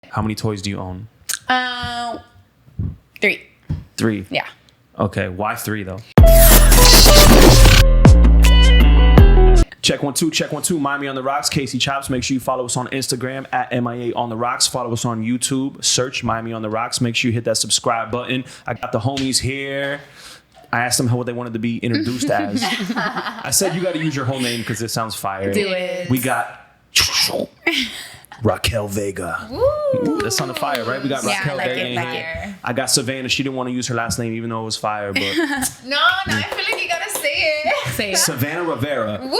How many toys do you own? 3. 3? Yeah. Okay, why 3 though? Check 1 2, check 1 2. Miami on the Rocks, Casey Chopz. Make sure you follow us on Instagram at MIA on the Rocks. Follow us on YouTube. Search Miami on the Rocks. Make sure you hit that subscribe button. I got the homies here. I asked them what they wanted to be introduced as. I said you got to use your whole name because it sounds fire. Do it. We got Raquel Vega. Woo. That's on the fire, right? We got Raquel Vega in here. I got Savannah. She didn't want to use her last name even though it was fire, but No, I feel like you gotta say it. Say it. Savannah Rivera. Woo!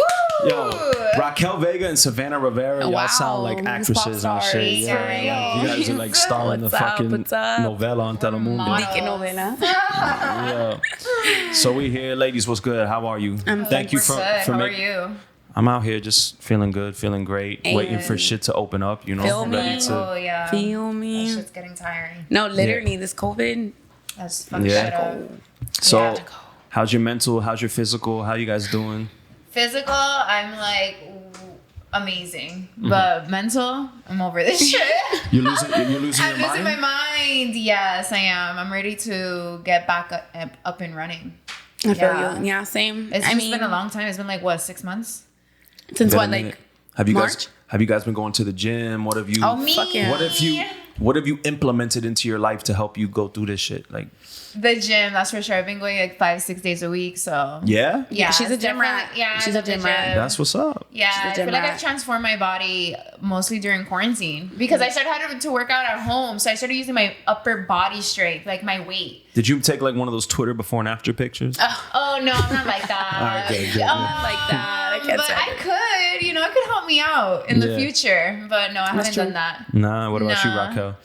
Yo, Raquel Vega and Savannah Rivera, y'all sound like actresses and shit. Yeah. You guys are like starring the fucking novela on Telemundo. Novela. Yeah. So we here, ladies. What's good? How are you? Thank you for How are making. you? I'm out here just feeling good, feeling great, waiting for shit to open up. You know, Feel me. ready to. Oh yeah. Feel That me. shit's getting tiring. No, literally, this COVID. That's fucking Yeah. shit up. So, Yeah. how's your mental? How's your physical? How you guys doing? Physical, I'm like amazing, but mental, I'm over this shit. You're losing I'm your losing mind. my mind. Yes, I am. I'm ready to get back up and running. I feel you. Yeah, same. It's just been a long time. It's been like what, 6 months? Since Been what, a like minute. Have you March? guys? Have you guys been going to the gym? What have you? Oh, fuck yeah. What have you implemented into your life to help you go through this shit? Like The gym, that's for sure. I've been going like 5-6 days a week. So yeah, she's a it's gym rat. definitely- Yeah, She's I a love the gym rat. that's what's up. Yeah, She's a I gym feel like rat. I've transformed my body mostly during quarantine because I started having to work out at home. So I started using my upper body strength, like my weight. Did you take like one of those Twitter before and after pictures? Oh no, I'm not like that. All right, good. like that. I can't But say I it. could, it could help me out in the Yeah. future. But no, I haven't true. done that. Nah. What about you, Nah. Raquel?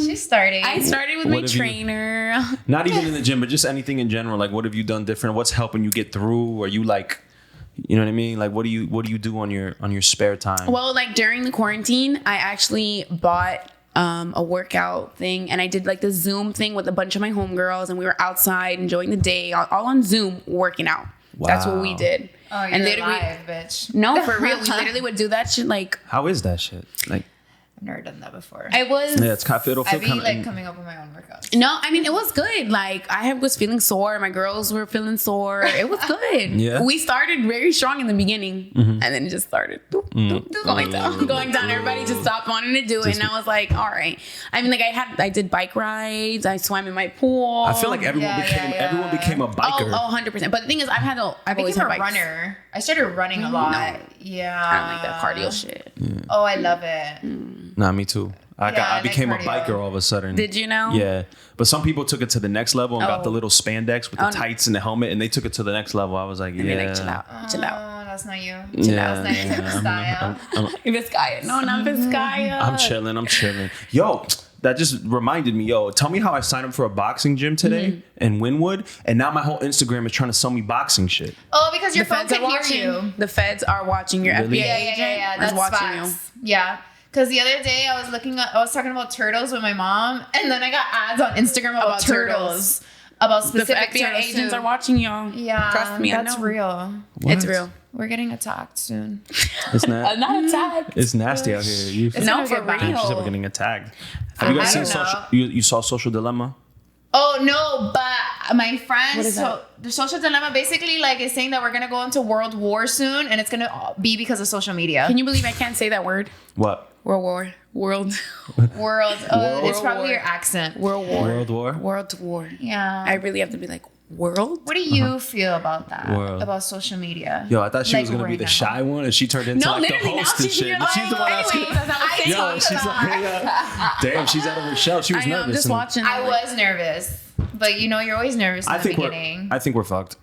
She's starting. I started with What my have you- trainer. Not even in the gym, but just anything in general. Like, what have you done different? What's helping you get through? Are you like, you know what I mean? Like, what do you do on your spare time? Well, like during the quarantine, I actually bought a workout thing, and I did like the Zoom thing with a bunch of my homegirls, and we were outside enjoying the day, all on Zoom working out. That's what we Wow. did. Oh, you're and literally, live, bitch. no, for real, we literally would do that shit. Like How is that shit? Like, I've never done that before. I was. yeah, it's kind of it'll I feel be kind like of. coming up with my own workouts. No, I mean it was good. Like was feeling sore. My girls were feeling sore. It was good. Yeah. We started very strong in the beginning, and then it just started going down, going down. Everybody just stopped wanting to do it, and I was like, all right. I mean, like I did bike rides. I swam in my pool. I feel like everyone Yeah, everyone became a biker. Oh, 100%. But the thing is, I've I always became had a bikes. runner. I started running a lot. Yeah. I don't like that cardio shit. Oh, I love it. Nah, me too. I I like became a cardio. biker all of a sudden. Did you know? Yeah, but some people took it to the next level and got the Oh. little spandex with the tights and the helmet, and they took it to the next level. I was like, And yeah, be like, chill out, chill out. Oh, that's not you. yeah, That's not your type of style. Vizcaya. No, not Vizcaya. I'm chilling. Yo, that just reminded me. Yo, tell me how I signed up for a boxing gym today in Wynwood, and now my whole Instagram is trying to sell me boxing shit. Oh, because your The phone feds can are hear watching. you. The feds are watching. Your Really? FBI Yeah, agent yeah. is That's watching facts. Yeah. Because the other day I was talking about turtles with my mom, and then I got ads on Instagram about turtles. About you. specific The FBI turtles agents too. are watching y'all. Yeah, Trust me, I that's know. real. It's real. We're getting attacked soon. It's not. Not attacked. It's nasty out here. You, It's No, gonna for get bad. real. she's ever getting attacked. Have you guys I seen don't social? know. You saw Social Dilemma? Oh no, but my friends, What is that? the social dilemma basically like is saying that we're gonna go into World War soon, and it's gonna be because of social media. Can you believe I can't say that word? What? World War. World. World. It's probably War. your accent. World War. World War? World War. Yeah. I really have to be like, world? What do you feel about that? World. About social media? Yo, I thought she Like was gonna be right the now. shy one, and she turned into No, like the literally, now host and she's shit. your- She's the one asking. Anyways, that's how I Yo, talk she's about. like, damn, she's out of her shell. She was I know, I'm nervous. just and watching. I I'm like, was nervous, but you're always nervous in I the think beginning. I think we're fucked.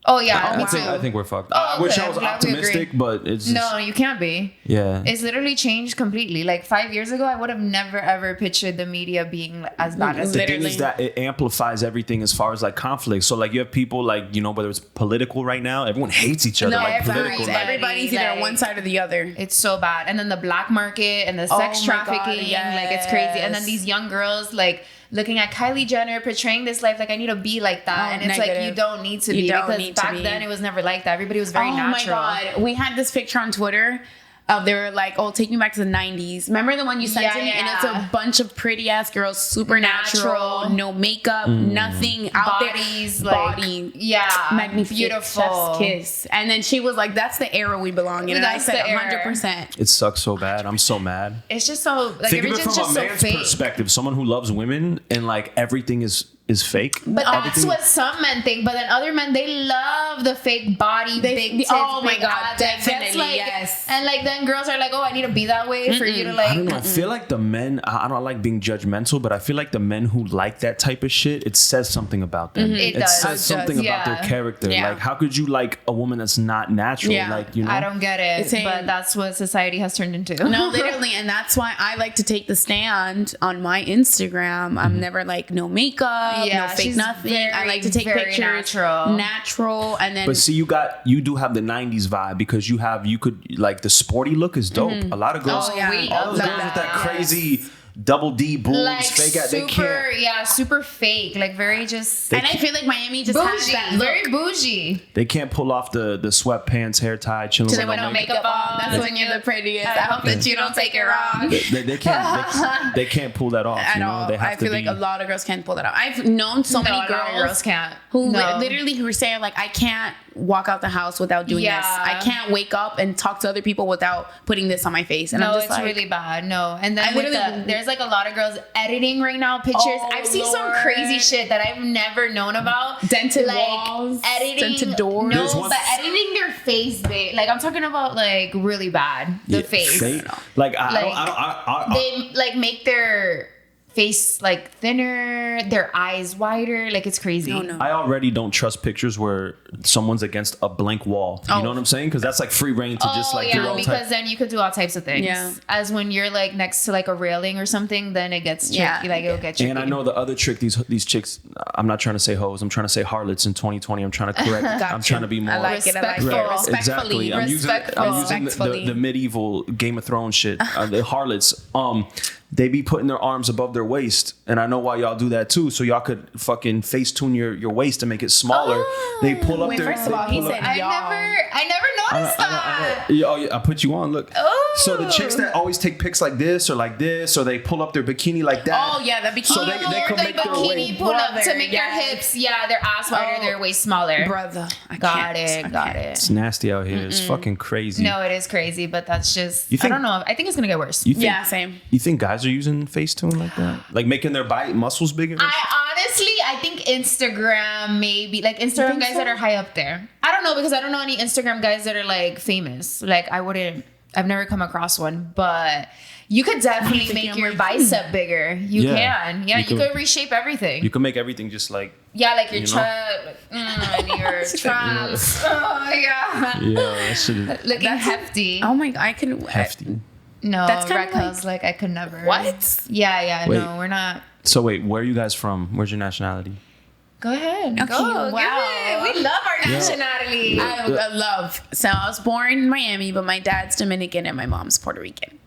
Oh yeah, me I too. think we're fucked. Oh, I wish okay, I was I'm glad we optimistic, agree. but it's just, No, you can't be. yeah. It's literally changed completely. Like 5 years ago, I would have never ever pictured the media being as bad as The it thing is that it amplifies everything as far as like conflict. So like you have people like, whether it's political right now, everyone hates each other. no, like everybody- political. everybody- everybody's either on like- one side or the other. It's so bad. And then the black market and the sex Oh my God, trafficking, like it's crazy. And then yes. these young girls like looking at Kylie Jenner portraying this life like I need to be like that. Oh, And it's like negative. you don't need to You be don't because need to back be. then it was never like that. Everybody was very natural. Oh my God. We had this picture on Twitter They were like, "Oh, take me back to the '90s." Remember the one you sent to me? And it's a bunch of pretty ass girls, super natural, no makeup, nothing out Bodies, there, like, body, magnificent, beautiful, chef's kiss. And then she was like, "That's the era we belong in." And I said, 100%. It sucks so bad. I'm so mad. It's just so like Think of it everything's from just a so man's fake. perspective. Someone who loves women and like everything is fake. But that's what some men think. But then other men, they love the fake body, big tits, oh my big God, abs. Like, that's definitely, like, yes. And like then girls are like, oh, I need to be that way for you to like. I don't know. I feel like the men. I don't like being judgmental, but I feel like the men who like that type of shit, it says something about them. It does. says something about their character. Yeah. Like, how could you like a woman that's not natural? Yeah. Like, you know. I don't get it, Same. but that's what society has turned into. No, literally, and that's why I like to take the stand on my Instagram. I'm never like no makeup, no fake she's nothing. I like to take very pictures natural, and then. But see, you do have the '90s vibe because you could like the sporty look is dope. A lot of girls, Oh, yeah. all those girls with that crazy double D boobs, like fake out. super, They can't. super fake, like very just and I feel like Miami just has bougie, that look. very bougie. They can't pull off the sweatpants, hair tie, chilling So with when no no makeup. makeup on, that's when you're the prettiest. I hope that you don't take it wrong. They can't pull that off. At You know, all. they have I feel to like be. a lot of girls can't pull that off. I've known so many a lot of girls can't. who No. literally who were saying like, I can't walk out the house without doing Yeah. this. I can't wake up and talk to other people without putting this on my face. And No, I'm just it's like, really bad. No, and then I with literally- there's like a lot of girls editing right now pictures. Oh, I've seen some Lord. crazy shit that I've never known about. Dented like walls, editing dented doors. There's No, one- but editing their face, babe. Like I'm talking about like really bad. The Yeah, face. fake. Like I Like, don't. I They like make their face like thinner, their eyes wider. Like it's crazy. Oh, no. I already don't trust pictures where someone's against a blank wall. You Oh. know what I'm saying? Because that's like free reign to just like your own because type. then you could do all types of things. Yeah. As when you're like next to like a railing or something, then it gets tricky. Yeah. Like it'll get tricky. And I know the other trick these chicks. I'm not trying to say hoes. I'm trying to say harlots in 2020. I'm trying to correct. Got I'm you. trying to be more. I like it. I like Respectful. it. Right, Respectfully. Exactly. I'm using Respectfully. the medieval Game of Thrones shit. The harlots. They be putting their arms above their waist, and I know why y'all do that too. So y'all could fucking face tune your waist and make it smaller. They pull up Wait, their. first of all, they he pull up- said I y'all. never noticed that. Yeah, I put you on. Look. Oh. So the chicks that always take pics like this, or they pull up their bikini like that. Oh yeah, that bikini. So they Or could the make their bikini waist. pull up to Brother, make their yes. hips, their ass wider, Oh. their waist smaller. brother. I Got can't. I it, got can't. it. It's nasty out here. It's fucking crazy. No, it is crazy, but that's just You think- I don't know. I think it's gonna get worse. You think, Yeah, same. You think guys are using Facetune like that? Like making their body muscles bigger? I think Instagram maybe like Instagram think guys so? that are high up there. I don't know because I don't know any Instagram guys that are like famous. Like I've never come across one, but you could definitely thinking, make I'm your like, bicep bigger. You Yeah. can. Yeah, You you could- could reshape everything. You can make everything just like Yeah, like your You know? trap, and your traps. Oh yeah, yeah, that shit is looking hefty. Oh my god, I could. hefty. No, That's kinda Raquel's like I could never. What? Yeah, Wait. no, we're not. So wait, where are you guys from? Where's your nationality? Go ahead. Okay, Go. wow. Give it. We love our nationality. I love. So I was born in Miami, but my dad's Dominican and my mom's Puerto Rican.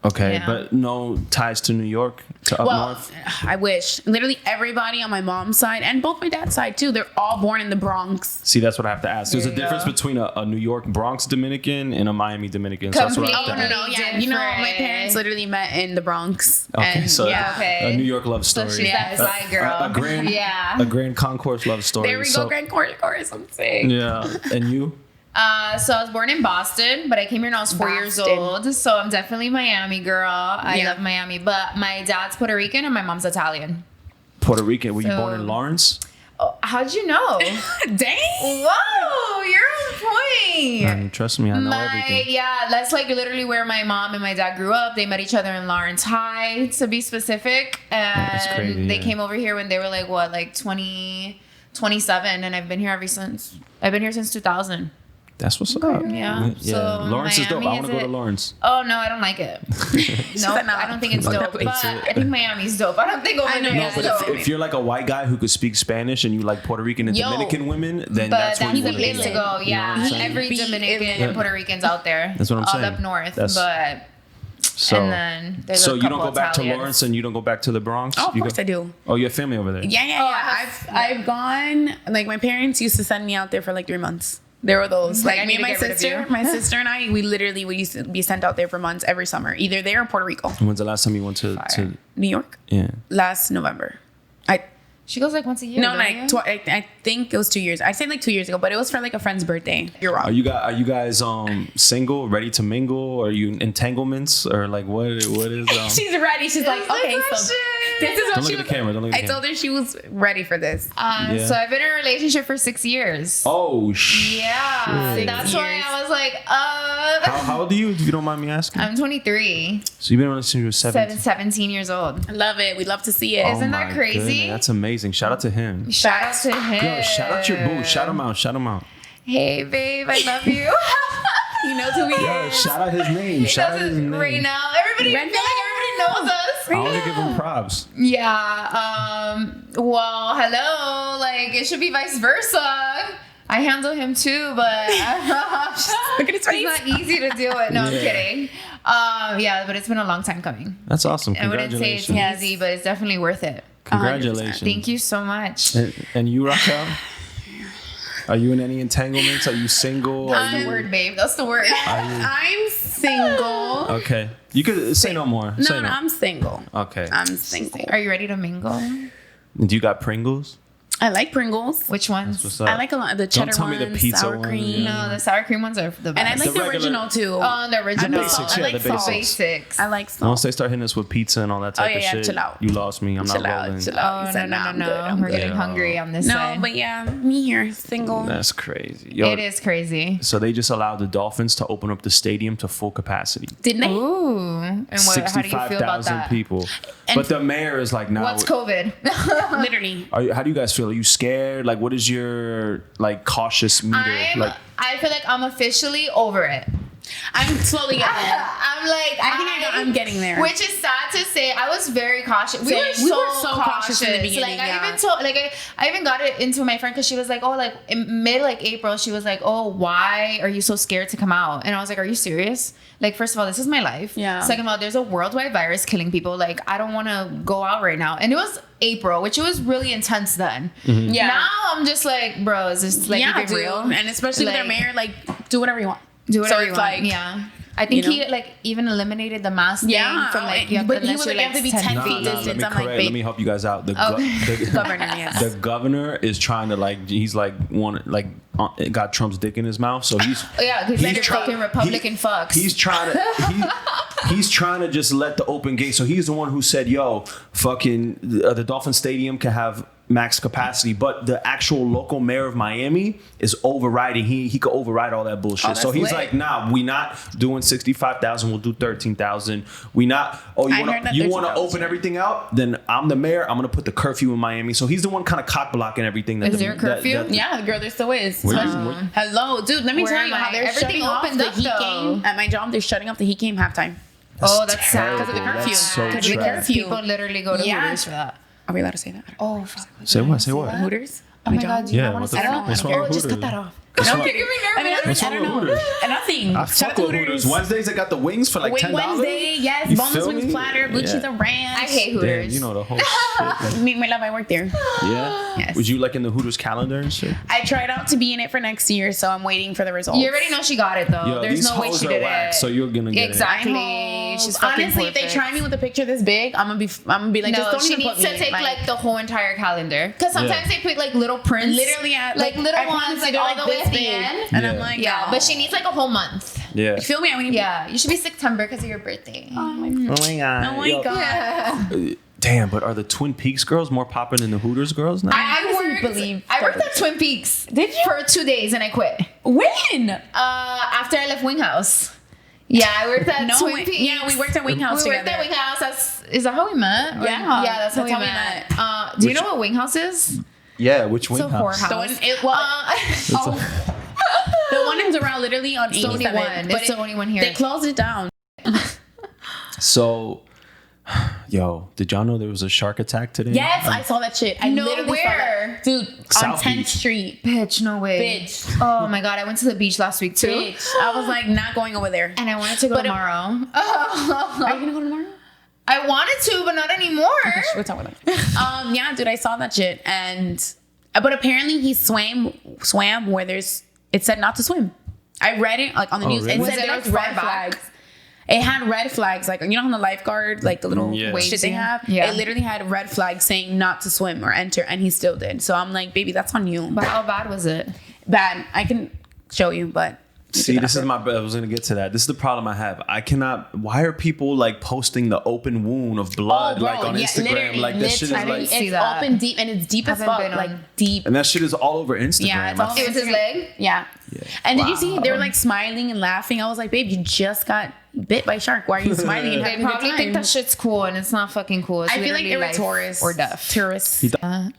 Okay, Yeah. but no ties to New York, to up Well, north. I wish. Literally everybody on my mom's side and both my dad's side too. They're all born in the Bronx. See, that's what I have to ask. There's a There you difference go. between a New York Bronx Dominican and a Miami Dominican. So that's what I have to Completely. ask. No, yeah, you know, my Different. parents literally met in the Bronx. Okay, and so yeah. Okay. a New York love So story. she's that fly girl. A grand, Yeah. a grand concourse love story. There we So- go, Grand Chorus. I'm saying. Yeah, and you? So I was born in Boston, but I came here when I was 4 years Boston. old. So I'm definitely Miami girl. I Yeah. love Miami, but my dad's Puerto Rican and my mom's Italian. Puerto Rican. Were you So- born in Lawrence? Oh, how'd you know? Dang. Whoa, you're on point. Trust me, I know everything. Yeah, that's like literally where my mom and my dad grew up. They met each other in Lawrence High, to be specific. And That's crazy, they yeah. came over here when they were like, what, like 27, and I've been here ever since. I've been here since 2000. That's what's up. Yeah. So Lawrence is dope. Miami I want to is go to it? Lawrence. Oh no, I don't like it. No, said no. I don't think it's dope. But It's I think Miami's dope. I don't think over I know, there No, is but dope. if you're like a white guy who could speak Spanish and you like Puerto Rican and Yo, Dominican women, then But that's where that's you the want to place to be. go. You know what I'm Yeah, saying? every Be Dominican in- and Puerto Ricans out there. That's what I'm all saying. up north. That's- But So, and then there's so a you don't couple go back to Italians. Lawrence and you don't go back to the Bronx? Oh, of You course go- I do. Oh, you have family over there? Yeah. Oh, I have- I've gone. Like my parents used to send me out there for like 3 months. There were those. Like, Like I me need and to get rid of you. my sister and I, we used to be sent out there for months every summer, either there or Puerto Rico, When's the last time you went to New York. yeah? Last November. She goes like once a year. No, don't like you? I think it was 2 years. I'd say like 2 years ago, but it was for like a friend's birthday. You're wrong. Are you guys single, ready to mingle? Are you entanglements or like what is She's ready. She's like, That's the okay, so question. this is what Don't look she at the was. camera. Don't look at I the told her she was ready for this. Yeah. So I've been in a relationship for 6 years. Oh shit. Yeah, Shit. that's why years. I was like, How old are you, if you don't mind me asking? I'm 23, So you've been in a relationship with 17 years old. I love it. We love to see it. Oh Isn't that my crazy? goodness, that's amazing. Shout out to him. Shout out to him. Yo, shout out your boo. Shout him out. Shout him out. Hey, babe, I love you. He knows who he Yo, is. shout out his name. He Shout out does his it name. right now. Everybody, I Red feel like everybody knows us. I want to give him props. Yeah. Well, hello. Like it should be vice versa. I handle him too, but Look at his face. it's not easy to do it. No, I'm Yeah. kidding. Yeah, but it's been a long time coming. That's awesome. I wouldn't say it's Congratulations. easy, but it's definitely worth it. Congratulations. Thank you so much. And you, Raquel? Are you in any entanglements? Are you single? Are That's the you, word, babe. That's the word. I'm single. okay. You could say no more. No, Say no, I'm single. Okay. I'm single. Are you ready to mingle? Do you got Pringles? I like Pringles. Which ones? What's up? I like a lot of the cheddar tell me ones, the pizza sour ones, cream. yeah. No, the sour cream ones are the best. And I like The the, regular- original too. Oh, the original. basics, I yeah, like the salt. basics. I like salt. Once they start hitting us with pizza and all that type Oh, yeah, of yeah, shit, chill out. you lost me. I'm Chill not out, rolling. chill out. Oh, He said, no. I'm good, I'm We're good. getting hungry on this No, side. but yeah, me here, single. That's crazy. Yo, It is crazy. So they just allowed the Dolphins to open up the stadium to full capacity. Didn't they? Ooh. And how do you feel about 65,000 that? people. And- But the mayor is like, no. What's COVID? Literally. How do you guys feel? Are you scared? Like, what is your like cautious meter? I feel like I'm officially over it. I'm slowly getting there. I'm like, I'm getting there. Which is sad to say. I was very cautious. We Same. were We so, were so cautious in the beginning, Like I yeah. even told, like I even got it into my friend because she was like, oh, like in mid like April, she was like, oh, why are you so scared to come out? And I was like, are you serious? Like, first of all, this is my life. Yeah. Second of all, there's a worldwide virus killing people. Like, I don't want to go out right now. And it was April, which was really intense then. Mm-hmm. Yeah. Now I'm just like, bro, is this like yeah, even dude. real? And especially with their Like- mayor, like, do whatever you want. Do whatever So you it's want. like- Yeah. I think you know? he like even eliminated the mask Yeah, thing from like you have but to, he was like, you have to be 10 Nah, feet nah, let distance. me I'm like, correct. Let babe. me help you guys out. The Governor, yes. The governor is trying to like he's like got Trump's dick in his mouth, so he's yeah, because you're try- fucking Republican fucks. He's trying to he's trying to just let the open gate. So he's the one who said, "Yo, fucking the Dolphin Stadium can have max capacity," but the actual local mayor of Miami is overriding. He could override all that bullshit. Oh, So that's he's lit. like, "Nah, we not doing 65,000. We'll do 13,000. We not. Oh, I heard that you want to 13,000. open everything out? Then I'm the mayor. I'm gonna put the curfew in Miami." So he's the one kind of cock blocking everything. That Is there a curfew? Yeah, girl, there still is. Where you- Especially- where- Hello, dude. Let me Where tell am you how I? they're Everything shutting off opened the up, heat though. game at my job. They're shutting off the heat game halftime. oh, that's sad. Because of the terrible. curfew. That's so Because of the trash. curfew. People literally go to Yeah. Hooters for that. Are we allowed to say that? Oh, fuck. Say what? Say what? Hooters? Oh my god, do you Yeah, not want what to the say fuck? that? What's wrong Oh, with just cut Hooters? that off. What's wrong- You're giving me I mean, nervous. What's I wrong don't with know. Hooters? And nothing. I Shout out fuck to with Hooters. Wednesdays they got the wings for like Wing $10. Wednesday, yes. You Boneless feel wings me? platter, blue Yeah. cheese and ranch. I hate Damn, Hooters. you know the whole shit. Me, my love, I work there. Yeah. Yes. Was you like in the Hooters calendar and shit? I tried out to be in it for next year, so I'm waiting for the results. You already know she got it though. Yo, There's these no way hoes she are did whack, it. so you're gonna get Exactly. I hope- She's fucking honestly, if they perfect. try me with a picture this big, I'm gonna be like, No, just don't she even needs put to me. take like the whole entire calendar because sometimes they put like little prints, literally at like little I promise ones, to like do all like the way this at the big. end. And I'm Yeah. like, Yeah, no. but she needs like a whole month. it. Yeah. Feel me? I mean, Yeah, you should be September because of your birthday. Oh my Oh my god. Oh my Yo, god. Damn, but are the Twin Peaks girls more popping than the Hooters girls now? I worked at Twin Peaks. Did you? For 2 days and I quit. When? After I left Wing House. Yeah, I worked at No Twin way. Peaks. Yeah, we worked at Wing House We worked together. at Wing House. Is that how we met? Yeah, yeah, that's how we met. Do you know what Wing House is? Yeah, which It's a wing house? whorehouse. The one, the one in Doral, literally on It's the only 87. one. But It's the only one here. They closed it down. Yo, did y'all know there was a shark attack today? Yes, I saw that shit. I No, literally saw where? that. Dude, on South 10th Beach. Street. Bitch, no way. Bitch. Oh my god, I went to the beach last week too. Bitch. I was like, not going over there. And I wanted to go But tomorrow. Are you gonna go tomorrow? I wanted to, but not anymore. We'll talk about that. Yeah, dude, I saw that shit, and but apparently he swam where there's it said not to swim. I read it like on the news. really? It Was said it, there like, was red far back? flags. It had red flags, like, you know, on the lifeguard, like the little shit they have. Yeah. It literally had red flags saying not to swim or enter, and he still did. So I'm like, baby, that's on you. But how bad was it? Bad. I can show you, but See, this is I was gonna get to that. This is the problem I have. I cannot. Why are people like posting the open wound of blood like on Instagram? Like that shit is like, it's open deep, and it's deep as fuck, like deep. and that shit is all over Instagram. Yeah, it's all It was his leg? Yeah. And did you see they were like smiling and laughing? I was like, babe, you just got bit by a shark. Why are you smiling and They having a good probably time? think that shit's cool, and it's not fucking cool. It's I feel like literally they were life tourists or death. Tourists.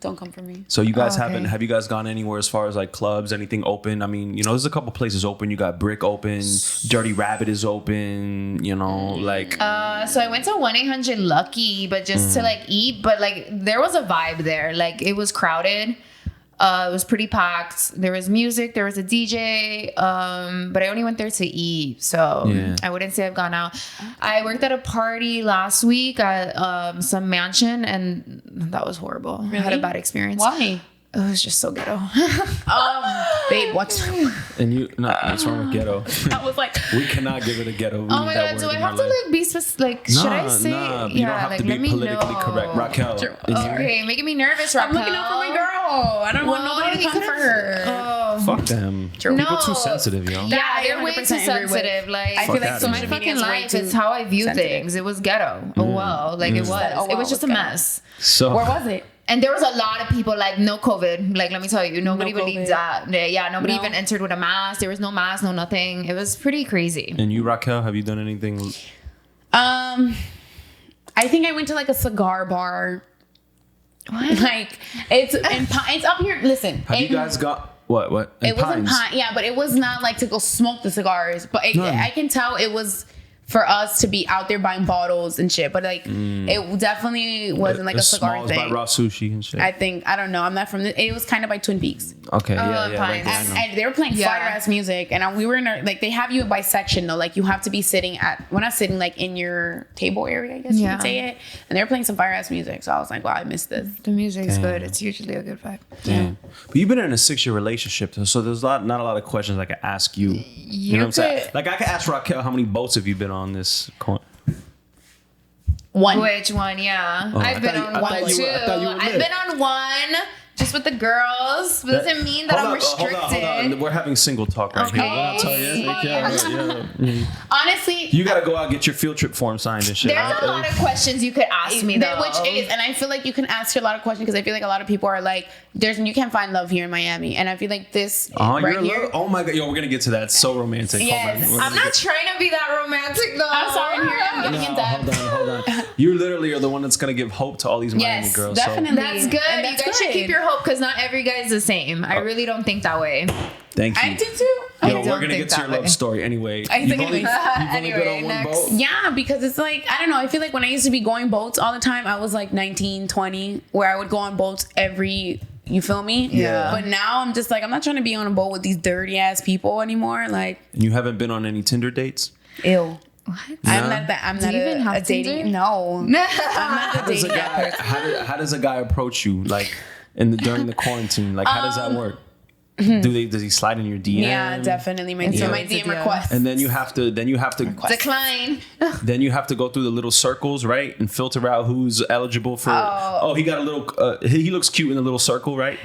Don't come for me. So you guys okay. have you guys gone anywhere as far as like clubs, anything open? I mean, you know, there's a couple places open. You got Brick open, Dirty Rabbit is open, you know, like So I went to 1-800-LUCKY, but just to like eat. But like there was a vibe there. Like it was crowded. It was pretty packed. There was music. There was a DJ. But I only went there to eat. So I wouldn't say I've gone out. I worked at a party last week at some mansion, and that was horrible. I had a bad experience. Why? It was just so ghetto. Babe, what's and you what's wrong with ghetto? I was like, We cannot give it a ghetto. Oh my god, do I have to like be specific? Like, should I say? Nah, you don't have like to be let me politically know. correct. Raquel. is you- Okay, making me nervous, Raquel. I'm looking out for my girl. I don't want nobody to you come for could've- her. Oh. Fuck them. True. People No. too sensitive, yo. Yeah, I they're way too 100% agree with- sensitive. Like, I feel Fuck like that, social man. my media fucking is way life too is how I view sensitive. things. It was ghetto. Oh well, like it was. Oh, It wow, was just a it's ghetto. mess. So Where was it? And there was a lot of people like no COVID. Like let me tell you, nobody No believed COVID. that. Yeah, nobody No. even entered with a mask. There was no mask, no nothing. It was pretty crazy. and you, Raquel, have you done anything? I think I went to like a cigar bar. What? Like it's it's up here. Listen, Have you guys got what? In It wasn't Pines? pine, yeah, but it was not like to go smoke the cigars. But No. I can tell it was for us to be out there buying bottles and shit. But like, it definitely wasn't like a cigar Smalls thing. by Raw Sushi and shit. I don't know. I'm not from it was kind of by Twin Peaks. Okay, yeah, Pines. right there, I know. And they were playing Yeah. fire ass music, and we were in a, like they have you by section though, like you have to be sitting at we're not sitting like in your table area, I guess you Yeah. could say it. And they were playing some fire ass music, so I was like, wow, I missed this. The music's Damn. good. It's usually a good vibe. Damn. But you've been in a 6-year relationship, so there's not a lot of questions I could ask you. You know what I'm saying? could- Like I could ask Raquel, how many boats have you been on this coin? One. Which one? Yeah, Oh, I I've been thought you- on I one thought you too. were- I thought you were I've lit. been on one just with the girls. But doesn't mean that I'm restricted. Hold on. We're having single talk right here. Okay. What I'll tell you. Yeah. Honestly, You gotta go out and get your field trip form signed and shit. There's a lot of questions you could ask me though. which is, and I feel like you can ask a lot of questions because I feel like a lot of people are like, you can't find love here in Miami, and I feel like this Oh, right you're here. oh my god, yo, we're gonna get to that. It's so romantic. Yes. Hold on. I'm not trying to be that romantic though. I'm sorry, here I'm getting in depth. Hold on. You literally are the one that's gonna give hope to all these Miami Yes, girls. definitely. That's good. And You that's guys should good. keep your hope because not every guy is the same. I really don't think that way. So thank you. I do too. Yo, I we're don't gonna think get to your that love way. story anyway. I You've think only, it- you've only been Anyway, on one next. boat. Yeah, because it's like, I don't know. I feel like when I used to be going boats all the time, I was like 19, 20, where I would go on boats you feel me? Yeah. But now I'm just like, I'm not trying to be on a boat with these dirty ass people anymore. Like, And you haven't been on any Tinder dates? ew. What? I'm not that. I'm Do not you even a have dating. Tinder? No. I'm not How the does a dating guy person. how does a guy approach you like during the quarantine? Like how does that work? Does he slide in your DM? Yeah, definitely. My Yeah. DM requests. And then you have to Decline. then you have to go through the little circles, right? And filter out who's eligible for he got a little he looks cute in the little circle, right?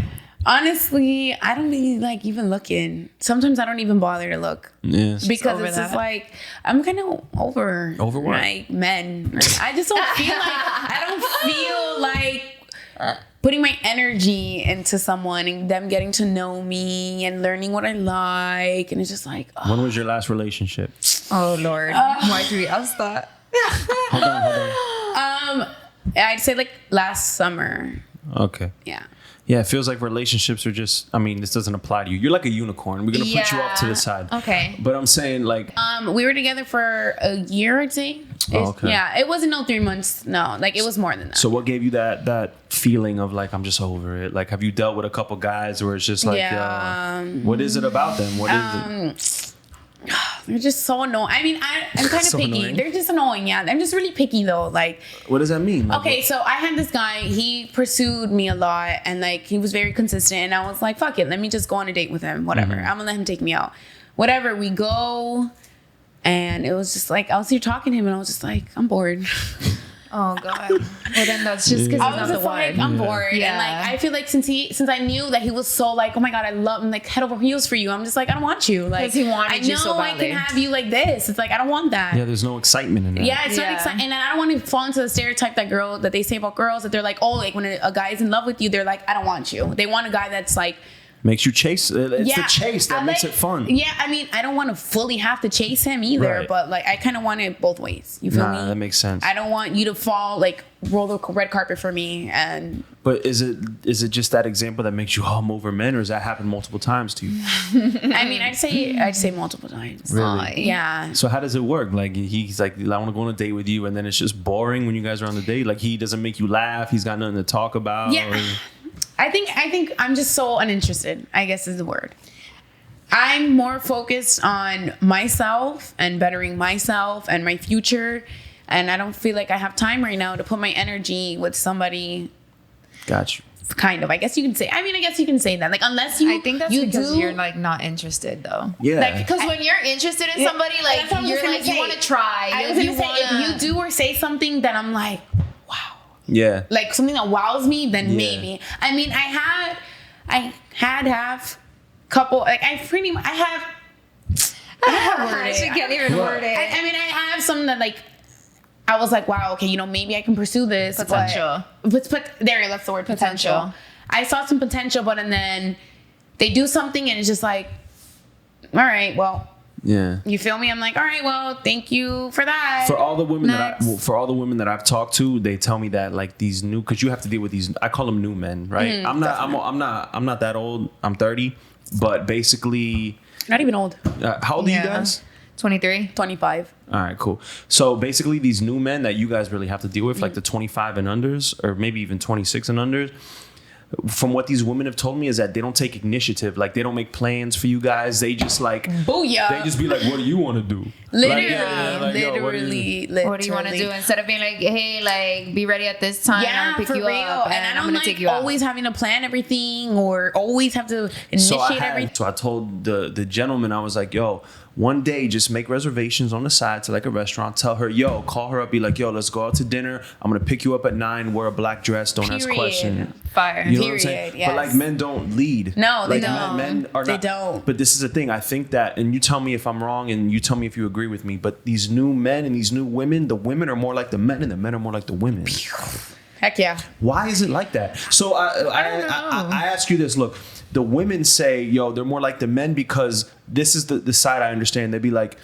Honestly, I don't really like even looking. Sometimes I don't even bother to look. Yeah. Because over it's just that. like I'm kind of over Over what? like men. I just don't feel like putting my energy into someone and them getting to know me and learning what I like, and it's just like When was your last relationship? Oh Lord. Why do we ask that? Hold on. I'd say like last summer. Okay. Yeah. Yeah, it feels like relationships are just, I mean, this doesn't apply to you. You're like a unicorn. We're going to put you off to the side. Okay. But I'm saying like, We were together for a year, I'd say. okay. Yeah, it wasn't no 3 months. No, like it was more than that. so what gave you that feeling of like, I'm just over it? Like, have you dealt with a couple guys where it's just like, Yeah. what is it about them? What is it? they're just so annoying. I mean, I'm kind of So picky. annoying. They're just annoying. Yeah, I'm just really picky though. Like, What does that mean? Like, okay, so I had this guy. He pursued me a lot, and like he was very consistent. And I was like, fuck it, let me just go on a date with him. Whatever, I'm gonna let him take me out. Whatever, we go, and it was just like I was here talking to him, and I was just like, I'm bored. Oh God. Well, then that's just because I he's was not the just like, one. I'm bored. Yeah. And like, I feel like since I knew that he was so like, oh my God, I love him, like head over heels for you. I'm just like, I don't want you. Like, 'Cause he wanted I you so know I badly. can have you like this. It's like, I don't want that. yeah, there's no excitement in that. Yeah, it's not Yeah. exciting. And I don't want to fall into the stereotype that they say about girls, that they're like, oh, like when a guy is in love with you, they're like, I don't want you. They want a guy that's like, Makes you chase. It's yeah, the chase that I makes like- it fun. Yeah, I mean, I don't want to fully have to chase him either, Right. but like, I kind of want it both ways. You feel me? That makes sense. I don't want you to fall, like, roll the red carpet for me. And But is it just that example that makes you hum over men, or does that happen multiple times to you? I mean, I'd say multiple times. Really? Yeah. So how does it work? Like he's like, I want to go on a date with you, and then it's just boring when you guys are on the date. Like he doesn't make you laugh. He's got nothing to talk about. Yeah. or- I think I'm just so uninterested, I guess is the word. I'm more focused on myself and bettering myself and my future. And I don't feel like I have time right now to put my energy with somebody, Got you. kind of. I guess you can say. I mean, I guess you can say that. Like, unless you, I think that's you because do, you're like not interested though. Yeah. Like, Because when you're interested in Yeah, somebody, that's what I like was you're gonna like you say. want to try. I was you gonna say, wanna- if you do or say something that I'm like, wow, yeah. like something that wows me, then Yeah. maybe. I mean, I have couple, like I have. She can't even What? word it. I mean, I have some that like, I was like, wow, okay, maybe I can pursue this. Potential. But there, that's the word, potential. I saw some potential, but and then they do something and it's just like, all right, well, Yeah. you feel me? I'm like, all right, well, thank you for that. For all the women Next. that I've talked to, they tell me that like these new, because you have to deal with these. I call them new men, right? I'm not that old. I'm 30, but basically, Not even old. how old are you Yeah. guys? 23. 25. All right, cool. So basically, these new men that you guys really have to deal with, like the 25 and unders, or maybe even 26 and unders. From what these women have told me is that they don't take initiative. Like they don't make plans for you guys. They just like Booyah. they just be like, "What do you want to do?" Literally, Like, yeah, like, yo, what do you- What do you want to do? Instead of being like, hey, like be ready at this time. Yeah, I'll pick for you real. up, And I I'm don't gonna like take you out. always having to plan everything or always have to initiate everything. So I told the gentleman, I was like, yo, one day just make reservations on the side to like a restaurant. Tell her, yo, call her up, be like, yo, let's go out to dinner. I'm gonna pick you up at 9. Wear a black dress. Don't ask Period. questions. Fire. You know what I'm saying? Period, But like yes. men don't lead. No, they Like, don't. Men are They not. don't. But this is the thing. I think that, and you tell me if I'm wrong, and you tell me if you agree with me. But these new men and these new women, the women are more like the men, and the men are more like the women. Heck yeah. Why is it like that? So I ask you this. Look, the women say, yo, they're more like the men because this is the side I understand. They'd be like,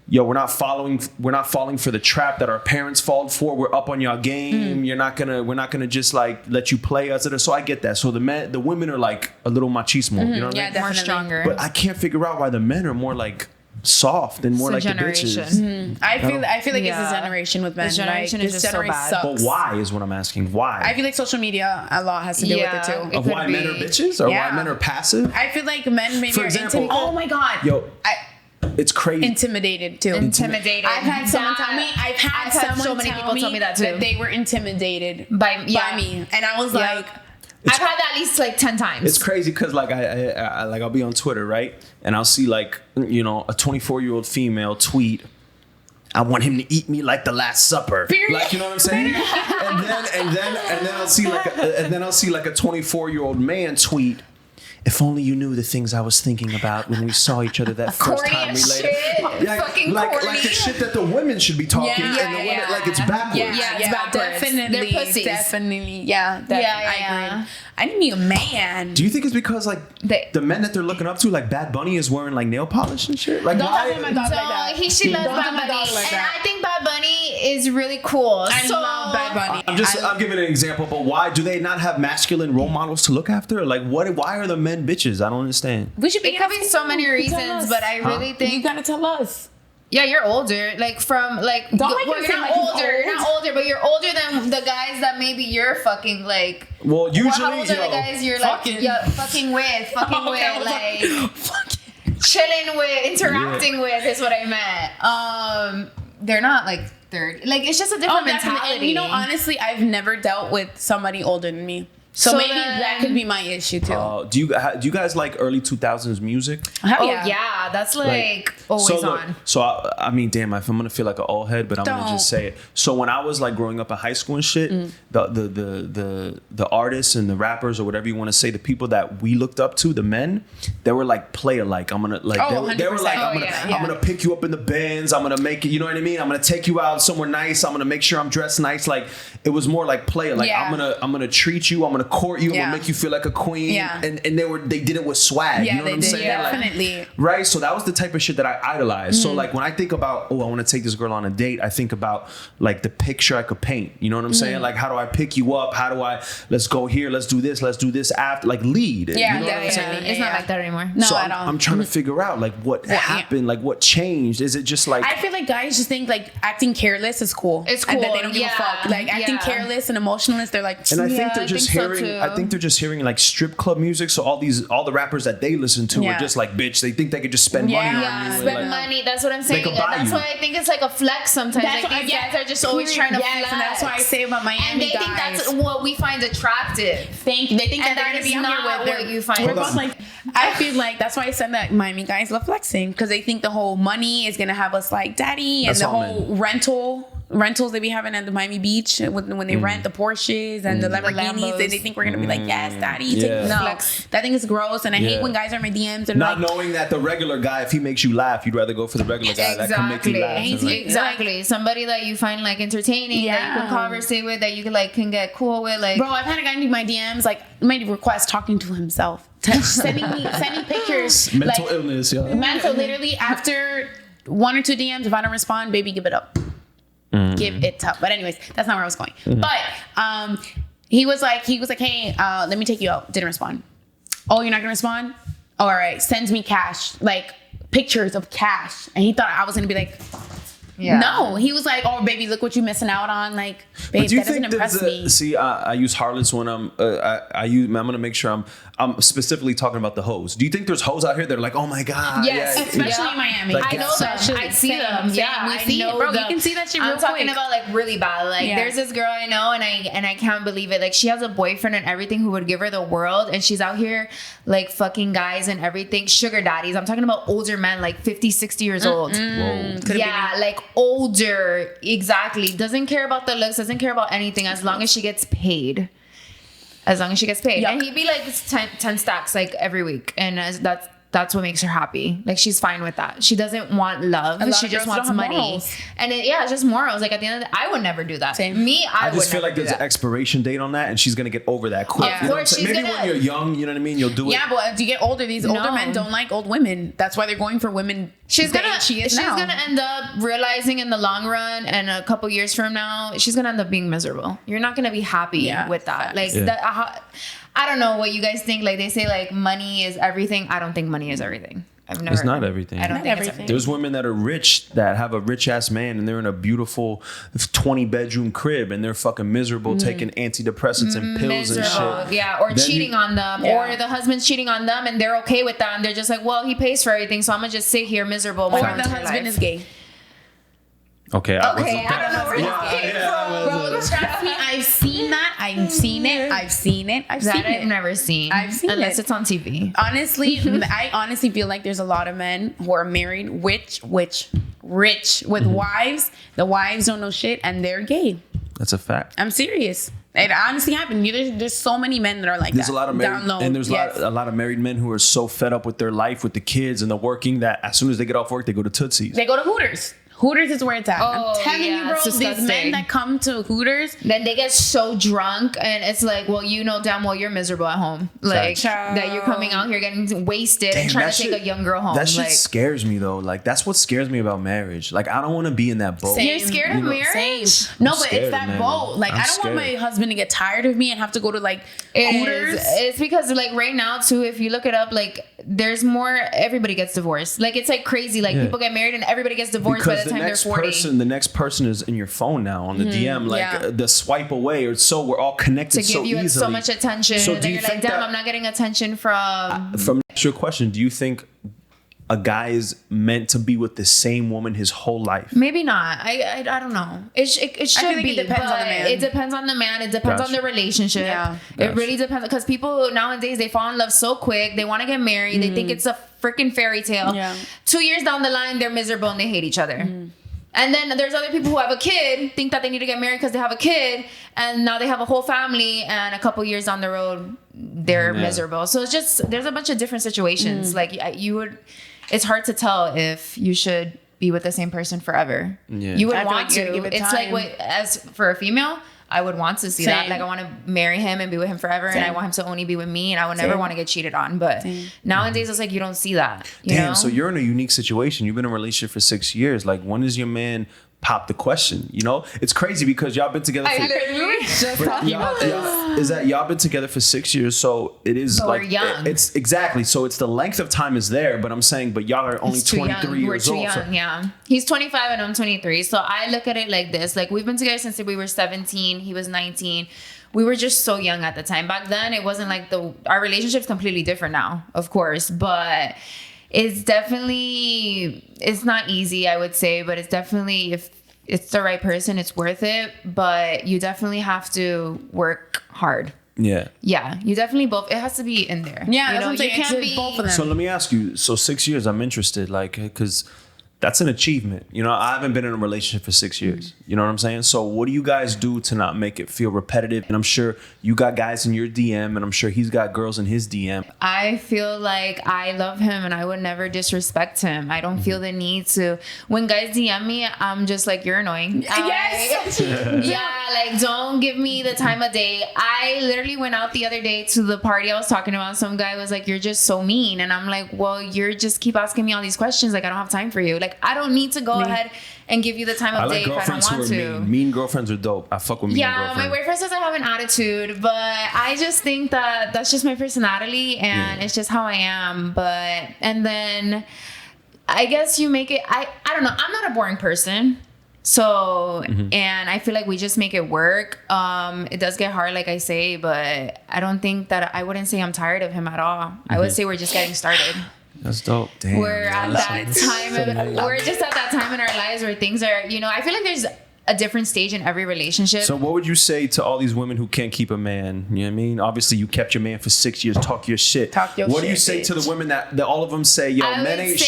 yo, we're not falling for the trap that our parents falled for. We're up on your game. We're not gonna just like let you play us. So I get that. So the women are like a little machismo. You know what Yeah, I mean? definitely. More stronger. But I can't figure out why the men are more like soft and more like It's a the bitches. generation. I feel like it's Yeah. a generation with men. This generation is this just so generation bad. sucks. But why is what I'm asking. Why? I feel like social media a lot has to do with it too. It of could why men are be. bitches or Yeah. why men are passive? I feel like men maybe For are example- oh my god. Yo, I it's crazy. intimidated too. Intimidated. I've had someone That- tell me. I've had so many people tell me that too. they were intimidated By- yeah. by me, and I was Yeah. like, I've had that at least like 10 times. It's crazy because like I like I'll be on Twitter, right, and I'll see like a 24-year-old female tweet, I want him to eat me like the Last Supper. Period. Like, you know what I'm saying? and then I'll see like a 24-year-old man tweet, if only you knew the things I was thinking about when we saw each other that first Corny time we as laid. shit. Fucking like corny. the shit that the women should be talking, and the women like it's backwards. Yeah, it's backwards. definitely, They're pussies. definitely, yeah, Yeah. I agree. I need me a man. Do you think it's because like the men that they're looking up to, like Bad Bunny, is wearing like nail polish and shit? Like Don't why? talk about my dog like that. She loves Don't Bad do my Bunny, dog like and that. I think Bad Bunny is really cool. I love Bad Bunny. I'm giving an example, but why do they not have masculine role models to look after? Like, why are the men bitches? I don't understand. We should be. It could be so many You tell reasons, us. but I really You think gotta tell us. yeah, you're older. Like from like Don't make well, him you're seem not like he's older. You're old. not older, but you're older than the guys that maybe you're fucking like. Well, usually, How old are the guys you're like fucking- fucking with? Fucking Okay, I with was like. fucking. chilling with, interacting with is what I meant. They're not like 30. Like it's just a different mentality. And you know, honestly, I've never dealt with somebody older than me. So maybe that could be my issue too. Do you guys like early 2000s music? Yeah, that's like always on. So I mean, damn, if I'm gonna feel like an old head, but I'm gonna just say it. So when I was like growing up in high school and shit, the artists and the rappers or whatever you want to say, the people that we looked up to, the men, they were like play alike. I'm gonna like they were like I'm gonna pick you up in the Benz. I'm gonna make it. You know what I mean? I'm gonna take you out somewhere nice. I'm gonna make sure I'm dressed nice. Like it was more like play alike. I'm gonna treat you. I'm gonna court you. I'm gonna make you feel like a queen. And they did it with swag. You know what I'm saying? Definitely. Like, right. So that was the type of shit that I idolized. So like when I think about, I want to take this girl on a date, I think about like the picture I could paint. You know what I'm saying? Like how do I pick you up? How do I let's go here, let's do this after, like lead. Yeah, you know what I'm saying? It's not like that anymore. No, so at all. I'm trying to figure out like what happened, like what changed. Is it just like I feel like guys just think like acting careless is cool. It's cool. And that they don't give a fuck. Like acting careless and emotionless, they're like, and I think they're just hearing I think they're just hearing like strip club music. So all the rappers that they listen to are just like, bitch, they think they could just spend money on you. Spend money. That's what I'm saying. That's why I think it's like a flex sometimes. Like these guys are just always trying to flex. And that's why I say about Miami and they guys. think that's what we find attractive. They think that they're gonna be out here with what you find. We're both like, I feel like that's why I said that Miami guys love flexing, because they think the whole money is gonna have us like daddy, and the whole rentals they be having at the Miami Beach when they rent the Porsches and the Lamborghinis, they think we're gonna be like, yes, daddy. No, that thing is gross, and I hate when guys are in my DMs and not knowing that the regular guy, if he makes you laugh, you'd rather go for the regular guy that can make you laugh. Exactly. Somebody that you find like entertaining, that you can conversate with, that you can get cool with. Like, bro, I've had a guy in my DMs like made requests talking to himself, sending pictures. Mental illness, Mental, literally after 1 or 2 DMs, if I don't respond, baby, give it up. Give it up. But anyways, that's not where I was going. But he was like, hey, let me take you out. Didn't respond. Oh, you're not gonna respond? Oh, all right. Sends me cash, like pictures of cash, and he thought I was gonna be like, no. He was like, oh, baby, look what you're missing out on. Like, babe, that doesn't impress me. See, I use harlots when I'm gonna make sure I'm specifically talking about the hoes. Do you think there's hoes out here that are like, oh my god, yes, especially in Miami? Like, I know them. I see them. Yeah, we see it, bro. You can see that shit real quick. I'm talking about like really bad. Like, there's this girl I know, and I can't believe it. Like, she has a boyfriend and everything who would give her the world, and she's out here like fucking guys and everything, sugar daddies. I'm talking about older men, like 50, 60 years old. Whoa. Yeah, like older. Exactly. Doesn't care about the looks. Doesn't care about anything as long as she gets paid. And he'd be like 10 stacks like every week, and that's what makes her happy. Like, she's fine with that. She doesn't want love. She just wants money. Morals. And it's just morals. Like, at the end of the day, I would never do that. Same. Me, I just feel like there's an expiration date on that, and she's gonna get over that quick. Yeah. Of course, maybe when you're young, you know what I mean, you'll do it. Yeah, but as you get older, these older men don't like old women. That's why they're going for women. She's gonna end up realizing in the long run, and a couple years from now, she's gonna end up being miserable. You're not gonna be happy with that. Like that. I don't know what you guys think. Like, they say like money is everything. I don't think money is everything. It's not everything. I don't think it's everything. There's women that are rich that have a rich ass man, and they're in a beautiful 20-bedroom crib, and they're fucking miserable taking antidepressants and pills and shit. Yeah, or then cheating on them, or the husband's cheating on them, and they're okay with that, and they're just like, well, he pays for everything, so I'm gonna just sit here miserable. Or the husband is gay. Okay, I don't know where this came from. Bro, trust me, I've seen that. I've seen it. I've never seen. Unless it's on TV. Honestly, I honestly feel like there's a lot of men who are married, rich with wives. The wives don't know shit, and they're gay. That's a fact. I'm serious. It honestly happened. There's so many men that are like there's that. A lot of married, and there's a lot of married men who are so fed up with their life, with the kids and the working, that as soon as they get off work, they go to Tootsie's. They go to Hooters. Hooters is where it's at. I'm telling you, bro, these men that come to Hooters, then they get so drunk, and it's like, well, you know damn well you're miserable at home. Like, that you're coming out here getting wasted and trying to take a young girl home. That shit scares me, though. Like, that's what scares me about marriage. Like, I don't want to be in that boat. You're scared of marriage? Same. No, but it's that boat. Like, I don't want my husband to get tired of me and have to go to like Hooters. It's because like right now too, if you look it up, like there's more. Everybody gets divorced. Like, it's like crazy. Like, people get married and everybody gets divorced by the time they're 40. The next person is in your phone now on the DM, like the swipe away, or so we're all connected to give you easily. So much attention. So that you're like, damn, I'm not getting attention from. From your question, do you think a guy is meant to be with the same woman his whole life? Maybe not. I don't know. It should feel like be. it depends on the man. It depends on the man. It depends on the relationship. Yeah. It really depends, because people nowadays, they fall in love so quick. They want to get married. They think it's a freaking fairy tale. Yeah. 2 years down the line, they're miserable and they hate each other. And then there's other people who have a kid, think that they need to get married because they have a kid, and now they have a whole family, and a couple years down the road, they're miserable. So it's just, there's a bunch of different situations. Like it's hard to tell if you should be with the same person forever. Yeah. You would I feel want like you gotta to. give it It's time. like, as for a female, I would want to see that. Same. Like, I want to marry him and be with him forever, and I want him to only be with me, and I would never Same. want to get cheated on. But nowadays, it's like you don't see that. You Damn, know? so you're in a unique situation. You've been in a relationship for 6 years. Like, when does your man pop the question? You know, it's crazy because y'all been together for we were just talking about this. is that y'all been together for 6 years, so it is But like we're young. it's exactly, so it's the length of time is there, but I'm saying, but y'all are only He's too 23 young. years We're too old. So- young, yeah. He's 25 and I'm 23. So I look at it like this. Like, we've been together since we were 17. He was 19. We were just so young at the time. Back then, it wasn't like our relationship's completely different now, of course. But it's definitely, it's not easy, I would say. But it's definitely, if it's the right person, it's worth it. But you definitely have to work hard. Yeah. Yeah, you definitely both. It has to be in there. Yeah, you that's what I'm saying. you can't It's be both of them. So let me ask you, so 6 years, I'm interested, like, because that's an achievement. You know, I haven't been in a relationship for 6 years. You know what I'm saying? So what do you guys do to not make it feel repetitive? And I'm sure you got guys in your DM, and I'm sure he's got girls in his DM. I feel like I love him and I would never disrespect him. I don't feel the need to. When guys DM me, I'm just like, you're annoying. Yes. Yeah, like, don't give me the time of day. I literally went out the other day to the party I was talking about. Some guy was like, you're just so mean. And I'm like, well, you're just keep asking me all these questions. Like, I don't have time for you. Like, I don't need to go ahead and give you the time I of like day if I don't girlfriends who want are to. mean. Mean girlfriends are dope. I fuck with mean Yeah, girlfriends. my boyfriend says I have an attitude, but I just think that that's just my personality and it's just how I am. But, and then I guess you make it, I don't know. I'm not a boring person. So, and I feel like we just make it work. It does get hard, like I say, but I don't think that, I wouldn't say I'm tired of him at all. I would say we're just getting started. That's dope. Damn. We're at that time, we're just at that time in our lives where things are, you know, I feel like there's a different stage in every relationship. So what would you say to all these women who can't keep a man? You know what I mean? Obviously, you kept your man for 6 years. Talk your shit. Talk your what do you shit, say to bitch. the women that all of them say, yo, I men would ain't say,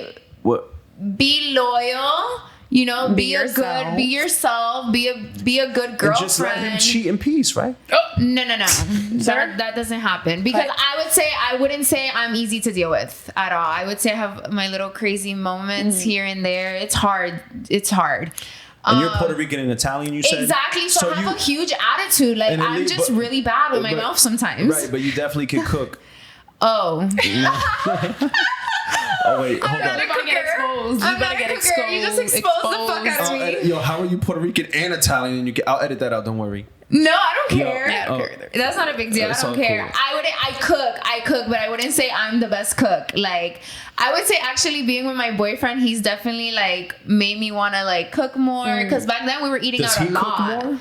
shit? What? be loyal, you know, be yourself. be yourself, be a good girlfriend. And just let him cheat in peace, right? No. that doesn't happen, because I wouldn't say I'm easy to deal with at all. I would say I have my little crazy moments here and there. It's hard. And you're Puerto Rican and Italian, you said? Exactly. So I have you- a huge attitude. Like, And it I'm leave- just but- really bad with my but- mouth sometimes. Right, but you definitely can cook. Oh. Oh, wait, hold on. You better get exposed. I'm You not better a get cooker. exposed. You just exposed the fuck out of I'll me. edit- yo, how are you Puerto Rican and Italian? And I'll edit that out, don't worry. No, I don't care. Yeah, I don't Oh. care either. That's not a big deal. That's I don't all care. cool. I cook, but I wouldn't say I'm the best cook. Like, I would say actually being with my boyfriend, he's definitely like made me want to like cook more. Because back then we were eating Does out he a cook lot. more?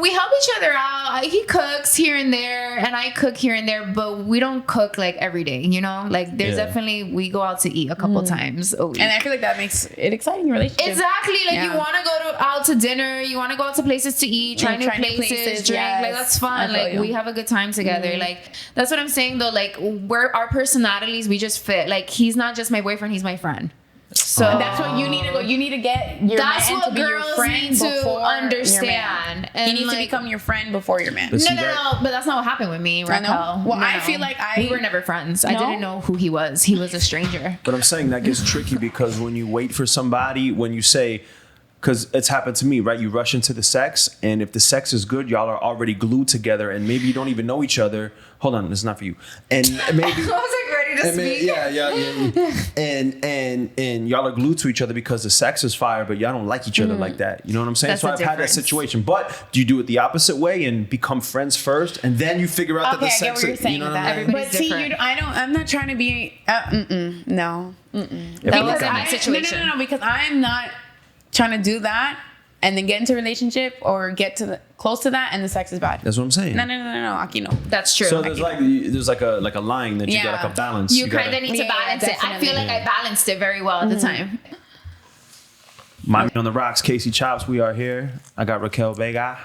We help each other out. He cooks here and there, and I cook here and there, but we don't cook like every day. You know, like there's Yeah. definitely, we go out to eat a couple times a week. And I feel like that makes it exciting relationship. Exactly. Like, Yeah. you want to go out to dinner, you want to go out to places to eat, try new places, drink. yes. Like, that's I fun. feel Like, you. we have a good time together. Like, that's what I'm saying though. Like, we're our personalities, we just fit. Like, he's not just my boyfriend, he's my friend. So And that's what you need to go. You need to get your that's man what to be your girls friend need to before understand. your man. And He needs to like- become your friend before your man. But No, see no, that- no, but that's not what happened with me, I Raquel. know. Well, No, I no. feel like we were never friends. I No? didn't know who he was. He was a stranger. But I'm saying that gets tricky because when you wait for somebody, when you say, because it's happened to me, right? You rush into the sex, and if the sex is good, y'all are already glued together, and maybe you don't even know each other. Hold on, this is not for you. And maybe. I was like ready to And speak. and y'all are glued to each other because the sex is fire, but y'all don't like each other like that. You know what I'm saying? That's so the I've had that difference. situation. But do you do it the opposite way and become friends first, and then you figure out that the Okay, I get sex? what you're saying you know with what I that. mean? Everybody's But see, different. I'm not trying to be. No. Yeah, That but was look, my situation. No, because I'm not trying to do that. and then get into a relationship or get to close to that, and the sex is bad. That's what I'm saying. No. Aquí no. That's true. So there's like a line that you got like a balance. You kind of need to balance it. I feel like I balanced it very well at the time. Miami on the Rocks, Casey Chopz. We are here. I got Raquel Vega.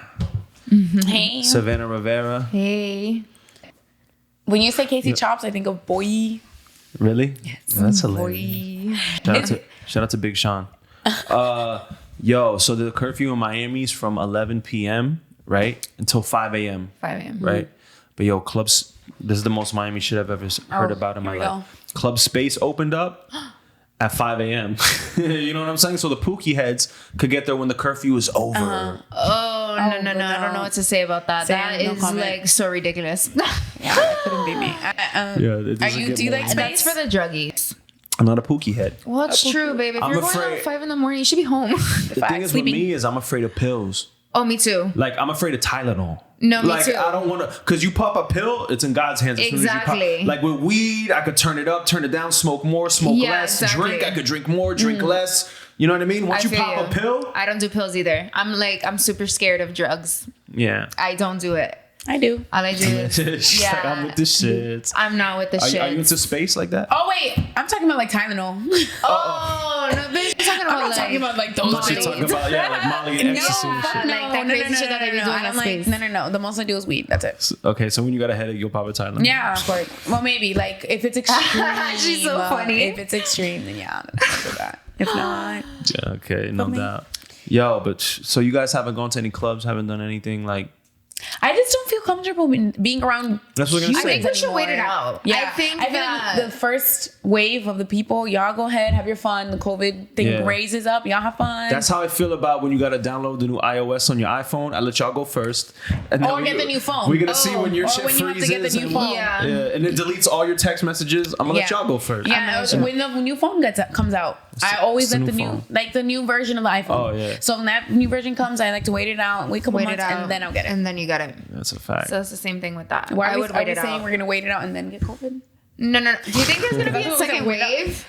Hey. Savannah Rivera. Hey. When you say Casey Chopz, I think of boy. Really? Yes. That's hilarious. Shout out to Big Sean. Yo, so the curfew in Miami is from 11 p.m., right? Until 5 a.m. 5 a.m. Right? But yo, clubs, this is the most Miami shit I've ever heard about in my life. Club Space opened up at 5 a.m. You know what I'm saying? So the Pookie heads could get there when the curfew is over. Oh, no. I don't know what to say about that. That is like so ridiculous. Yeah, that couldn't be me. Do you like space? That's for the druggies. I'm not a Pookie head. Well, it's true, babe. If you're going out at 5 in the morning, you should be home. The thing is with me is I'm afraid of pills. Oh, me too. Like, I'm afraid of Tylenol. No, me like, too. I don't want to, because you pop a pill, it's in God's hands. As soon as you pop, like with weed, I could turn it up, turn it down, smoke more, smoke less. Exactly. Drink, I could drink more, drink less. You know what I mean? Once you pop a pill. I don't do pills either. I'm super scared of drugs. Yeah. I don't do it. I do. All I do is, like, I'm with the shit. I'm not with the shit. Are you into space like that? Oh, wait. I'm talking about like Tylenol. Oh, no, bitch. I'm talking about like those What you talking about? Yeah, like Molly and ecstasy and shit. Like that crazy shit that they be doing in space. No. The most I do is weed. That's it. Okay, so when you got a headache, you'll pop a Tylenol. Yeah, of course. Well, maybe. Like, if it's extreme. She's so funny. If it's extreme, then yeah, I'll do that. If not. Yeah, okay, no doubt. Yo, but so you guys haven't gone to any clubs, haven't done anything like... I just don't feel comfortable being around. That's what I'm gonna say. I think we should wait it out. Yeah, I think that the first wave of the people, y'all go ahead, have your fun. The COVID thing raises up, y'all have fun. That's how I feel about when you gotta download the new iOS on your iPhone. I let y'all go first, and or get the new phone. We're gonna see when your shit when you freezes. have to get the new phone. Yeah, and it deletes all your text messages. I'm gonna let y'all go first. Yeah, when the new phone comes out, I always let the new version of the iPhone. Oh yeah. So when that new version comes, I like to wait it out, wait a couple months, and then I'll get it. And then you get it. That's a fact. So it's the same thing with that. Why are we saying we're gonna wait it out and then get COVID? No. Do you think there's gonna be a second wave?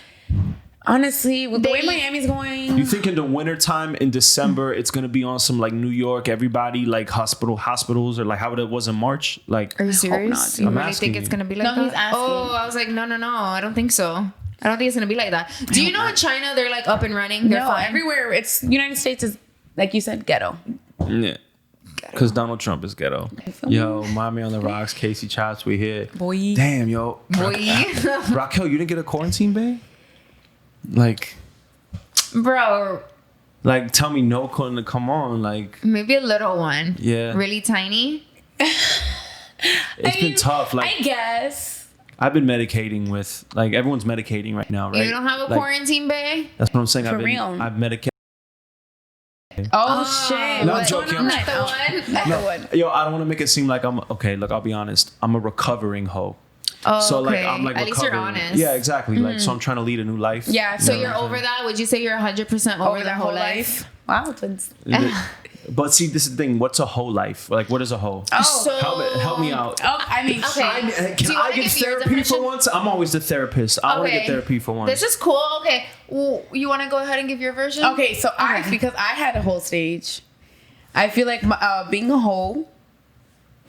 Honestly, with the way Miami's going, you think in the wintertime in December it's gonna be on some like New York, everybody like hospitals or like how it was in March? Like, are you serious? I'm You really asking think it's gonna be like that? He's asking. Oh, I was like, no. I don't think so. I don't think it's gonna be like that. Do you know in China they're like up and running? They're fine. Everywhere. It's United States is like you said, ghetto. Yeah. Because Donald Trump is ghetto. Yo, Miami on the Rocks, Casey Chopz, we here. Boy. Damn, yo. Raquel, you didn't get a quarantine, babe? Like, bro. Like, tell me no, couldn't come on. Like, maybe a little one. Yeah. Really tiny. It's been tough. Like, I guess. I've been medicating with, like, everyone's medicating right now, right? You don't have a quarantine, babe? That's what I'm saying. For real. I've medicated. Oh, shit. No, I'm joking. Not the one. Yo, I don't want to make it seem like I'm okay. Look, I'll be honest. I'm a recovering hoe. Oh, so okay. like I'm like at least you're recovering. honest. Yeah, exactly. Like so, I'm trying to lead a new life. Yeah. So you're over that? Would you say you're 100% over the whole life? Wow, twins. But see, this is the thing. What's a whole life? Like, what is a whole? Oh, so help me out. Oh, I mean, okay. Can I get therapy for once? I'm always the therapist. I want to get therapy for once. This is cool. Okay, well, you want to go ahead and give your version? Okay, so because I had a whole stage, I feel like being a hoe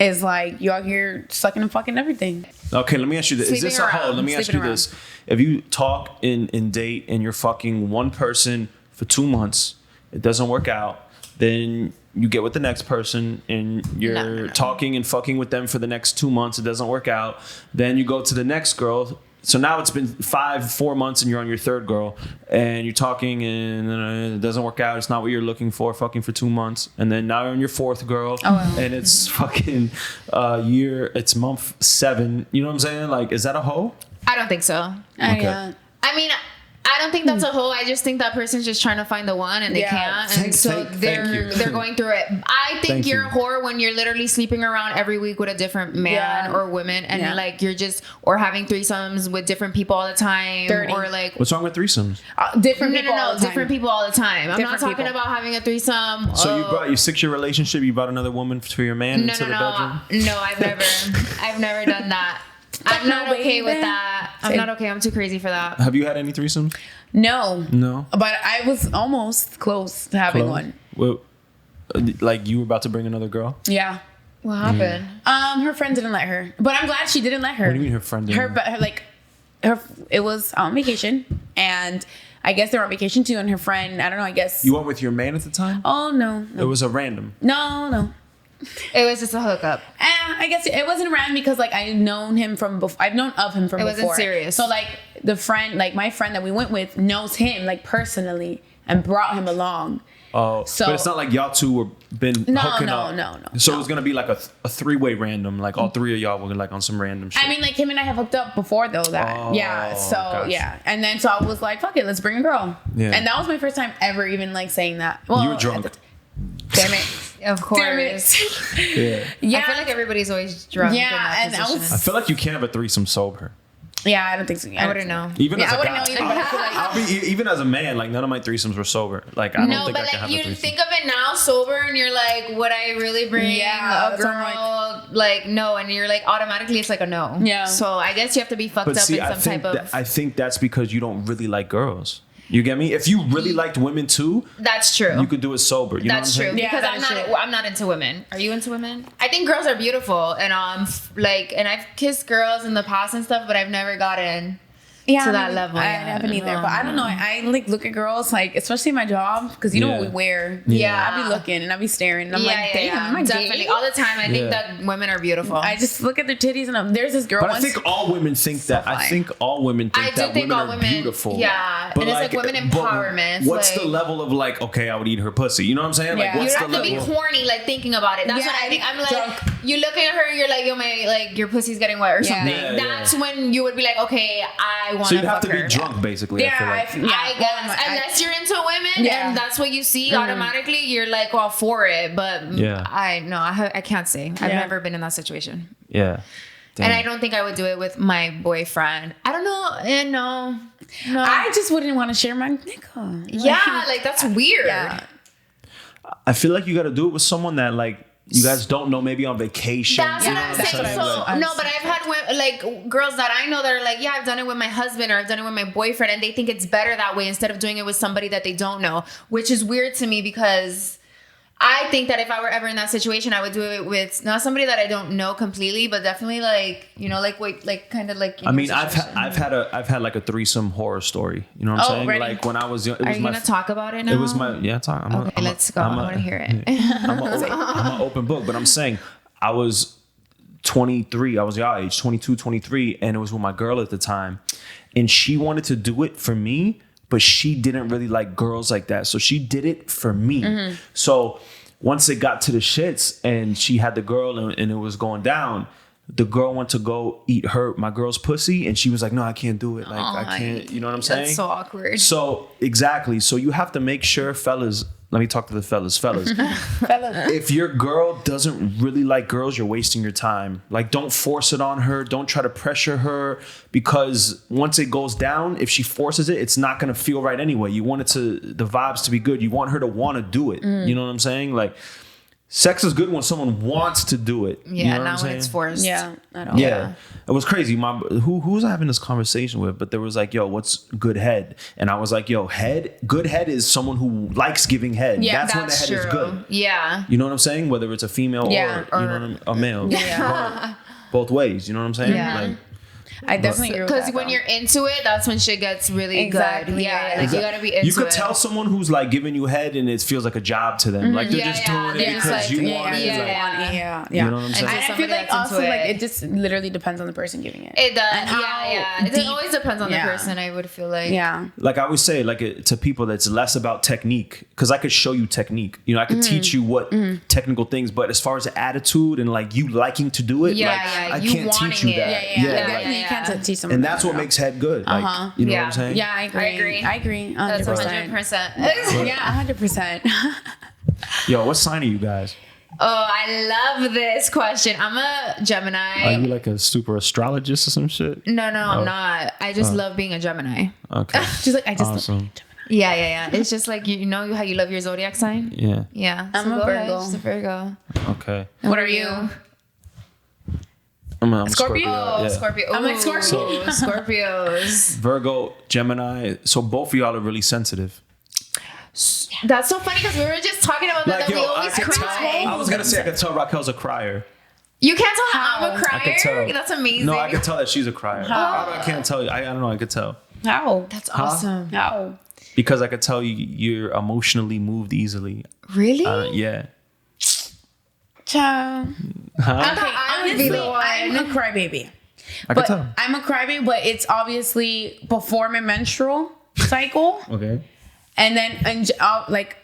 is like you out here sucking and fucking everything. Okay, let me ask you this. Is this a hoe? Let me ask you this. If you talk and date and you're fucking one person for 2 months, it doesn't work out, then you get with the next person and you're talking and fucking with them for the next 2 months, it doesn't work out. Then you go to the next girl. So now it's been 4 months and you're on your third girl and you're talking and it doesn't work out. It's not what you're looking for, fucking for 2 months. And then now you're on your fourth girl and it's fucking it's month 7. You know what I'm saying? Like, is that a hoe? I don't think so. Okay. I mean, I don't think that's a hoe. I just think that person's just trying to find the one and they can't. And so they're going through it. I think you're a whore when you're literally sleeping around every week with a different man or woman and like you're just or having threesomes with different people all the time. Or like what's wrong with threesomes? Different people all the time. Different people all the time. I'm not talking about having a threesome. So you brought your 6-year relationship, you brought another woman for your man into the bedroom? No, I've never done that. I'm not okay with that. I'm not okay. I'm too crazy for that. Have you had any threesomes? No. But I was almost close to having one. Well, Like you were about to bring another girl? Yeah. What happened? Her friend didn't let her, but I'm glad she didn't let her. What do you mean her friend didn't? It was on vacation, and I guess they were on vacation too. And her friend, I don't know. I guess You went with your man at the time? Oh no. It was a random. No. It was just a hookup. I guess it wasn't around because like I've known him from before. I've known of him from before. It wasn't serious. So like the friend, like my friend that we went with, knows him like personally and brought him along. Oh, So- but it's not like y'all two were been hooking up. No. So it was gonna be like a three-way random. Like all three of y'all were like on some random shit. I mean, like him and I have hooked up before though. Yeah. So gotcha. yeah, and then so I was like, fuck it, let's bring a girl. Yeah. And that was my first time ever even like saying that. Well, You were drunk. Damn it. Of Damn it. course. Yeah. Yeah. I feel like everybody's always drunk. Yeah, in that and I position. was- I feel like you can't have a threesome sober. Yeah, I don't think so. I wouldn't know. Even Yeah, as I a wouldn't guy. know either, but I feel like I'll be, even as a man, like none of my threesomes were sober. Like I don't No, think but I can have like a you threesome. think of it now sober, and you're like, would I really bring Yeah, a that's what I'm girl? Like no, and you're like automatically it's like a no. Yeah. So I guess you have to be fucked But up see, in I some think type of. I think that's because you don't really like girls. You get me? If you really liked women too, That's true. you could do it sober. You That's know what I'm true. saying? Yeah, Because that is true. I'm not into women. Are you into women? I think girls are beautiful, and like, and I've kissed girls in the past and stuff, but I've never gotten to that level. I yet. haven't either, but I don't know. I like look at girls like, especially in my job, because you know what we Yeah. wear. Yeah. I be looking and I be staring, and I'm like, damn, am I definitely gay? all the time. I think Yeah. that women are beautiful. I just look at their titties and there's this girl. But I once, think all women think that. I fine. think all women think I do that think women all are women- beautiful. yeah. And it's like women but empowerment. It's What's the like- level of like? Okay, I would eat her pussy. You know what I'm saying? Like, Yeah. you what's don't the have to be level? corny, like thinking about it. That's Yeah, what I think. I'm like, drunk. you looking at her, you're like, yo, my like your pussy's getting wet or Yeah. something. Yeah, That's when you would be like, okay, I want So you'd to have fuck to be her. drunk, basically. Yeah, I feel like. I guess unless you're into women Yeah. and that's what you see automatically, you're like all for it. But Yeah. I can't say. I've Yeah. never been in that situation, Yeah. Damn. and I don't think I would do it with my boyfriend. I don't know. No. I just wouldn't want to share my nigga. Yeah, like that's weird. Yeah. I feel like you got to do it with someone that like you guys don't know, maybe on vacation. That's you what know I'm what saying. saying? So Like- no, but I've had like girls that I know that are like, yeah, I've done it with my husband or I've done it with my boyfriend, and they think it's better that way instead of doing it with somebody that they don't know, which is weird to me because I think that if I were ever in that situation, I would do it with not somebody that I don't know completely, but definitely like, you know, like wait, like kind of like. I mean, I've had like a threesome horror story. You know what I'm saying? ready. Like when I was young, it Are was you gonna talk about it now? It was my talk. Okay, let's go. I want to hear it. I'm an open book, but I'm saying I was 23. I was your age, 22, 23, and it was with my girl at the time, and she wanted to do it for me, but she didn't really like girls like that, so she did it for me. So once it got to the shits, and she had the girl, and it was going down. The girl went to go eat my girl's pussy, and she was like, "No, I can't do it. Like, I can't." You know what I'm saying? That's so awkward. So exactly. So you have to make sure, fellas. Let me talk to the fellas. If your girl doesn't really like girls, you're wasting your time. Like, don't force it on her. Don't try to pressure her, because once it goes down, if she forces it, it's not gonna feel right anyway. You want the vibes to be good. You want her to want to do it. You know what I'm saying? Like, sex is good when someone wants to do it. Yeah, you know what I'm not when saying? it's forced. Yeah, at all. Yeah. It was crazy. Who was I having this conversation with? But there was like, yo, what's good head? And I was like, yo, good head is someone who likes giving head. Yeah, that's when the head true. is good. Yeah. You know what I'm saying? Whether it's a female Yeah, or you know what a male. Yeah. Both ways. You know what I'm saying? Yeah. Like, I definitely agree with Because that, when though. you're into it, that's when shit gets really Exactly, good. Yeah, yeah. like you gotta be into it. you could tell someone who's like giving you head and it feels like a job to them. Like they're Yeah, just yeah, doing they're it just because like, you yeah, want it. yeah, Like, Yeah. You know what I'm saying? And I feel somebody like that's also into like it. it just literally depends on the person giving it. It does. And how Yeah. It deep- always depends on the Yeah. person, I would feel like. Yeah. Like I always say, like to people, that's less about technique, because I could show you technique. You know, I could teach you what technical things, but as far as the attitude and like you liking to do it, Yeah, like yeah, I you can't teach you wanting it. that. Yeah. Yeah. You can't teach someone. And that's what that. makes head good. Like, you know what Yeah. I'm saying? Yeah, I agree. I agree. 100%. That's 100%. Yeah, 100%. Yo, what sign are you guys? Oh, I love this question. I'm a Gemini. Are you like a super astrologist or some shit? No, I'm not. I just love being a Gemini. Okay. She's like, I just Awesome. Yeah. It's just like, you know how you love your zodiac sign? Yeah. Yeah. I'm a go ahead, Virgo. just a Virgo. Okay. What are you? I'm a Scorpio? Oh, Yeah. Scorpio. I'm like, Ooh, Scorpio. Scorpios. Virgo, Gemini. So both of y'all are really sensitive. That's so funny because we were just talking about that. Like, That we yo, I always could tell. cry. I was gonna say I could tell Raquel's a crier. You can't tell I'm a I could crier. tell. That's amazing. No, I could tell that she's a crier. I can't tell you. I don't know. I could tell How? That's awesome. How? because I could tell you're emotionally moved easily. Really? Yeah. Ciao. I Okay, thought I would be honestly, the one. I'm a crybaby. I could But tell. I'm a crybaby, but it's obviously before my menstrual cycle, Okay. and then like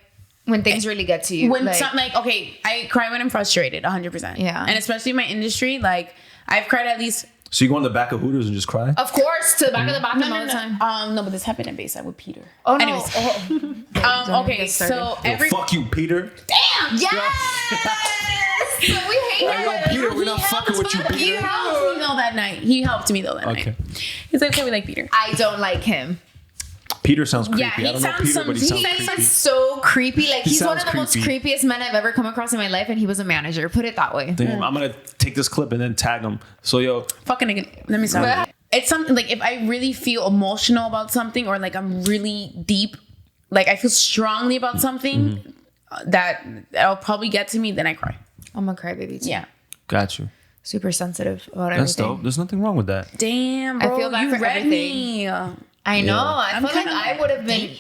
When things really get to you. when like, something like, okay, I cry when I'm frustrated, 100%. Yeah. And especially in my industry, like I've cried at least. So you go in the back of Hooters and just cry? of course, to the back of the bathroom all the time. No, but this happened at Bayside with Peter. Oh, no. Anyways, Don't okay, get started. so Yo, every fuck you, Peter. Yes! We hate Hey, yo, him. Peter, we're not fucking with you, he Peter. helped me though that night. He helped me though that Okay. night. He's like, okay, we like Peter. I don't like him. Peter sounds creepy. Yeah, he I don't know sounds Peter, but he sounds He's creepy. so creepy. Like, he's one of sounds the most creepy. creepiest men I've ever come across in my life, and he was a manager. Put it that way. Damn, I'm gonna take this clip and then tag him. So yo, Fucking nigga. Let me stop. It's something like if I really feel emotional about something or like I'm really deep, like I feel strongly about something that'll probably get to me, then I cry. I'm a crybaby too. Yeah. got you. Super sensitive about That's everything. dope. There's nothing wrong with that. Damn, I bro, feel bad you for read everything. me. I know. Yeah. I I'm feel like kinda I like, would have been.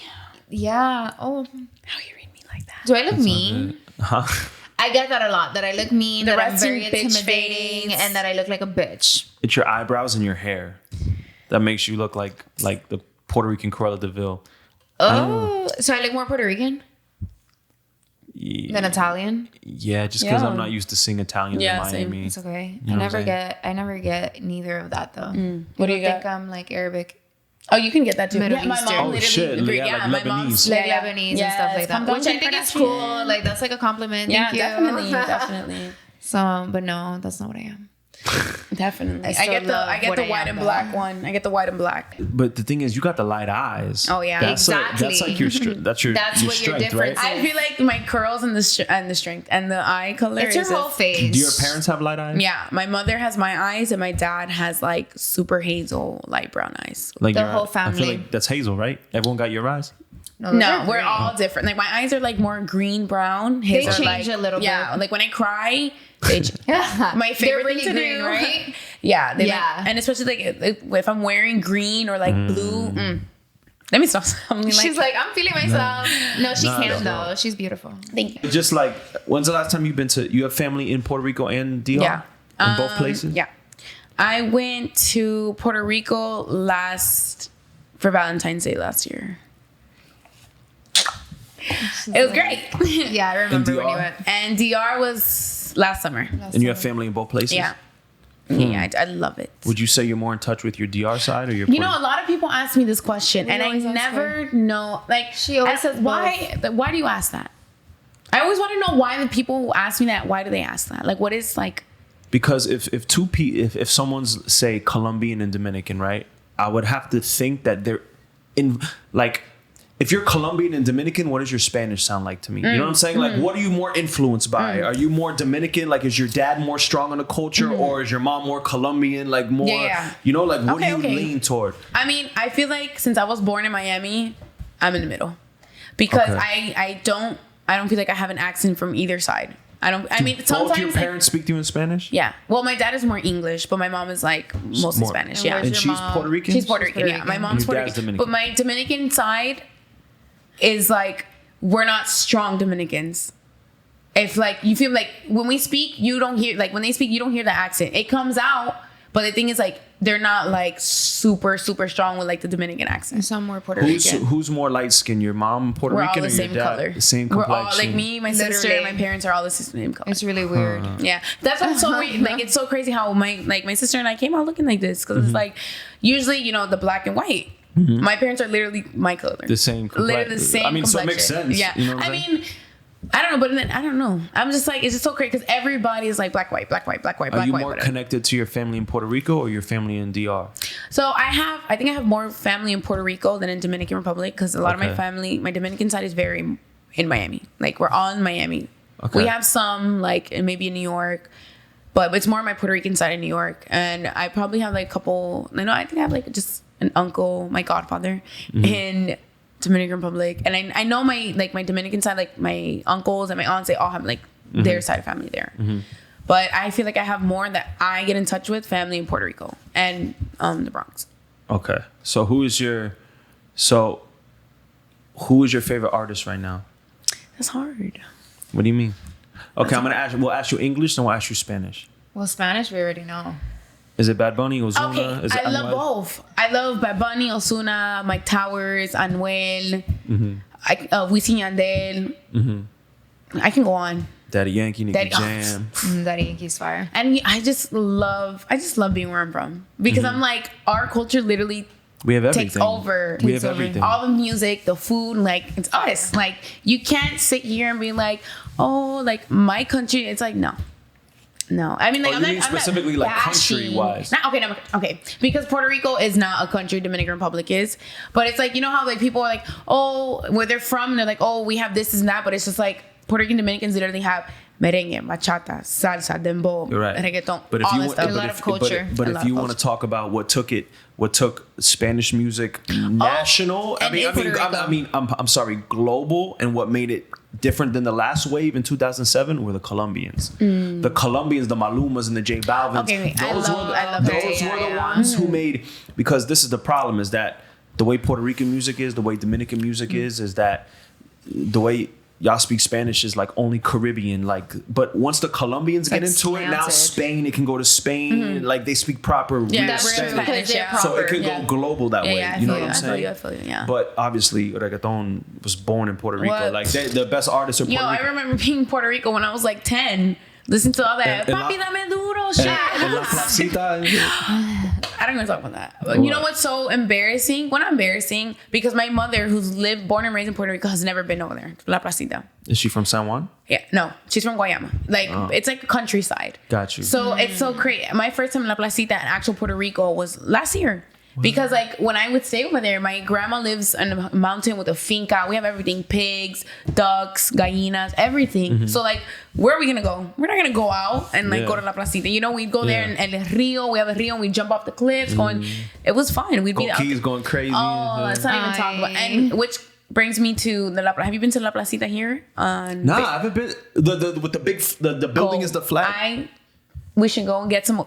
Yeah. Oh. How you read me like that? Do I look mean? Huh? I get that a lot. That I look mean. The That I'm resting very bitch intimidating, face. and that I look like a bitch. It's your eyebrows and your hair that makes you look like the Puerto Rican Cruella de Vil. Oh, so I look more Puerto Rican Yeah, than Italian. yeah, just because Yeah. I'm not used to seeing Italians Yeah, in same. Miami. It's okay. You know what I'm I never get neither of that though. What do you think got? I'm like Arabic, Oh, you can get that too. Middle Yeah, my Eastern. mom Oh, literally, shit. Yeah, like my mom's Lebanese. like Lebanese and stuff like that, which I think is cool. Like, that's like a compliment. Yeah, Thank you. definitely, definitely, So, but no, that's not what I am. definitely. I I still get the love what the I white am, and though. black one. I get the white and black. But the thing is, you got the light eyes. Oh, yeah. that's Exactly. like your that's your That's your what your strength, difference right? is. I feel like my curls and the strength and the eye color. It's your is whole face. Do your parents have light eyes? Yeah, my mother has my eyes and my dad has like super hazel light brown eyes. Like The your- whole I family. feel like that's Hazel, right? Everyone got your eyes. those No, are we're great. all different. Like my eyes are like more green brown. His They are change like, a little Yeah, bit. like when I cry, they change. Yeah. My favorite They're really thing to green, do, right? Yeah, they Yeah. like, and especially like if I'm wearing green or like blue. Let me stop. She's like, I'm feeling myself. No, she No, can no. though. She's beautiful. thank you. Just like, when's the last time you've been to? You have family in Puerto Rico and DR. Yeah, in both places. Yeah, I went to Puerto Rico for Valentine's Day last year. It was great. Yeah, I remember when DR? you went. And DR was last summer. And you have family in both places. Yeah. Yeah, I love it. Would you say you're more in touch with your DR side or your? You know, a lot of people ask me this question, and I always ask never know. Like, She always says why? Why do you ask that? I always want to know why the people ask me that. Why do they ask that? Like, what is like? Because if someone's say Colombian and Dominican, right? I would have to think that they're in like. If you're Colombian and Dominican, what does your Spanish sound like to me? You know what I'm saying? Like, what are you more influenced by? Are you more Dominican? Like, is your dad more strong on the culture, or is your mom more Colombian? Like, more, Yeah. you know, like, what do Okay, you lean toward? I mean, I feel like since I was born in Miami, I'm in the middle because Okay. I don't feel like I have an accent from either side. I mean, Both sometimes your parents speak to you in Spanish? yeah. Well, my dad is more English, but my mom is like mostly More- Spanish. And Yeah, where's And your she's mom? Puerto Rican? she's Puerto Rican. Puerto Yeah, my Rican. mom's Your Puerto dad's Rican. Dominican. But my Dominican side is like we're not strong Dominicans. If like you feel like when we speak, you don't hear like when they speak, you don't hear the accent. It comes out, but the thing is like they're not like super strong with like the Dominican accent. Some more Puerto Rican. Who's more light skinned? Your mom Puerto We're Rican all the or same your dad? color. The same We're complexion. all like me, my sister, Literally. my parents are all the same color. It's really weird. Yeah, that's what's so weird. Like it's so crazy how my sister and I came out looking like this because it's like usually the black and white. My parents are literally my color. The same Literally the same. I mean, so it makes complexion. sense. Yeah, You know what I'm I saying? mean, I don't know, but then I don't know. I'm just like it's just so crazy because everybody is like black, white, black, white, black, white, Are black, you white. more whatever. connected to your family in Puerto Rico or your family in DR? So I think I have more family in Puerto Rico than in Dominican Republic because a lot of my Okay. family, my Dominican side is very in Miami. Like we're all in Miami. Okay. We have some like maybe in New York, but it's more my Puerto Rican side in New York. And I probably have like a couple. I think I have like just an uncle, my godfather, Mm-hmm. in Dominican Republic, and I know my Dominican side, like my uncles and my aunts, they all have like their side of family there. But I feel like I have more that I get in touch with family in Puerto Rico and the Bronx. Okay, so who is your favorite artist right now? That's hard. What do you mean? Okay, we'll ask you English, then we'll ask you Spanish. Well, Spanish we already know. Is it Bad Bunny, Ozuna? Okay, Is it I love both. I love Bad Bunny, Ozuna, Mike Towers, Anuel, Wisin Yandel. I can go on. Daddy Yankee, Nicky Jam. Daddy Yankee's fire. And I just love being where I'm from because I'm like, our culture literally we have everything. takes over. We have everything. All the music, the food, like it's us. Like you can't sit here and be like, oh, like my country. It's like no. I mean, like I'm not specifically like country wise. Okay, because Puerto Rico is not a country. Dominican Republic is, but it's like, you know how like people are like, oh, where they're from, and they're like, oh, we have this and that, but it's just like Puerto Rican Dominicans literally have merengue, bachata, salsa, dembow, reggaeton, but if all you that want, stuff. A lot of culture. But if you want to talk about what took Spanish music national, I'm sorry, global, and what made it different than the last wave in 2007 were the Colombians. The Colombians, the Malumas and the J Balvins. Okay, those were the ones who made, because this is the problem, is that the way Puerto Rican music is, the way Dominican music is that the way y'all speak Spanish is like only Caribbean, like, but once the Colombians get into it, now Spain, it can go to Spain, like they speak proper real Spanish. So it can go global that way. You know what I'm saying? I feel you. But obviously, reggaeton was born in Puerto Rico. What? Like the best artists in Puerto Rico. I remember being in Puerto Rico when I was like 10. Listen to all that papi dame duro shit. En la placita. I don't even talk about that. But you know what's so embarrassing? Well, not embarrassing, because my mother, who's born and raised in Puerto Rico, has never been over there. La Placita. Is she from San Juan? Yeah, no, she's from Guayama. Like it's like countryside. Got you. So it's so crazy. My first time in La Placita in actual Puerto Rico was last year. Because like when I would stay over there, my grandma lives on a mountain with a finca. We have everything: pigs, ducks, gallinas, everything. So like, where are we gonna go? We're not gonna go out and like go to La Placita. You know, we'd go there and El Rio. We have a Rio, and we jump off the cliffs. It was fun. We'd be out. Keys going crazy. Oh, let's not even talk about. And which brings me to the Have you been to La Placita here? Nah, I haven't been. With the big the building is the flag. We should go and get some.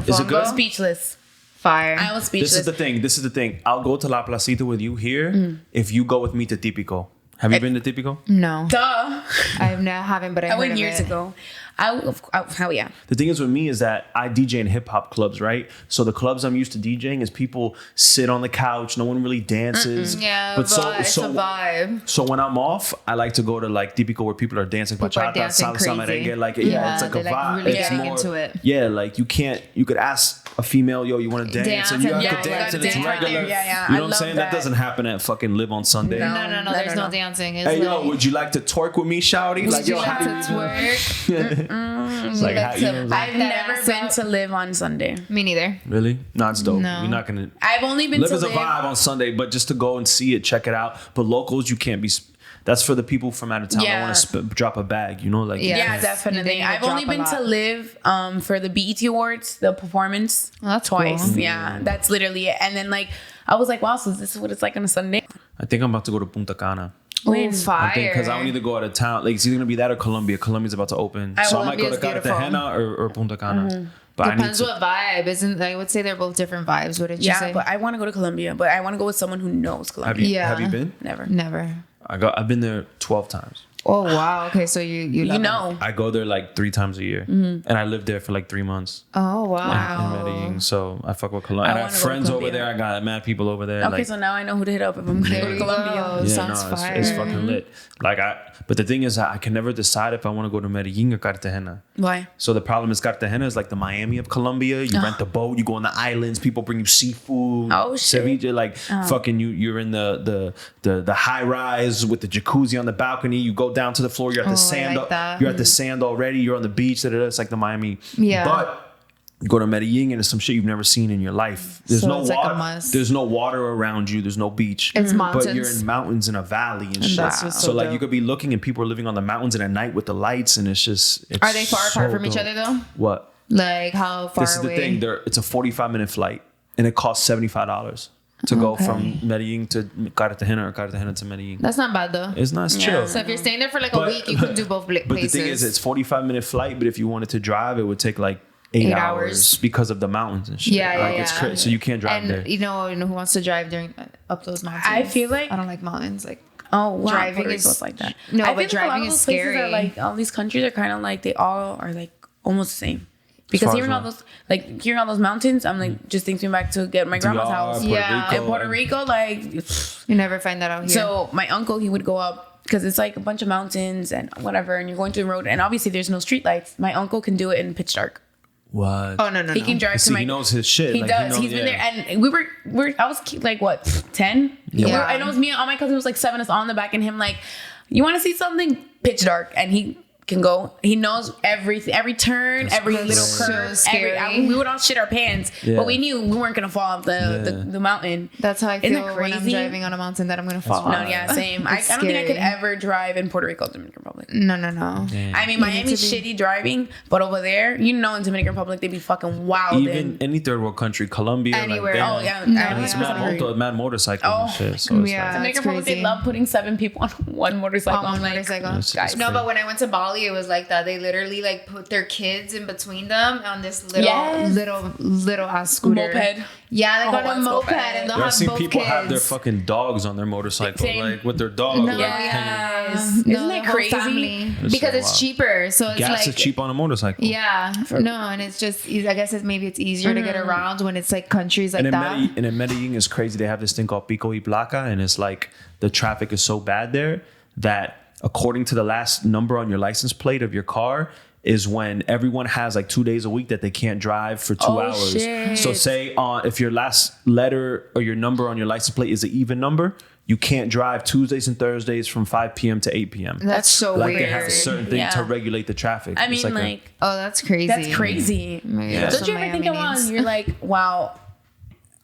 Is it good? Speechless. Fire. I was speechless. This is the thing. I'll go to La Placita with you here if you go with me to Típico. Have you been to Típico? No. Duh. I haven't, but I went years ago. Hell yeah. The thing is with me is that I DJ in hip hop clubs, right? So the clubs I'm used to DJing is people sit on the couch, no one really dances. Yeah, but it's a vibe. So when I'm off, I like to go to like Típico where people are dancing bachata, salsa, merengue. Like it's like a vibe. Really it's getting more into it. Yeah, like you could ask a female, yo, you want to dance, and you have to dance, and it's regular. Yeah. You know what I'm saying? That doesn't happen at fucking Live on Sunday. No. There's no dancing. It's hey, yo, would you like to twerk with me, shouty? Like, yo, have to twerk? Like, I've never been to Live on Sunday. Me neither. Really? No, it's dope. No. You're not gonna. I've only been Live to is a vibe on Sunday, but just to go and see it, check it out. But locals, you can't be. That's for the people from out of town. I want to drop a bag. You know, like yeah, definitely. I've only been to Live for the BET Awards, the performance. That's twice. Cool. Yeah, that's literally it. And then like I was like, wow, so this is what it's like on a Sunday. I think I'm about to go to Punta Cana. Oh, fire. Because I don't need to go out of town. Like, it's either going to be that or Colombia. Colombia's about to open. So I might go to Cartagena or Punta Cana. But depends what vibe. I would say they're both different vibes. What did you say? Yeah, but I want to go to Colombia. But I want to go with someone who knows Colombia. Have you been? Never. I've been there 12 times. Oh, wow. Okay, so you know. I go there like 3 times a year. And I lived there for like 3 months. Oh, wow. In Medellin. So I fuck with Colombia. And I have friends over there. I got mad people over there. Okay, so now I know who to hit up if I'm going to go to Colombia. Sounds fire. It's fucking lit. But the thing is, I can never decide if I want to go to Medellin or Cartagena. Why? So the problem is Cartagena is like the Miami of Colombia. You rent the boat, you go on the islands, people bring you seafood. Oh shit. Ceviche, like fucking you're in the high rise with the jacuzzi on the balcony. You go down to the floor, you're at the sand. You're at the sand already. You're on the beach. It's like the Miami. Yeah. But you go to Medellin and it's some shit you've never seen in your life. There's no water. Like a must. There's no water around you. There's no beach. It's mountains. But you're in mountains in a valley and shit. So like you could be looking and people are living on the mountains in at night with the lights and it's Are they far apart from each other though? What? Like how far away? This is the thing. It's a 45-minute flight and it costs $75. to go from Medellin to Cartagena or Cartagena to Medellin. That's not bad though. It's nice, chill. So if you're staying there for like a week, you can do both places. But the thing is, it's 45-minute flight. But if you wanted to drive, it would take like 8 hours because of the mountains and shit. It's crazy. So you can't drive there. You know who wants to drive up those mountains? I feel like I don't like mountains. Like driving is like that. No, I but feel like driving a lot of is those places scary. are like all these countries are kind of like they all are like almost the same. Because hearing all those mountains, I'm like just thinking back to get my grandma's house. In Puerto Rico, like you never find that out here. So my uncle, he would go up because it's like a bunch of mountains and whatever, and you're going through the road, and obviously there's no street lights. My uncle can do it in pitch dark. What? Oh no! He can drive to my. He knows his shit. He does. He's been there, and we're. I was like what 10. Yeah. I know it was me and all my cousins was like 7 us all in the back, and him like, you want to see something pitch dark, and he can go. He knows everything, every turn, every little curve. We would all shit our pants, but we knew we weren't gonna fall off the mountain. That's how I feel when I'm driving on a mountain that I'm gonna fall off. No, yeah, same. I don't think I could ever drive in Puerto Rico, Dominican Republic. No. Damn. I mean, Miami's shitty driving, but over there, you know, in Dominican Republic, they be fucking wild. Even any third world country, Colombia, anywhere. Like, and it's mad motorcycles and shit. So Dominican Republic, they love putting 7 people on one motorcycle. Guys. No, but when I went to Bali, it was like that. They literally like put their kids in between them on this little ass scooter. Moped. Yeah, they got a moped and they'll have I've seen both people kids. have their fucking dogs on their motorcycle, like with their dog. No, Isn't that crazy? Because it's cheaper. So it's gas like is cheap on a motorcycle. Yeah. No, and it's just I guess maybe it's easier to get around when it's like countries like that. And in Medellin is crazy. They have this thing called Pico y Placa, and it's like the traffic is so bad there that according to the last number on your license plate of your car is when everyone has like 2 days a week that they can't drive for 2 hours. Shit. So say if your last letter or your number on your license plate is an even number, you can't drive Tuesdays and Thursdays from 5 p.m. to 8 p.m. That's so like weird. They have a certain thing to regulate the traffic. I mean, oh, that's crazy. That's crazy. Yeah. Don't you ever think about you're like, wow,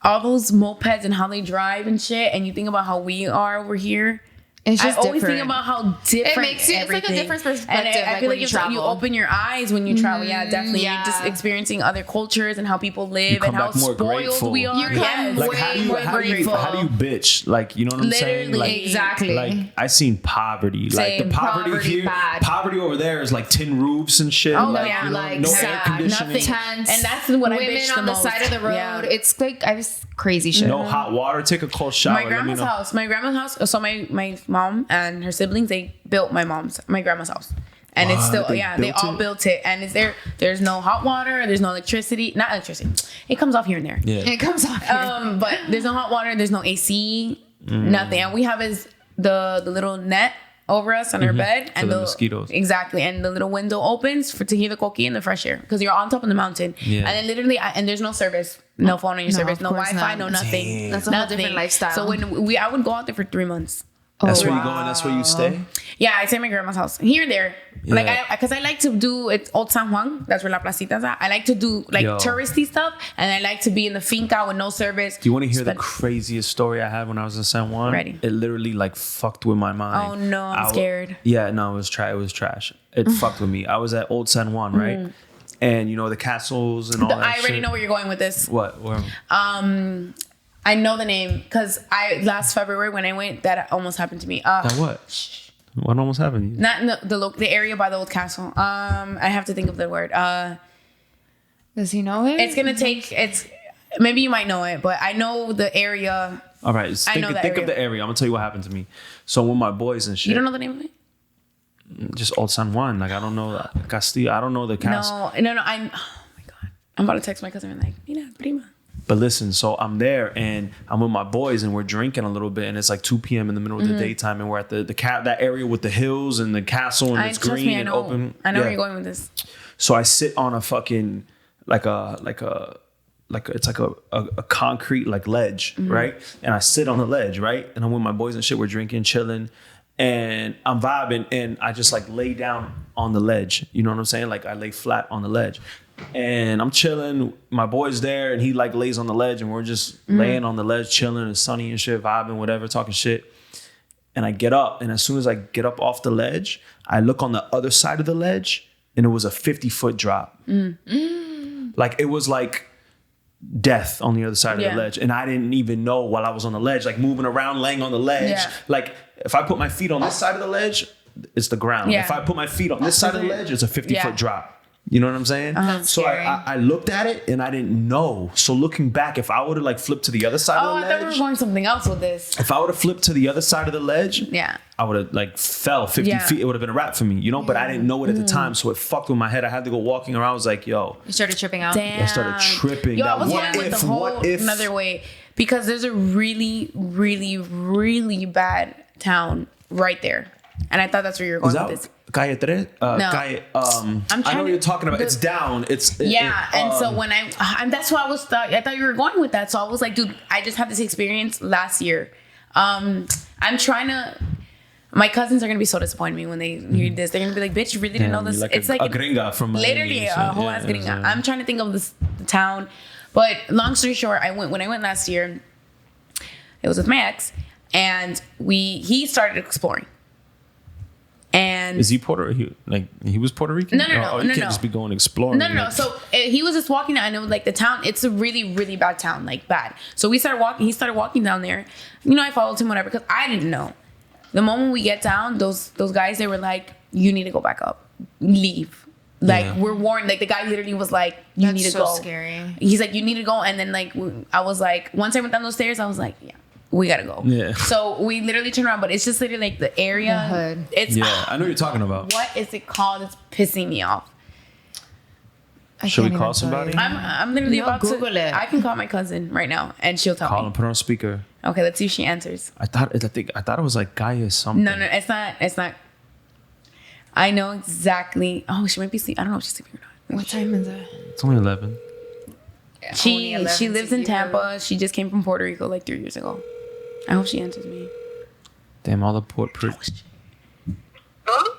all those mopeds and how they drive and shit, and you think about how we are over here. It's just I always different. think about how different it makes you. It's like a different perspective. And I feel like you open your eyes when you travel. Yeah, definitely. Yeah. You're just experiencing other cultures and how people live and how spoiled we are. You come way more grateful. How do you bitch? Like, you know what I'm saying? Like, exactly. Like, I seen poverty. Like the poverty here, bad. poverty over there is like tin roofs and shit. Oh like, yeah, you know, like no air conditioning. Tents, and that's what I bitch bitch on the side of the road. Yeah. It's like I was crazy shit. No hot water. Take a cold shower. My grandma's house. My grandma's house. So my mom and her siblings, they built my grandma's house, and it's still they all built it, and it's there's no hot water, there's no electricity, not electricity, it comes off here and there, it comes off here. But there's no hot water, there's no AC, nothing, and we have is the little net over us on our bed, and the mosquitoes, exactly, and the little window opens to hear the coqui and the fresh air because you're on top of the mountain, and then literally and there's no service, no phone on your service, no Wi-Fi, no nothing. Damn. That's a whole different lifestyle. So when I would go out there for 3 months. That's where you go and that's where you stay? Yeah, I stay at my grandma's house. Here and there. Yeah. Like, because I like to do, it's Old San Juan. That's where La Placita's at. I like to do like touristy stuff. And I like to be in the finca with no service. Do you want to hear the craziest story I had when I was in San Juan? Ready. It literally like fucked with my mind. Oh no, I'm scared. Yeah, no, it was trash. It fucked with me. I was at Old San Juan, right? And you know, the castles and all that I already know where you're going with this. What? Where? I know the name because last February when I went, that almost happened to me. That what? What almost happened to you? Not in the area by the old castle. I have to think of the word. Does he know it? It's gonna take. Maybe you might know it, but I know the area. All right, think of the area. I'm gonna tell you what happened to me. So with my boys and shit. You don't know the name of it? Just Old San Juan. Like I don't know Castillo. I don't know the castle. No. Oh my god. I'm about to text my cousin and like, mira, prima. But listen, so I'm there and I'm with my boys and we're drinking a little bit and it's like 2 p.m. in the middle of the daytime and we're at that area with the hills and the castle and it's green and open. I know where you're going with this. So I sit on a fucking it's like a concrete like ledge, right? And I sit on the ledge, right? And I'm with my boys and shit. We're drinking, chilling, and I'm vibing and I just like lay down on the ledge. You know what I'm saying? Like I lay flat on the ledge. And I'm chilling. My boy's there, and he like lays on the ledge, and we're just laying on the ledge, chilling. It's sunny and shit, vibing, whatever, talking shit. And I get up, and as soon as I get up off the ledge, I look on the other side of the ledge, and it was a 50-foot drop. Like it was like death on the other side of Yeah. the ledge. And I didn't even know while I was on the ledge, like moving around, laying on the ledge. Yeah. Like if I put my feet on this side of the ledge, it's the ground. Yeah. If I put my feet on this side of the ledge, it's a 50-foot Yeah. drop. You know what I'm saying? That's So scary. I looked at it and I didn't know. So looking back, if I would have like flipped to the other side Oh, of I the thought we were ledge, going something else with this. if I would have flipped to the other side of the ledge, Yeah. I would have like fell 50 Yeah. feet. It would have been a wrap for me, you know? But I didn't know it at the time. So it fucked with my head. I had to go walking around. I was like, yo, You started tripping out. Damn. I started tripping. Yo, I That was what going with if, the whole what if? another way because there's a really, really, really bad town right there, and I thought that's where you were going Is with this. that Calle Tres? No. Calle, I know trying what you're to- talking about. the- It's down. And so when and that's why I thought you were going with that. So I was like, dude, I just had this experience last year. I'm trying to. My cousins are gonna be so disappointed in me when they hear this. They're gonna be like, "Bitch, you really didn't know this." Like it's a like gringa from Miami literally and a shit. whole Yeah, ass it gringa. was, I'm trying to think of the town, but long story short, when I went last year, it was with my ex, and he started exploring. And Is he he was Puerto Rican? No. Oh, you can't just be going exploring. No. Like, So he was just walking down, and it was like the town. It's a really, really bad town, like bad. So we started walking. He started walking down there. You know, I followed him, whatever, because I didn't know. The moment we get down, those guys, they were like, "You need to go back up, leave." Like Yeah. we're warned. Like the guy literally was like, "You That's need to so go." scary. He's like, "You need to go," and then like I was like, once I went down those stairs, I was like, "Yeah, we gotta go." Yeah. So we literally turned around, but it's just literally like the area. The hood. It's Yeah, I know what you're talking about. what is it called? It's pissing me off. I Should we can't call even tell somebody? you. I'm literally No, about Google to. it. I can call my cousin right now, and she'll tell Call me. him, put it on speaker. Okay, let's see if she answers. I thought it was like Gaia something. No, it's not. It's not. I know exactly. Oh, she might be sleeping. I don't know if she's sleeping or not. What time is it? It's only 11. She 11 lives in to you. Tampa. She just came from Puerto Rico like 3 years ago. I hope she answers me. Damn, all the port.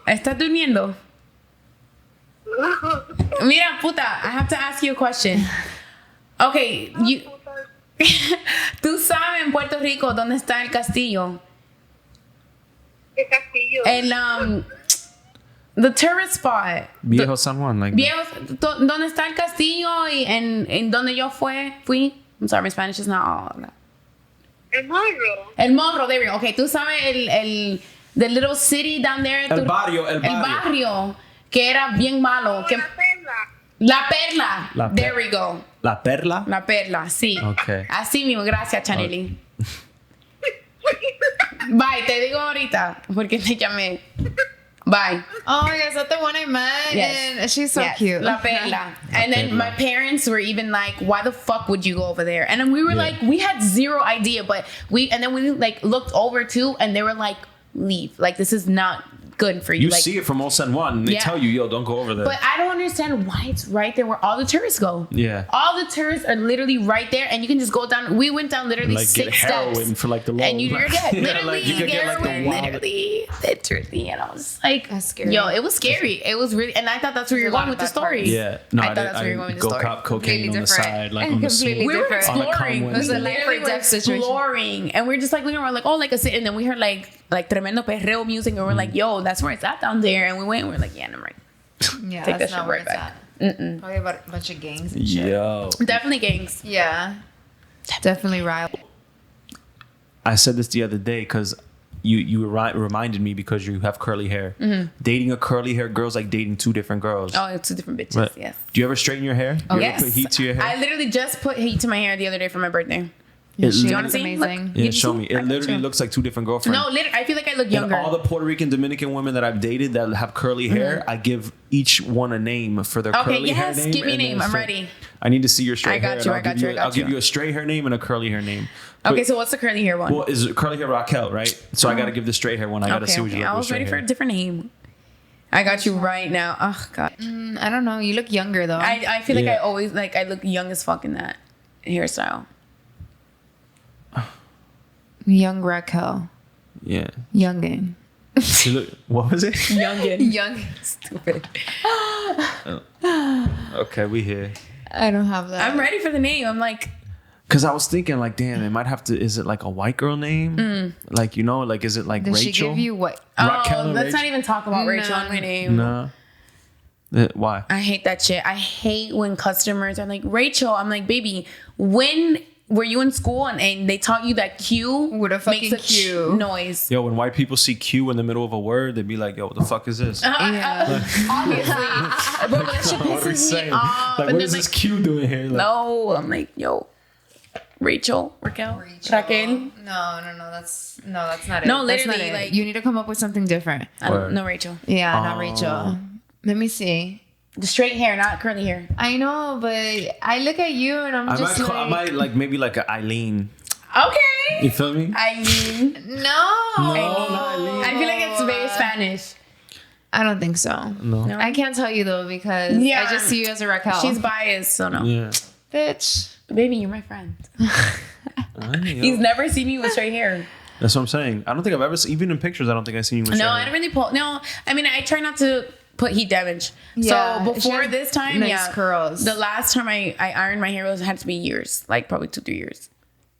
¿Estás durmiendo? Mira, puta, I have to ask you a question. Okay, you. Tú sabes en Puerto Rico dónde está el castillo. ¿Qué castillo? The tourist spot. Viejo San Juan, like. Viejo, ¿dónde está el castillo y en donde yo fui? I'm sorry, my Spanish is not all that. El morro. El Morro, there we go. Okay, tú sabes the little city down there. El barrio. El barrio, que era bien malo. Que, La perla. La Perla. La There we go. La Perla. La Perla, sí. Okay. Así mismo, gracias, Chaneli. Bye, te digo ahorita, porque te llamé. Bye. Oh my gosh, that's the one I met. Yes. And she's so Yes, cute. La Perla. And then Perla. my parents were even like, why the fuck would you go over there? And then we were like, we had zero idea, but we like looked over too, and they were like, leave. Like, this is not good for you. You like, see it from Old San Juan, and they Yeah. tell you, yo, don't go over there. but I don't understand why it's right there where all the tourists go. Yeah. All the tourists are literally right there, and you can just go down. We went down literally Like, get 6 heroin steps. for, like, the low. And you're dead. Yeah, Literally, like, you could get, like, the heroin, wild- literally. And I was like, That's scary. yo, it was scary. It was really, and I thought that's where you're There's a lot going with of the story. Yeah. No, I thought that's where you're going with the go story. cop cocaine Completely on the different. side, like And on the completely street. We were different. On a exploring. calm It was a Wednesday. life We or were death situation. exploring, and we are just like looking around, like, oh, like a city, and then we heard like tremendo perreo music, and we're like, yo, that's where it's at down there, and we went, and we're like, yeah, never mind. Yeah, Take that's that not shit where right it's back. at. Probably about a bunch of gangs and shit. Yo. Definitely gangs. Yeah. Definitely rival. I said this the other day because you reminded me because you have curly hair. Dating a curly hair girl is like dating two different girls. Oh, it's 2 different bitches. Right. Yes. Do you ever straighten your hair? Oh, You yes. ever put heat to your hair? I literally just put heat to my hair the other day for my birthday. It She lit- wanna looks see? amazing. Look. yeah, You show see? me. I It got literally you. looks like two different girlfriends. No, literally, I feel like I look And younger. all the Puerto Rican Dominican women that I've dated that have curly hair, I give each one a name for their Okay, curly hair yes, name. give me a and then name. I'm straight- ready. I need to see your straight I got hair. you, and I got you, I got I'll give you. you a straight hair name and a curly hair name. Okay, But- so what's the curly hair one? well, is it curly hair Raquel, right? So I got to give the straight hair one. I got to see what you I look with was ready straight for hair. a different name. I got you right now. Oh God, I don't know. You look younger though. I feel like Yeah. I always like I look young as fuck in that hairstyle. Young Raquel. Yeah. Youngin. You look, what was it? Youngin. Young. Stupid. Okay, we here. I don't have that. I'm ready for the name. I'm like, Because I was thinking, like, damn, it might have to. Is it like a white girl name? Like, you know, like, is it like Did Rachel? she give you what? Raquel oh, and let's Rachel? not even talk about Rachel No. on my name. No. Why? I hate that shit. I hate when customers are like, Rachel, I'm like, baby, when were you in school and they taught you that Q With a fucking makes a Q. noise? Yo, when white people see Q in the middle of a word, they be like, yo, what the fuck is this? Obviously. But that shit What are we pisses me saying? off. Like, And what they're is this like, Q doing here? Like, no. I'm like, yo, Raquel, Raquel. No, that's not it. No, That's not literally, it. like- you need to come up with something different. Word. No, Rachel. Yeah, not Rachel. Let me see. The straight hair, not curly hair. I know, but I look at you and I'm just I might like maybe like a Eileen. Okay. You feel me? I mean, no. I feel like it's very Spanish. I don't think so. No. I can't tell you though because Yeah. I just see you as a Raquel. She's biased, so no. Yeah. bitch. Baby, you're my friend. He's never seen me with straight hair. That's what I'm saying. I don't think I've ever seen, even in pictures, I don't think I've seen you with No, straight I hair. don't really pull. No, I mean, I try not to put heat damage. Yeah, So she before has this time, nice curls. The last time I ironed my hair had to be years, like probably 2-3 years.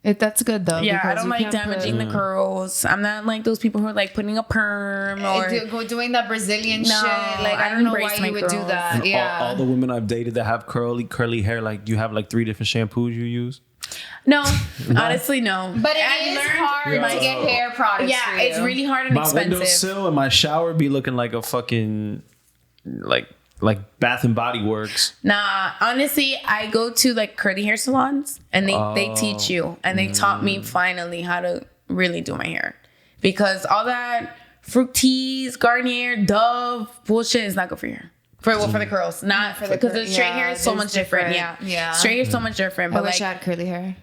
That's good though. Yeah, I because don't you like can't damaging the curls. I'm not like those people who are like putting a perm or. doing that Brazilian No, shit. Like I I don't know why embrace my you would do curls. that. Yeah. All the women I've dated that have curly hair, like, do you have like 3 different shampoos you use? No, honestly, no. but it I've is learned- hard Yeah. to get hair products. Yeah, for it's you. really hard and My expensive. windowsill and my shower be looking like a fucking like Bath and Body Works. Nah, honestly, I go to like curly hair salons and they teach you and they taught me finally how to really do my hair. Because all that Fructis, Garnier, Dove bullshit is not good for your hair. For the curls, not for because the straight hair is so much different. Yeah, straight hair is so much different. I But wish like, I had curly hair.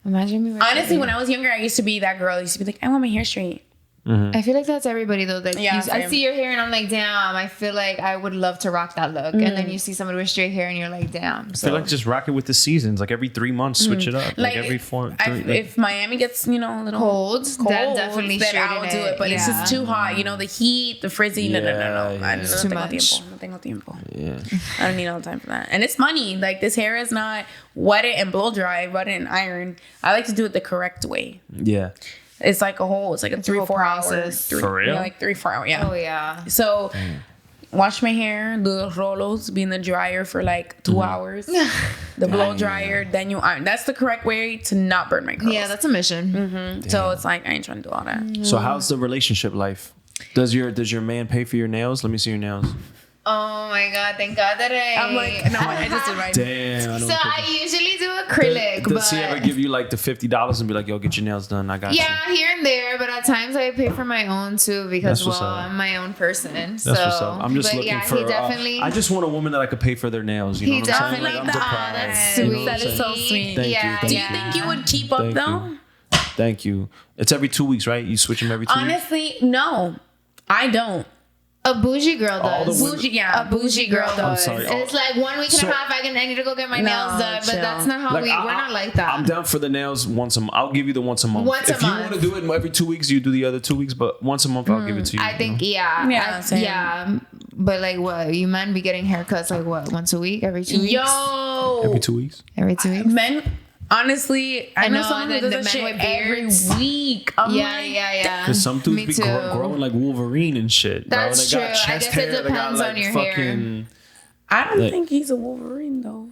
Imagine me. with honestly, curly when I was younger, I used to be that girl. I used to be like, I want my hair straight. I feel like that's everybody though. That Yeah, I same. see your hair and I'm like, damn. I feel like I would love to rock that look. And then you see somebody with straight hair and you're like, damn. So I feel like just rock it with the seasons. Like every 3 months, switch it up. Like every 4. If Miami gets a little cold, then definitely then straighten I'll do it. But it's just too hot. The heat, the frizzy. No. Yeah, I yeah. no Too tengo much. tiempo. No tengo tiempo. yeah. I don't need all the time for that. And it's money. Like this hair is not wet it and blow dry, wet it and iron. I like to do it the correct way. Yeah. It's like a 3-4 hour process. For real? Yeah, like 3-4 hours. Yeah. oh yeah. So wash my hair, the rolos, be in the dryer for like 2 hours. The blow dryer, then you iron. That's the correct way to not burn my curls. Yeah, that's a mission. So it's like I ain't trying to do all that. So how's the relationship life? Does your man pay for your nails? Let me see your nails. Oh my god! Thank God that I'm like, no, I just did mine. Damn. I don't So I usually do acrylic, Does he ever but give you like the $50 and be like, yo, get your nails done? I got you. yeah, here and there. But at times I pay for my own too because That's what's up. I'm my own person. That's what's up. I'm just but looking yeah, for. he definitely. I just want a woman that I could pay for their nails. You know He what I'm saying? definitely. I'm Oh, deprived. that's You know sweet. what I'm That is so saying? sweet. Thank you, Yeah, thank Do you think you would keep up Thank though? you. Thank you. It's every 2 weeks, right? You switch them every 2 weeks. Honestly, no. I don't. A bougie girl All the does. women- Yeah, A bougie girl does. sorry. It's like 1 week and So- a half. I need to go get my No, nails done, but chill. that's not how Like, we're not like that. I'm down for the nails once a month. I'll give you the once a month. Once a if you month. want to do it every 2 weeks, you do the other 2 weeks. But once a month, I'll give it to you. I think Yeah, same. yeah. But like what? You men be getting haircuts like what? Once a week? Every 2 weeks? Yo, every 2 weeks. Every 2 weeks? men. Honestly, I know know, someone who the does that men shit with every beards. week. I'm Yeah, like, yeah. Because some dudes Me be too. growing like Wolverine and shit. bro. That's They got true. I chest guess it hair, they got, depends like, on your hair. fucking- I don't Like- think he's a Wolverine though.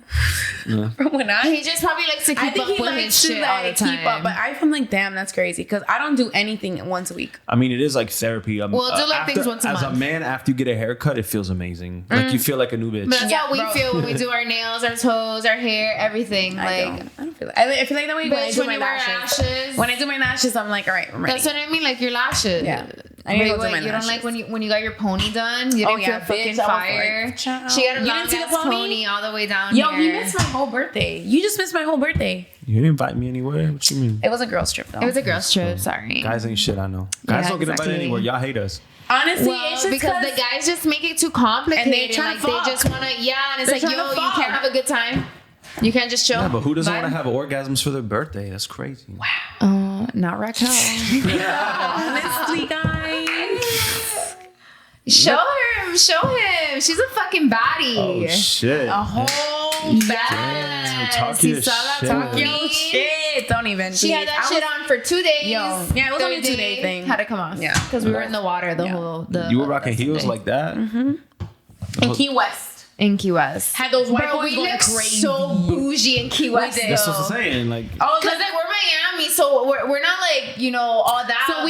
From when He just probably likes to I keep think up he with his likes to shit all the like time. keep up, but I'm like, damn, that's crazy because I don't do anything once a week. I mean, it is like therapy. Well, do like things once a as month. a man, after you get a haircut, it feels amazing. Like you feel like a new bitch. But that's Yeah, how we bro. feel when we do our nails, our toes, our hair, everything. I don't feel like. I feel like that way when I bitch, do when my you wear lashes. lashes. When I do my lashes, I'm like, all right, I'm ready. That's what I mean, like your lashes. Yeah. I need to Wait, go do my you don't lashes. like when you got your pony done? You Oh, didn't yeah, feel bitch, fucking I was fire. like, child. She got a You long didn't see the ass pony? pony all the way down Yo, here. you missed my whole birthday. You just missed my whole birthday. You didn't invite me anywhere. What you mean? It was a girl's trip though. It was a girl's trip. Sorry. Guys ain't shit. I know. Guys Yeah, don't get invited exactly. anywhere. Y'all hate us. Honestly, Well, it's just because the guys just make it too complicated. And they tryna like fuck. they just wanna, and it's They're like, yo, tryna you fuck. can't have a good time. You can't just chill. Yeah, but who doesn't want to Vibe. have orgasms for their birthday? That's crazy. Wow. Not Raquel. honestly, guys. Show him. She's a fucking baddie. Oh shit. A whole Yes. Talk You your saw that shit. talking? Yo, shit. Don't even. She had that shit on for 2 days. Yo. Yeah, it was only a 2 day thing. Had to come off. Yeah. Because we were in the water the whole. You were rocking heels like that? Mm-hmm. In Key West. In Key West. Had those white Bro, boys we going look crazy. so bougie in Key West. did. That's what I'm saying. Like, Oh, Because like we're Miami, so we're not like, you know, all that. so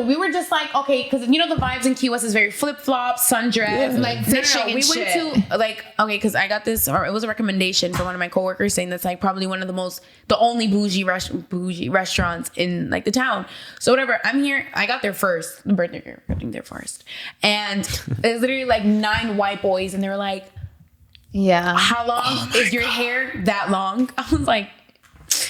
we were just like, okay, because you know the vibes in Key West is very flip flop, sundress, like fishing and we shit. went to like, okay, because I got this, or it was a recommendation from one of my coworkers saying that's like probably one of the only bougie restaurants in like the town. So whatever, I'm here. I got there first. The birthday girl getting there first, and there's literally like 9 white boys, and they were like, Yeah. how long is your hair that long? I was like,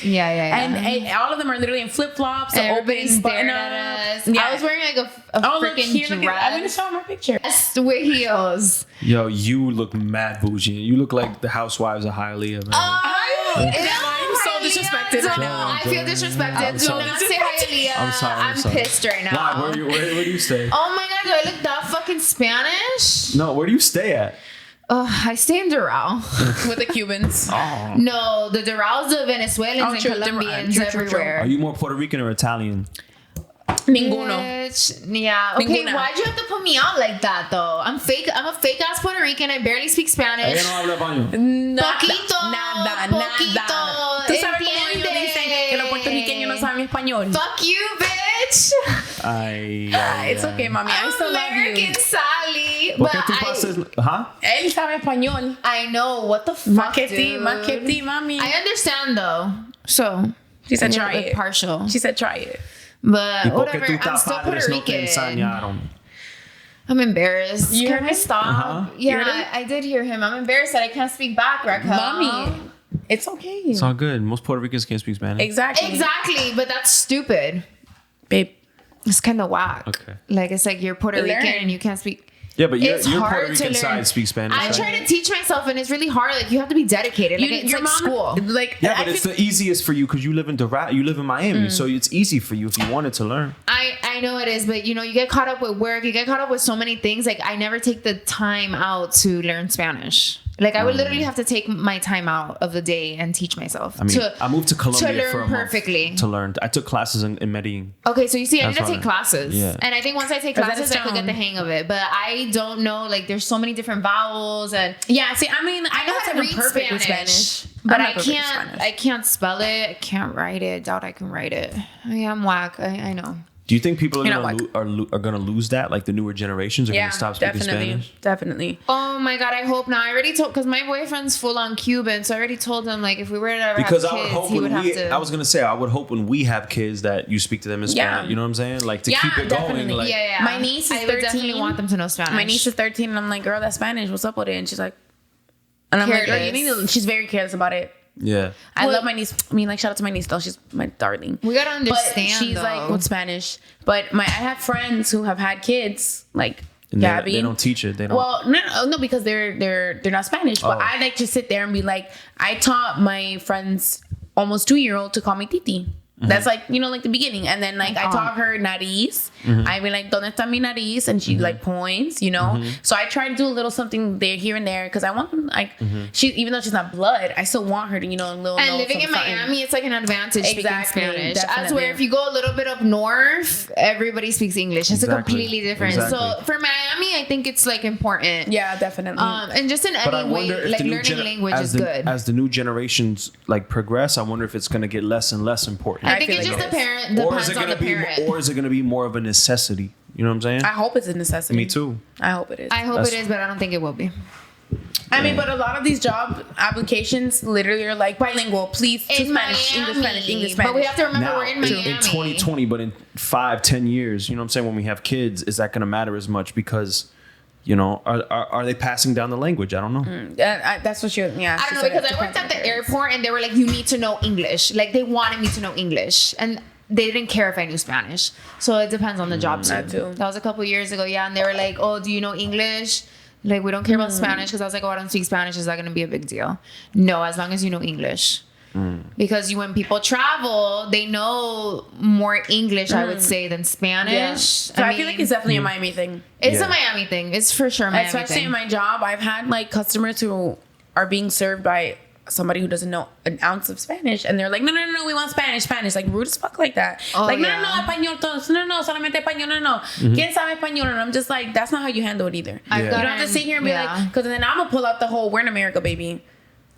Yeah. and all of them are literally in flip flops, Everybody's open staring button at us. up. I was wearing like a Oh, look freaking here, look at, I'm gonna dress. show my picture. With heels. yo, you look mad bougie. You look like the Housewives of Hialeah, man. I'm so disrespected right now. I feel disrespected. Do sorry. not say Hialeah. I'm sorry. I'm sorry. pissed right now. Why? Where do you stay? Oh my god, do I look that fucking Spanish? No, where do you stay at? I stay in Doral. With the Cubans. No, the Doral's the Venezuelans Oh, and true, Colombians true. everywhere. Are you more Puerto Rican or Italian? Ninguno. Bitch. Yeah. Okay, Ninguna. why'd you have to put me out like that though? I'm fake. I'm a fake ass Puerto Rican. I barely speak Spanish. Ella no habla español. Poquito, Nada. poquito. Tú sabes cómo ellos dicen que los puertorriqueños no saben español. Fuck you, bitch. It's okay, mami. I still love American you. Sally. ¿Por But qué tú pasas? Huh? Él sabe español. I know. What the Más fuck, que ti, dude? más que ti, mami. I understand though. So She said I'm try a bit it. partial. She said try it. But ¿Y por qué whatever. tus I'm still Puerto padres no te Rican. enseñaron? I'm embarrassed. You Can heard we him? stop? Uh-huh. Yeah, You heard him? I did hear him. I'm embarrassed that I can't speak back, Raquel. Mommy, it's okay. It's all good. Most Puerto Ricans can't speak Spanish. Exactly. Exactly, but that's stupid. Babe. It's kind of whack. Okay. Like it's like you're Puerto Learn. Rican and you can't speak. Yeah, but your It's Puerto hard to Rican learn. side speaks Spanish. I right? try to teach myself, and it's really hard. Like you have to be dedicated. Like it's your like school. Like, Yeah, I but it's feel- the easiest for you because you live in Miami, so it's easy for you if you wanted to learn. I know it is, but you know, you get caught up with work. You get caught up with so many things. Like I never take the time out to learn Spanish. Like I would literally have to take my time out of the day and teach myself. I mean, I moved to Colombia learn for a month perfectly. to learn. I took classes in Medellin. Okay, so you see, I need That's to why- take classes. yeah. And I think once I take Is that classes, a I could get sound? the hang of it. But I don't know, like, there's so many different vowels. And yeah, see, I mean, I know how to read perfect with Spanish, I'm but not I perfect with can't. Spanish. I can't spell it. I can't write it. Doubt I can write it. Yeah, I'm whack. I know. Do you think people are You know, gonna lose that? Like the newer generations are Yeah, gonna stop speaking definitely. Spanish? Definitely. Oh my god, I hope not. I already told, because my boyfriend's full on Cuban, so I already told him, like, if we were to ever Because have I would kids, hope he would when have to. I was gonna say I would hope when we have kids that you speak to them in Yeah. Spanish. You know what I'm saying? Like to Yeah, keep it definitely. going. Like, yeah. My niece is I would definitely 13. want them to know Spanish. My niece is 13, and I'm like, girl, that's Spanish. What's up with it? And she's like, and I'm like, girl, you need to. She's very careless about it. yeah. I Well- love my niece. I mean, like, shout out to my niece though. She's my darling. We gotta understand. But she's like though. with Spanish. But I have friends who have had kids, like And Gabby. they don't teach it. They don't. Well, no, because they're not Spanish. But Oh. I like to sit there and be like, I taught my friend's almost 2-year-old to call me Titi. That's like, you know, like the beginning. And then like I taught her nariz. I be like, ¿Dónde está mi nariz? And she like points, you know? So I try to do a little something there, here and there. Cause I want them like, she, even though she's not blood, I still want her to, you know, a little And know living in something. Miami, it's like an advantage Exactly, speaking Spanish. As definitely. where if you go a little bit up north, everybody speaks English. It's Exactly. completely different. Exactly. So for Miami, I think it's like important. Yeah, definitely. And just in But I any way, wonder if like the new learning language is good. as the new generations like progress. I wonder if it's gonna get less and less important. I think feel it like just it is. Or is depends it on gonna the be? parent. Or is it gonna be more of a necessity? You know what I'm saying? I hope it's a necessity. Me too. I hope it is. I hope That's- it is, but I don't think it will be. I mean, but a lot of these job applications literally are like bilingual. Please, to In Spanish, English, Spanish, English, Spanish. But we have to remember Now, we're in Miami. in 2020, but in 5-10 years, you know what I'm saying? When we have kids, is that gonna matter as much? Because, you know, are they passing down the language? I don't know. That's what you're. Yeah, I don't know, because I worked at the airport and they were like, you need to know English. Like they wanted me to know English. And they didn't care if I knew Spanish. So it depends on the job too. That too. That was a couple years ago, yeah. And they were like, oh, do you know English? Like, we don't care about Spanish. Because I was like, oh, I don't speak Spanish. Is that going to be a big deal? No, as long as you know English. Because when people travel, they know more English, I would say, than Spanish. Yeah. So I feel like it's definitely a Miami thing. It's Yeah. a Miami thing. It's for sure a Miami Especially thing. in my job, I've had like customers who are being served by somebody who doesn't know an ounce of Spanish, and they're like, no, we want Spanish, like rude as fuck like that. Like, no, español todos, no, solamente español, no. ¿Quién sabe español? And I'm just like, that's not how you handle it either. I've You don't gotten- have to sit here and be like, because then I'm gonna pull out the whole, we're in America, baby.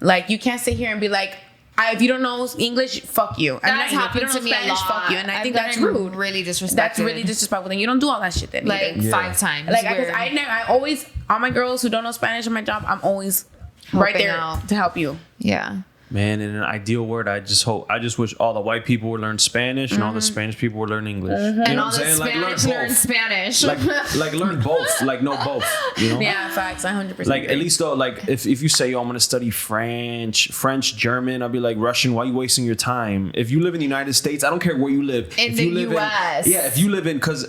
Like, you can't sit here and be like, if you don't know English, fuck you. That's if you happened don't know to me a Spanish, lot. fuck you. And I I've think that's gotten rude. really disrespectful. That's really disrespectful. Then you don't do all that shit then Like either. 5 times. Like, Weird. I always, all my girls who don't know Spanish in my job, I'm always right Helping there out. to help you. Yeah. Man, in an ideal world, I just wish all the white people would learn Spanish and all the Spanish people would learn English. You know And all what the I'm saying? Like, Spanish learn Spanish. like learn both. Like know both. You know? Yeah, facts. 100%. Like at least though, like if you say, yo, I'm gonna study French, German, I'll be like, Russian, why are you wasting your time? If you live in the United States, I don't care where you live. In if the you live US. if you live in, because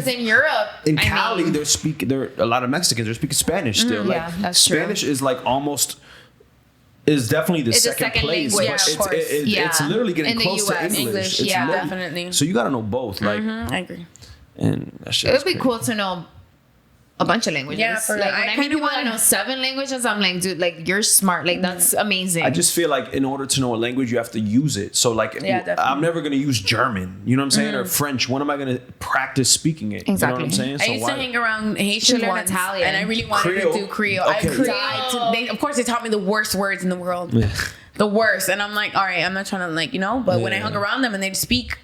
in Europe, in I Cali, mean, there are a lot of Mexicans. They're speaking Spanish still. Like yeah, that's true. Spanish is like almost. Is definitely the It's a second second place, language. but Yeah, of it's, course. it's literally getting In the close to US. English. English, It's yeah, literally- definitely. So you gotta know both, like, I agree. and that shit it is would be crazy. cool to know a bunch of languages. Yeah, for like real. when I I meet kinda people that wanna- know 7 languages, I'm like, dude, like you're smart. Like that's amazing. I just feel like in order to know a language, you have to use it. So like, Yeah, definitely. I'm never gonna use German. You know what I'm saying? Or French. When am I gonna practice speaking it? You know what I'm Exactly. saying? I used to hang around Haitian Should learn once, Italian. and I really wanted Creole. to do Creole. Okay. I tried to, of course, they taught me the worst words in the world. Yeah. The worst. And I'm like, all right, I'm not trying to like, but when I Yeah. hung around them and they'd speak,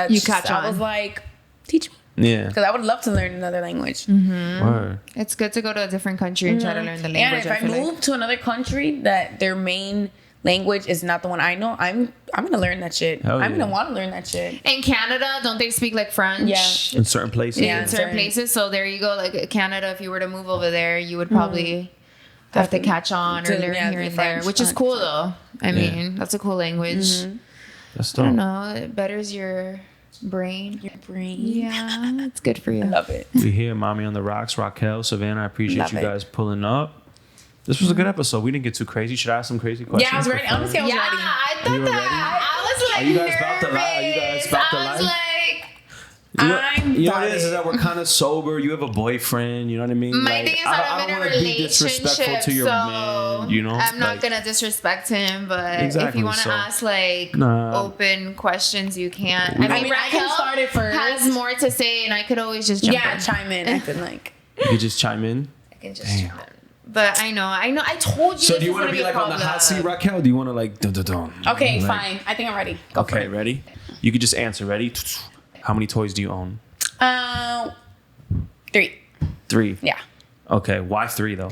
You catch I was on. like, teach me. Yeah. Because I would love to learn another language. Word. it's good to go to a different country and try to learn the And language. if I feel like. move to another country that their main language is not the one I know, I'm gonna learn that shit. Hell I'm yeah. gonna want to learn that shit. In Canada, don't they speak like French? Yeah. In certain places. Yeah. In certain places. So there you go. Like Canada, if you were to move over there, you would probably have to catch on or To- learn yeah, here the and there, French, which is cool though. I mean, that's a cool language. That's I dope. don't know. It betters your brain. Your brain. Yeah, it's good for you. Love it. We here, Mommy on the Rocks, Raquel, Savannah. I appreciate Love you it. guys pulling up. This was a good episode. We didn't get too crazy. Should I ask some crazy questions? Yeah, I was for ready. fun? Honestly, I was Yeah, ready. I You thought were that. I was like, Are you guys about to lie? Are you guys nervous. about to I was lie? like, You know, I'm you know what about it is it. that we're kind of sober. You have a boyfriend. You know what I mean? my thing is that I'm in a wanna be disrespectful relationship, to your so man. You know, I'm not Like, gonna disrespect him. But if Exactly, you want to so- ask like Nah. open questions, you can. We I don't- mean, I can Raquel start it first. has more to say, and I could always just jump Yeah, in. chime in. I feel like. You could just chime in. I can just jump in. But I know. I told you. So this do you was want to gonna be a like on the problem. hot seat, Raquel? Do you want to like dun dun dun? Okay, Like- fine. I think I'm ready. Go for Okay, it. ready? You could just answer. Ready? How many toys do you own? 3. 3. Yeah. Okay. Why 3 though?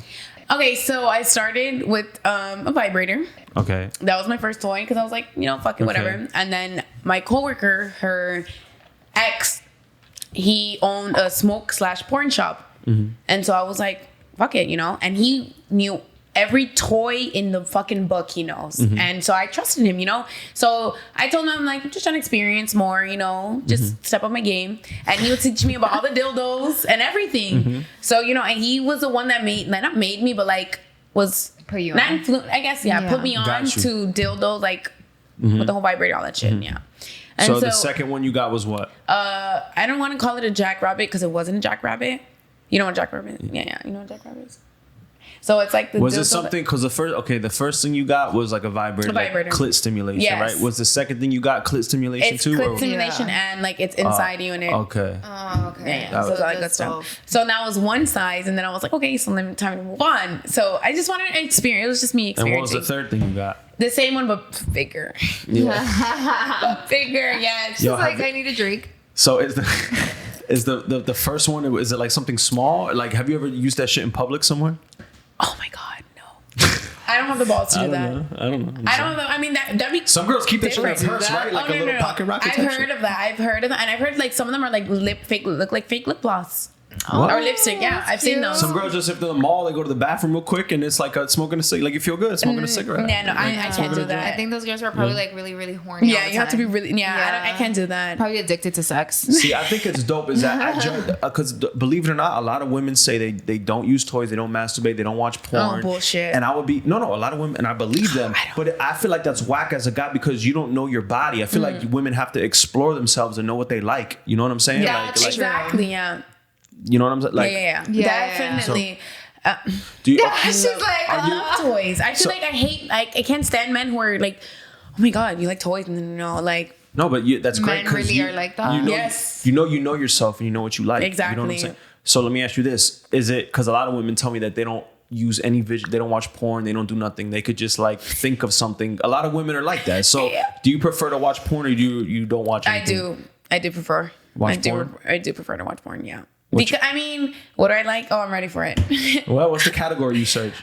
Okay, so I started with a vibrator. Okay. That was my first toy because I was like, fuck it, whatever. Okay. And then my coworker, her ex, he owned a smoke/porn shop, and so I was like, fuck it, And he knew every toy in the fucking book he knows, and so I trusted him, So I told him, I'm like, I'm just trying to experience more, just step up my game, and he would teach me about all the dildos and everything. So and he was the one that not made me, but like was Put you not on. I guess, yeah, put me on Got you. to dildos, like with the whole vibrator, all that shit, yeah. And So the second one you got was what? I don't want to call it a jackrabbit because it wasn't a jackrabbit. You know what a jackrabbit is? Yeah, you know what a jackrabbit is? So it's like the Was it dildo something? Because the first thing you got was like a vibrator, A vibrator. Like clit stimulation, Yes. right? Was the second thing you got clit stimulation It's too? clit or- stimulation and like it's inside you and it. Okay. Oh, okay. Yeah, so it's all that good stuff. So now it was one size, and then I was like, okay, so then time to move on. So I just wanted an experience. It was just me And what was experiencing. the third thing you got? The same one, but bigger. Bigger, yeah. It's Yo, just Like have I need a drink. So is the first one? Is it like something small? Like, have you ever used that shit in public somewhere? oh my God, no. I don't have the balls to do that. I don't know. I don't know. I mean, that'd be Some girls keep that shit in their different. purse, right? Like Oh, a no, little no, no. pocket rocket. I've type heard shit. of that. And I've heard like some of them are like look like fake lip gloss What? or lipstick. Yeah, I've seen those. Some girls just if they're in the mall, they go to the bathroom real quick, and it's like smoking a cigarette. Like you feel good smoking a cigarette. Yeah, no, I can't smoking do a that. I think those girls are probably like really, really horny. all Yeah, the you have to be time. really. Yeah, I can't do that. Probably addicted to sex. See, I think it's dope. Is that because believe it or not, a lot of women say they don't use toys, they don't masturbate, they don't watch porn. Oh, bullshit. And I would be no. A lot of women, and I believe them, but I feel like that's whack as a guy because you don't know your body. I feel like women have to explore themselves and know what they like. You know what I'm saying? Yeah, like, true. Exactly. Yeah. you know what I'm saying? Like, Yeah. Yeah, Definitely. Do you? She's like, I love toys. I feel like I hate, like, I can't stand men who are like, oh my God, you like toys? And then, like. No, but that's great. Men really are like that. You know, Yes. You know yourself and you know what you like. Exactly. You know what I'm saying? So let me ask you this. Is it, because a lot of women tell me that they don't use any vision, they don't watch porn, they don't do nothing. They could just like think of something. A lot of women are like that. So do you prefer to watch porn, or you don't watch anything? I do prefer. Watch porn? I do prefer to watch porn, yeah. Because, I mean, what do I like? Oh, I'm ready for it. Well, what's the category you search?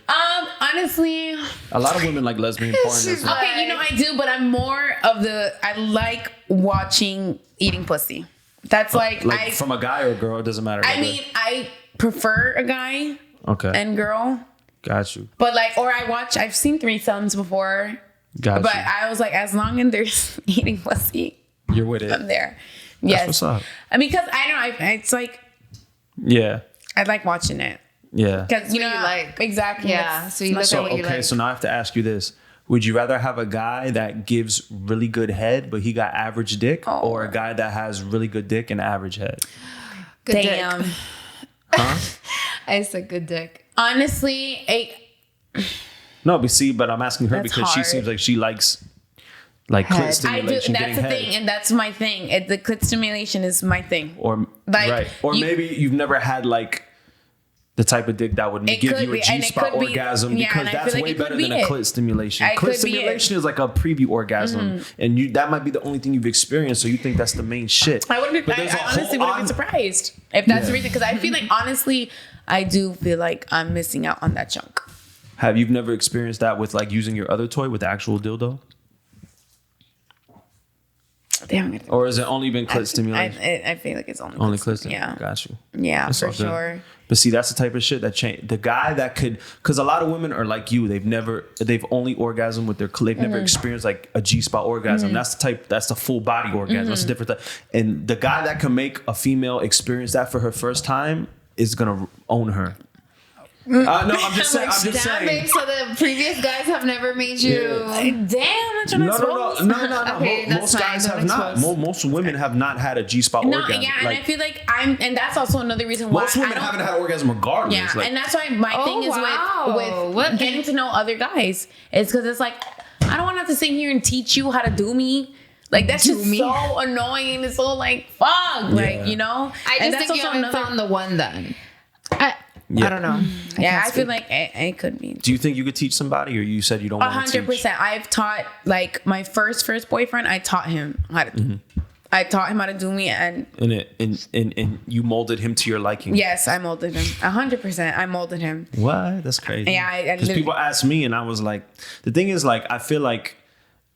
Honestly, A lot of women like lesbian porn. That's not- okay, I do, but I'm more of I like watching eating pussy. That's like from a guy or a girl, it doesn't matter. I mean, I prefer a guy and girl, Got you. but I've seen threesomes before, Got but you. I was like, as long as there's eating pussy, You're with it. I'm there. That's Yes. what's up. I mean, because I don't know, it's like, Yeah. I like watching it. Yeah. Because, what you like. Exactly. Yeah, so you look So at what you like. so now I have to ask you this. Would you rather have a guy that gives really good head, but he got average dick, or a guy that has really good dick and average head? Good Damn. dick. Huh? I said good dick. Honestly, No, but I'm asking her That's because she hard. seems like she likes like clit Head. I do. stimulation, That's getting the head. thing, and that's my thing. The clit stimulation is my thing. Or Like, right. Or maybe you've never had like the type of dick that would It give could you a be, and it G-spot could be- orgasm, yeah, because and I that's feel like way it could better be than a it. clit stimulation. It Clit could be stimulation is like a preview orgasm, and that might be the only thing you've experienced, so you think that's the main shit. I wouldn't. But I there's a honestly whole wouldn't be surprised if that's the reason. Because I feel like honestly, I do feel like I'm missing out on that chunk. Have you never experienced that with like using your other toy with the actual dildo? Damn it. Or has it only been clit stimulation? I feel like it's Only clit stimulation. Yeah. Got you. Yeah, That's for all good. sure. But see, that's the type of shit that change. The guy that could, because a lot of women are like you. They've only orgasmed with their. They've never experienced like a G-spot orgasm. That's the type. That's the full body orgasm. That's a different type. And the guy that can make a female experience that for her first time is gonna own her. No, I'm just saying. I'm just Damn, saying. babe, so the previous guys have never made you. Damn, I'm trying to expose. No. Okay, that's Most fine, guys don't have not. expose. Most women have not had a G-spot No, orgasm. yeah, and Like, I feel like and that's also another reason why most women I don't, haven't had an orgasm regardless. Yeah, Like, and that's why my Oh, thing is wow. with What? getting to know other guys is because it's like I don't want to have to sit here and teach you how to do me. Like that's just so annoying. It's so like fuck, Yeah. like you know. I And just that's think you also haven't found the one then. Yeah. I don't know. Yeah, I feel like it could be. do you think you could teach somebody, or you said you don't want to teach? 100%. I've taught like my first boyfriend. I taught him how to. I taught him how to do me, and And you molded him to your liking. yes, I molded him. 100%. I molded him. What? That's crazy. Yeah, I because literally- people ask me, and I was like, the thing is, like, I feel like,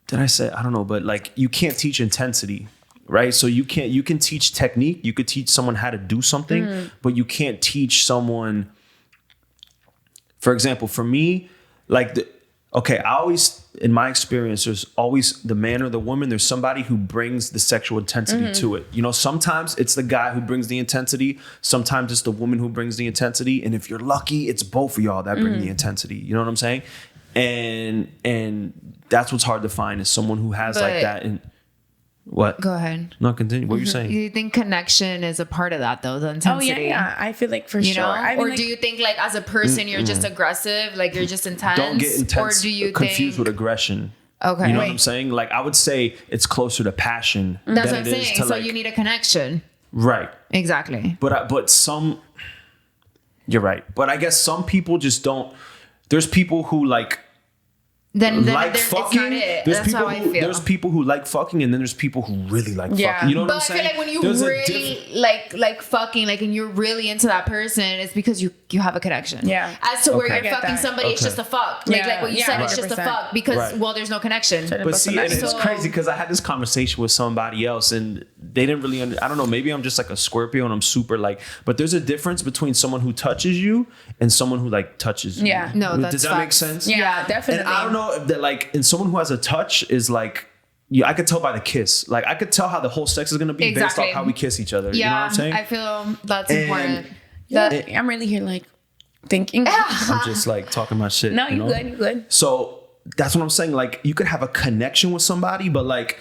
did I say? I don't know, but like, you can't teach intensity, right? So you can teach technique. You could teach someone how to do something, but you can't teach someone. For example, for me, like I always, in my experience, there's always the man or the woman. There's somebody who brings the sexual intensity to it. You know, sometimes it's the guy who brings the intensity. Sometimes it's the woman who brings the intensity. And if you're lucky, it's both of y'all that bring the intensity. You know what I'm saying? And that's what's hard to find, is someone who has like that. And what? Go ahead. No, continue. What are you saying? You think connection is a part of that though, the Oh intensity? yeah. I feel like for You sure. know? I mean, Or like, do you think like as a person you're just aggressive, like you're just intense? Don't get intense. Or do you confused think with aggression. Okay. You know what I'm saying? Like, I would say it's closer to passion. That's than what I'm it is saying. to, So like, you need a connection. right. Exactly. But some, you're right. But I guess some people just don't. There's people who like Then like it's fucking. not it. There's That's people how I who feel. there's people who like fucking, and then there's people who really like Yeah. fucking. You know what But I'm I feel saying? like when you There's a really like fucking, like, and you're really into that person, it's because you have a connection. Yeah. As to where Okay. I you're get fucking that. somebody, it's Okay. just a fuck. Like, Yeah. like what you Yeah, said, it's just a 100%. fuck because Right. well, there's no connection. But see, and it's So- crazy because I had this conversation with somebody else, and they didn't really. I don't know. Maybe I'm just like a Scorpio, and I'm super like. But there's a difference between someone who touches you and someone who like touches you. Yeah. No, that's does that make facts. sense? yeah, definitely. And I don't know if that, like, and someone who has a touch is like, yeah, I could tell by the kiss. Like, I could tell how the whole sex is gonna be based Exactly. off how we kiss each other. Yeah, You know what I'm saying? I feel that's And- important. Yeah, I'm really here like thinking. I'm just like talking my shit. No, you know? you're good. So that's what I'm saying. Like, you could have a connection with somebody, but like,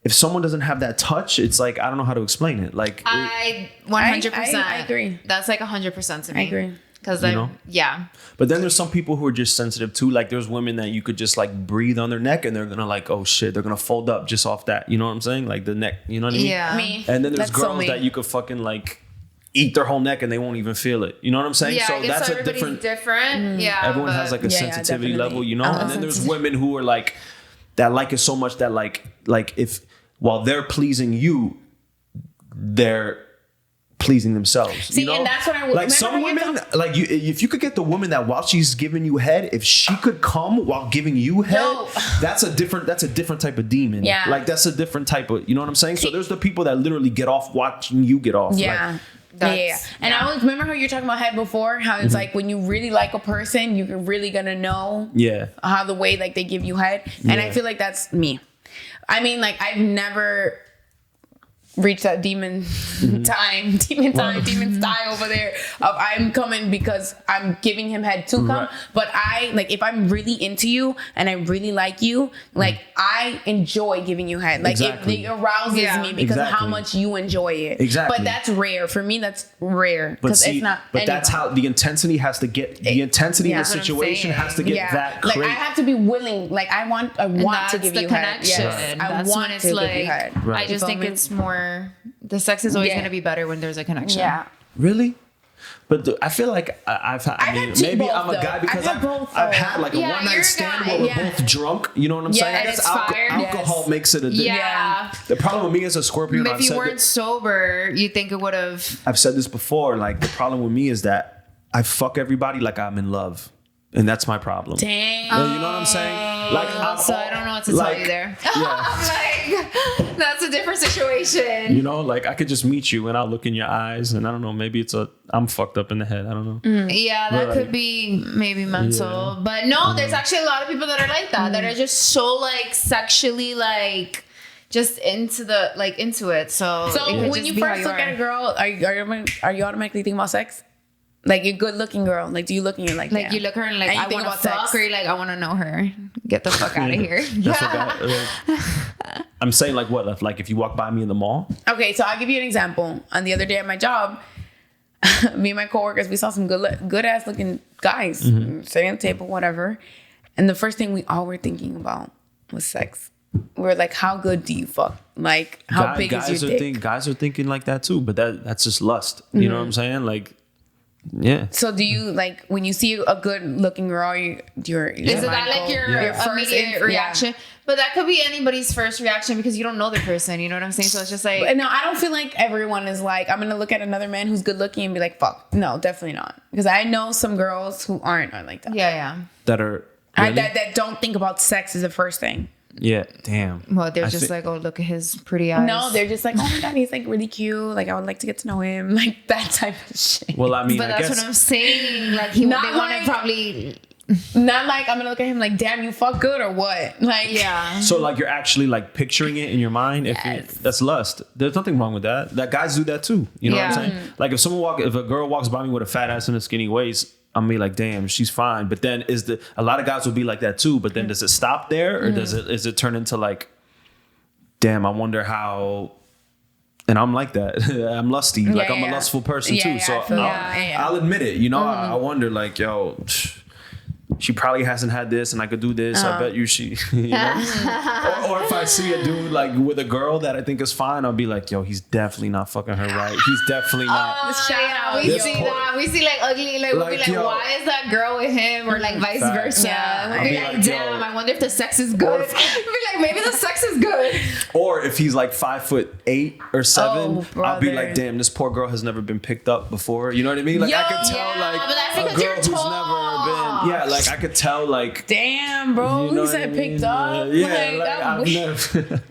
if someone doesn't have that touch, it's like, I don't know how to explain it. Like, I 100%. I agree. That's like 100% to me. I agree. Because You know? yeah. But then there's some people who are just sensitive too. Like there's women that you could just like breathe on their neck and they're gonna like, oh shit, they're gonna fold up just off that. You know what I'm saying? Like the neck, you know what I mean? Yeah. Me. And then there's That's so girls me. that you could fucking like eat their whole neck and they won't even feel it. You know what I'm saying? Yeah, So I guess that's a everybody's different. Yeah. Everyone but- has like a Yeah, sensitivity definitely. level, you know. I'm And then there's sensitive. women who are like that like it so much that like if while they're pleasing you, they're pleasing themselves. See, you know? and that's what I like. remember Some how you women, talk- like you, if you could get the woman that while she's giving you head, if she could come while giving you head, Yo. that's a different type of demon. Yeah. like that's a different type of. You know what I'm saying? So there's the people that literally get off watching you get off. Yeah. Like, That's- And I always remember how you were talking about head before, how it's like when you really like a person, you're really gonna know yeah. how the way like they give you head. And I Yeah. feel like that's me. I mean, like I've never reached that demon style over there of I'm coming because I'm giving him head to come. Right. But I like if I'm really into you and I really like you, like I enjoy giving you head. Like Exactly. it arouses Yeah. me because of how Exactly. much you enjoy it. Exactly. But that's rare. For me, that's rare. But Because see, it's not but that's anyone. how the intensity has to get. The intensity Yeah. of the That's what I'm situation has to saying. get that like crazy. I have to be willing. Like I want to That's give the you connection. head. Yes. I That's want when it's to give like you head. Right. I just You think feel me? it's more the sex is always Yeah. gonna be better when there's a connection. Yeah. Really? But I feel like I've had. I I've mean, had maybe both, I'm a though. guy because I've had both, I've though. had like a Yeah, one you're night a stand guy, where we're yeah. both drunk. You know what I'm Yeah, saying? I and guess it's fire. alcohol Yes. makes it a. Yeah. The problem with me as a Scorpio, and But I've if you said, weren't sober, you think it would have. I've said this before. Like the problem with me is that I fuck everybody like I'm in love, and that's my problem. Dang. Yeah, you know what I'm saying? Like So I don't know what to tell you there. Yeah. Like that's a different situation. You know, like I could just meet you and I'll look in your eyes and I don't know, maybe I'm fucked up in the head. I don't know. Yeah, that Right. could be maybe mental. Yeah. But no, there's actually a lot of people that are like that, that are just so like sexually like just into it. So it So could when just you be how first look are. at a girl, are you automatically thinking about sex? Like you're good looking girl. Like do you look and you're like, Like damn. you look at her and like And you I think want to about fuck, sex. or you're like I want to know her. Get the fuck out of here. That's what I'm saying, like what? Like if you walk by me in the mall? Okay, so I'll give you an example. On the other day at my job, me and my coworkers, we saw some good ass looking guys sitting at the table, whatever. And the first thing we all were thinking about was sex. We were like, how good do you fuck? Like, how big is your dick? Guys are thinking like that too, but that's just lust. You know what I'm saying? Like, yeah. So do you like when you see a good looking girl, you're Is that like your immediate reaction? But that could be anybody's first reaction because you don't know the person. You know what I'm saying? So it's just like But no, I don't feel like everyone is like, I'm gonna look at another man who's good looking and be like, fuck. No, definitely not. Because I know some girls who aren't like that. yeah. That are I, really? that don't think about sex as the first thing. Yeah, damn. Well, they're I just think- like, oh, look at his pretty eyes. No, they're just like, oh my god, he's like really cute. Like I would like to get to know him. Like that type of shit. Well, I mean, But I that's guess what I'm saying. Like Not they want like- to probably. Not like I'm gonna look at him like, damn, you fuck good or what? Like Yeah. so. Like you're actually like picturing it in your mind. If Yes. that's lust, there's nothing wrong with that. That guys do that too. You know what I'm Yeah. saying? Like if a girl walks by me with a fat ass and a skinny waist, I'm be like, damn, she's fine. But then a lot of guys will be like that too. But then does it stop there, or is it turn into like, damn, I wonder how. And I'm like that. I'm lusty. Like I'm a yeah. lustful person Yeah, too. yeah, So I feel that. I'll admit it. You know, I wonder like, yo, she probably hasn't had this, and I could do this. I bet you she. You know? or if I see a dude like with a girl that I think is fine, I'll be like, yo, he's definitely not fucking her right. He's definitely not. Shout out, We yo. see that. We see like ugly. Like we'll be Like, like, yo. why is that girl with him, or like vice Facts. versa? Yeah. We'll I'll be be like, like, yo. damn. I wonder if the sex is good. We'll be like, maybe the sex is good. Or if he's like 5'8" or 7, Oh, I'll be brother. like, damn, this poor girl has never been picked up before. You know what I mean? Like I could tell Yeah, like but that's a because girl you're who's tall. never been. Yeah, like I could tell like. damn, bro, You know he what I said mean? picked up. Yeah, like I'm I've weak. never.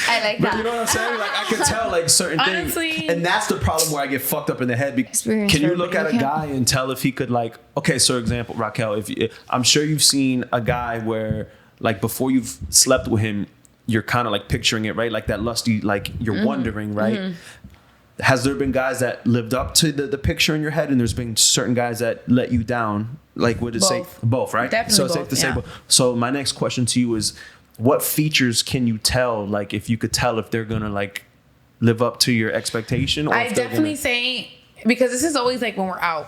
I like But that. you know what I'm saying? Like I could tell like certain Honestly. things, and that's the problem where I get fucked up in the head. Because Experience can you for look at a everybody. guy and tell if he could like? Okay, so example, Raquel, I'm sure you've seen a guy where like before you've slept with him, you're kind of like picturing it, right? Like that lusty, like you're wondering, right? Has there been guys that lived up to the picture in your head, and there's been certain guys that let you down? Like, would it say Both. both, right? Definitely so it's safe both, to say yeah. both. So my next question to you is, what features can you tell? Like, if you could tell if they're gonna like live up to your expectation, or I if they're definitely gonna, say, because this is always like when we're out.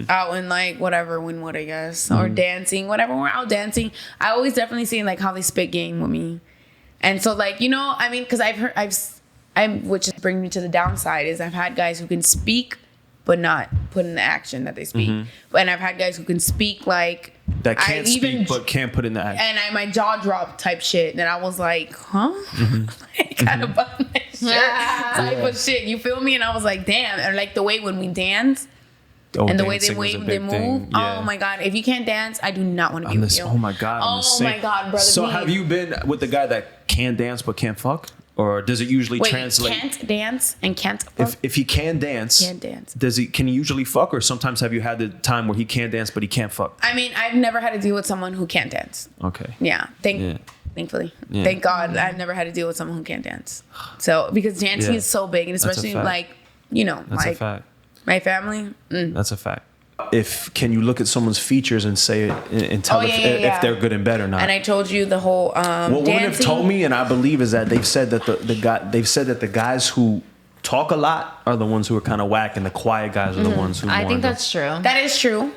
out in like whatever, Winwood, I guess, or dancing, whatever. We're out dancing. I always definitely seen like how they spit game with me, and so like I mean, because which just brings me to the downside is I've had guys who can speak but not put in the action that they speak, and I've had guys who can speak like that can't speak but can't put in the action, and my jaw dropped type shit, and I was like, huh, kind of button my shirt type of shit. You feel me? And I was like, damn, and like the way when we dance. And the way they wave, they move. Yeah. Oh my god! If you can't dance, I do not want to be with you. Oh my god! Oh my god, brother. So have you been with the guy that can dance but can't fuck, or does it usually translate? Can't dance and can't fuck. If he can dance, can he usually fuck, or sometimes have you had the time where he can dance but he can't fuck? I mean, I've never had to deal with someone who can't dance. Okay. Yeah. Thankfully, thank God, I've never had to deal with someone who can't dance. So because dancing is so big, and especially like that's a fact. My family. That's a fact. Can you look at someone's features and say it and tell if they're good and bad or not? And I told you the whole what women have told me, and I believe, is that they've said that the guys who talk a lot are the ones who are kind of whack, and the quiet guys are the ones who. I think that's true. That is true.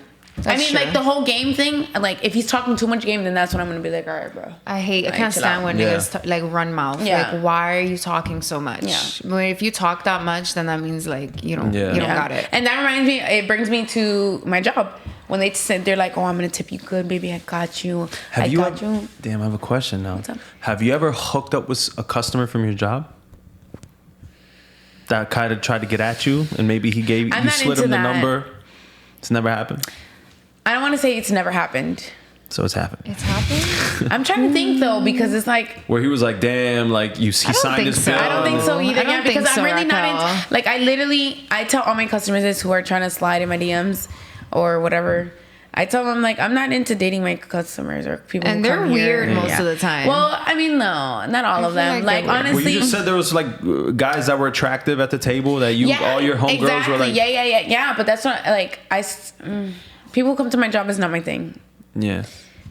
Like the whole game thing, like if he's talking too much game, then that's when I'm gonna be like, all right, bro. I can't stand when niggas like run mouth. Yeah. Like, why are you talking so much? Yeah. When if you talk that much, then that means like you don't got it. And that reminds me, it brings me to my job. When they said, they're like, oh, I'm gonna tip you good, baby. I got you. Damn, I have a question now. What's up? Have you ever hooked up with a customer from your job that kind of tried to get at you, and maybe you slid him the number? It's never happened. I don't want to say it's never happened. So it's happened. It's happened? I'm trying to think though, because it's like where he was like, damn, like he signed his bill. I don't think so either. I don't think because so, I'm really Raquel. not into, like I tell all my customers this who are trying to slide in my DMs or whatever. I tell them like I'm not into dating my customers or people and who they're come weird here. most of the time. Well, I mean, no, not all of them. Like honestly, well, you just said there was like guys that were attractive at the table that all your homegirls were like, yeah. But that's not like people come to my job is not my thing. Yeah.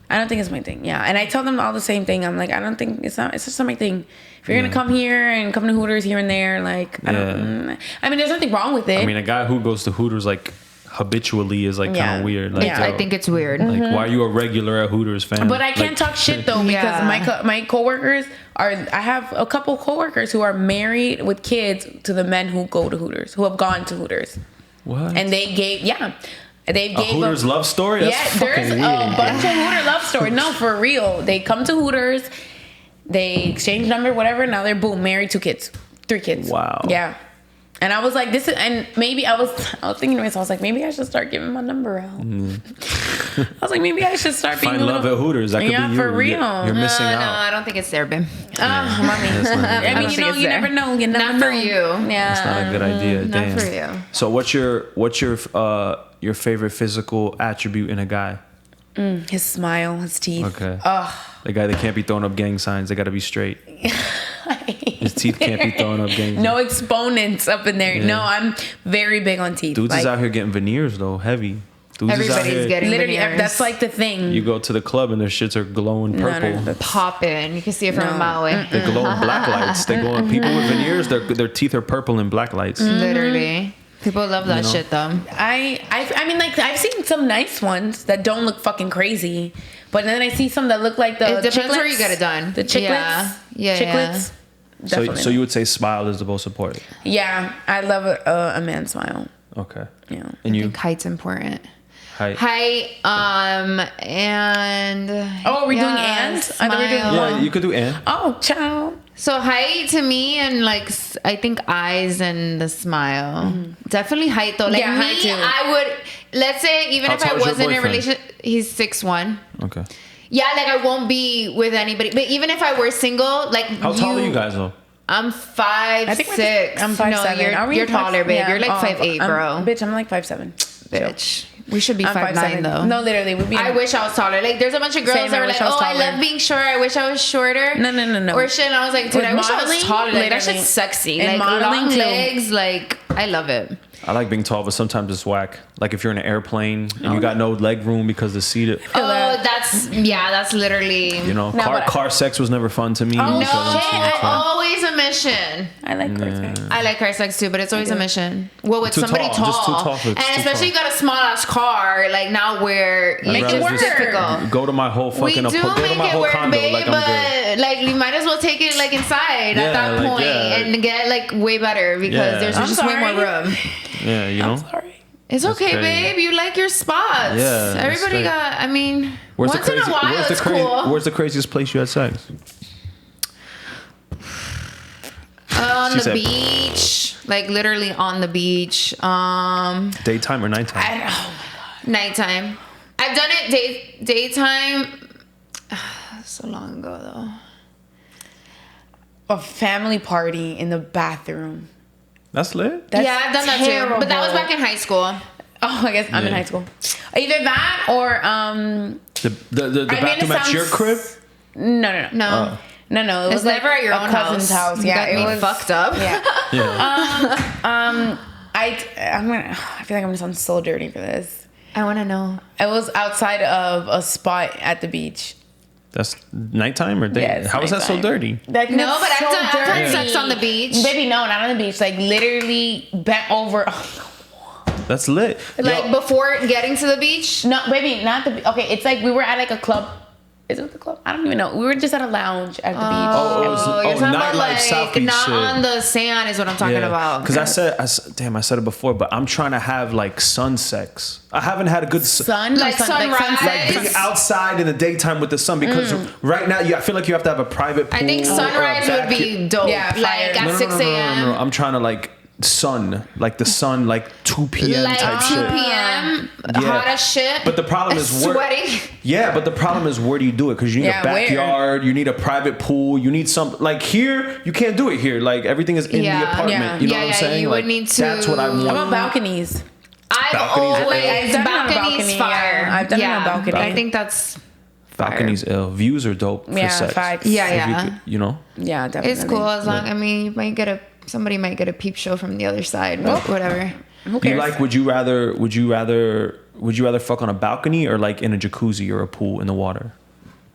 I don't think it's my thing. Yeah. And I tell them all the same thing. I'm like, I don't think it's just not my thing. If you're going to come here and come to Hooters here and there, like, I mean, there's nothing wrong with it. I mean, a guy who goes to Hooters like habitually is like kind of weird. Like, I think it's weird. Like, why are you a regular at Hooters, fam? But I can't talk shit though, because my coworkers I have a couple coworkers who are married with kids to the men who go to Hooters, who have gone to Hooters. What? And they gave, they gave Hooters love story? That's there's weird. a bunch of Hooter love story. No, for real. They come to Hooters, they exchange number, whatever. Now they're married, 3 kids. Wow. Yeah. And I was like, and maybe I was thinking to myself, I was like, maybe I should start giving my number out. I was like, maybe I should start being find love at Hooters. That could be you. For real. You're missing out. No, I don't think it's there, babe. Mommy. I mean, you never know. You never Not know. for you. Yeah. That's not a good idea. Damn. Not for you. So what's your favorite physical attribute in a guy? His smile, his teeth. Okay. The guy that can't be throwing up gang signs. They got to be straight. His teeth can't be throwing up gang signs. No exponents up in there. Yeah. No, I'm very big on teeth. Dudes is out here getting veneers though, heavy. Dudes Everybody's getting literally veneers. That's like the thing. You go to the club and their shits are glowing purple. No, popping. You can see it from a mile away. They glow in black lights. They go on people with veneers. Their teeth are purple in black lights. Literally. People love that shit though. I mean, like I've seen some nice ones that don't look fucking crazy, but then I see some that look like the. It depends where you get it done. The chiclets. Yeah. Chiclets. So you would say smile is the most important. Yeah, I love a man's smile. Okay. Yeah. And I think height's important. Height. And are we doing and? I thought we were doing one. Yeah, you could do and. Oh, ciao. So height to me, and like I think eyes and the smile. Definitely height though. Like height me, too. I would, let's say even if I wasn't in a relationship, he's 6'1". Okay. Yeah, like I won't be with anybody. But even if I were single, like how tall are you guys though? I'm 5'6". I'm 5'7". No, you're taller, babe. You're like 5'8", bro. Bitch, I'm like 5'7". Bitch. We should be 5'9" though. No, literally. I wish I was taller. Like, there's a bunch of girls that were like, I love being short. I wish I was shorter. No. Or shit. And I was like, dude, I wish I was taller. Like, that shit's sexy. And like, modeling long too. legs. Like, I love it. I like being tall, but sometimes it's whack. Like if you're in an airplane and you got no leg room because the seat. That's literally. You know, car sex was never fun to me. No, because always a mission. I like car sex. I like car sex too, but it's always a mission. Well, with Too somebody tall, tall, just too tall for- and too especially tall. you got a small ass car. Like now, where Make it work. difficult. Go to my whole We fucking do go to make my it whole work, condo. babe, Like I'm good. but like you might as well take it like inside Yeah, at that like, point yeah. and get like way better because Yeah. there's I'm just way more sorry. room. Yeah, you know. Sorry. It's okay, crazy. babe. You like your spots. Yeah, that's Everybody great. got. I mean, Where's once the crazy, in a while, where's the it's crazy, cool. Where's the craziest place you had sex? On She the said- beach, like literally on the beach. Daytime or nighttime? Nighttime. I've done it daytime. So long ago though. A family party in the bathroom. That's lit. That's Yeah, I've done that too. But that was back in high school. Oh, I guess I'm in Yeah. high school. Either that or The bathroom at your crib? No. No. No. It was It's never like at your a own cousin's house. You Yeah, got me fucked up. Yeah. Yeah. I feel like I'm gonna sound so dirty for this. I want to know. It was outside of a spot at the beach. That's nighttime or day? Yes, How is that so nighttime. dirty? Like, No, but that's I've had dirty. sex on the beach. Baby, no, not on the beach. Like literally bent over. That's lit. Like Yo, before getting to the beach. No, baby, not the. Okay, it's like we were at like a club. Is it the club? I don't even know. We were just at a lounge at the beach. Oh, it was- You're talking about nightlife, like South Beach not shit. on the sand is what I'm talking about. Because I said it before, but I'm trying to have like sun sex. I haven't had a good Sun, Like sunrise? like being outside in the daytime with the sun because right now I feel like you have to have a private pool. I think or a sunrise would backyard. be dope. Yeah, fire. Like at No, 6 a.m. No. I'm trying to like sun, like the sun, like 2 p.m. Like type 2 shit. p.m. Yeah. Hot as shit. But the problem is where, sweating. yeah, but the problem is where do you do it? Because you need Yeah, a backyard, you need a private pool, you need some like here. You can't do it here. Like everything is in the Yeah. apartment. Yeah. You know Yeah, what I'm yeah, saying? you would Like, need to- That's what I How want. about balconies? I've Balconies are always I've done it on a balconies balcony, fire. yeah. I've done it on a balcony. I think that's Balconies ill. Views are dope for Yeah, sex. facts. Yeah, If you yeah. could- you know. Yeah, definitely. It's cool as long. I mean, you might get somebody might get a peep show from the other side, but whatever. Who You cares? like? Would you rather fuck on a balcony or like in a jacuzzi or a pool in the water?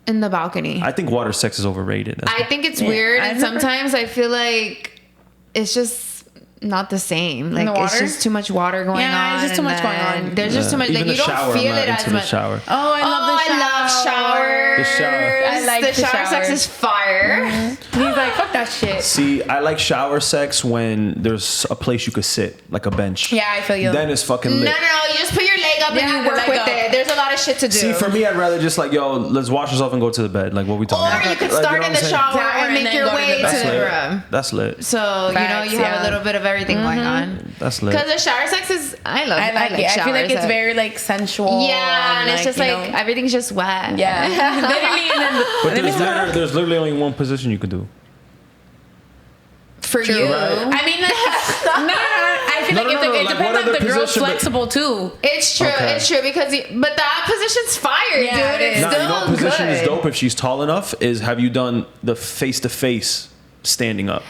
In the balcony. I think water sex is overrated. I think it's weird, I've and never- sometimes I feel like it's just not the same. Like the it's water? just too much water going on. Yeah, it's just too and much going then on. There's just too much. Even Like the you don't shower, feel I'm not it as into the much. shower. Oh, I love showers. The shower. I like the the shower sex shower. is fire. He's like, fuck that shit. See, I like shower sex when there's a place you could sit, like a bench. Yeah, I feel you. Then it's fucking lit. No, you just put your leg up Yeah, and you the work leg with up. it. There's a lot of shit to do. See, for me, I'd rather just like, yo, let's wash ourselves and go to the bed. Like, what we talking or about? you could Like, start know in what the I'm saying? shower Shower and and make then your go to way the to bed. the lit. room. That's lit. So Facts, you have yeah. a little bit of everything going on. That's lit. Because the shower sex is, I I like it. I feel like it's sex. very like sensual. Yeah, and it's just you like know. everything's just wet. Yeah. Literally, and then But there's literally only one position you could do. For you. Right. I mean, no. I feel No, like no, no, it like, depends what on other the girl's position, but- flexible too. It's true. Okay. It's true because, but that position's fire, Yeah, dude. it It's is. Nah, still you know what position good. is dope if she's tall enough is have you done the face to face standing up?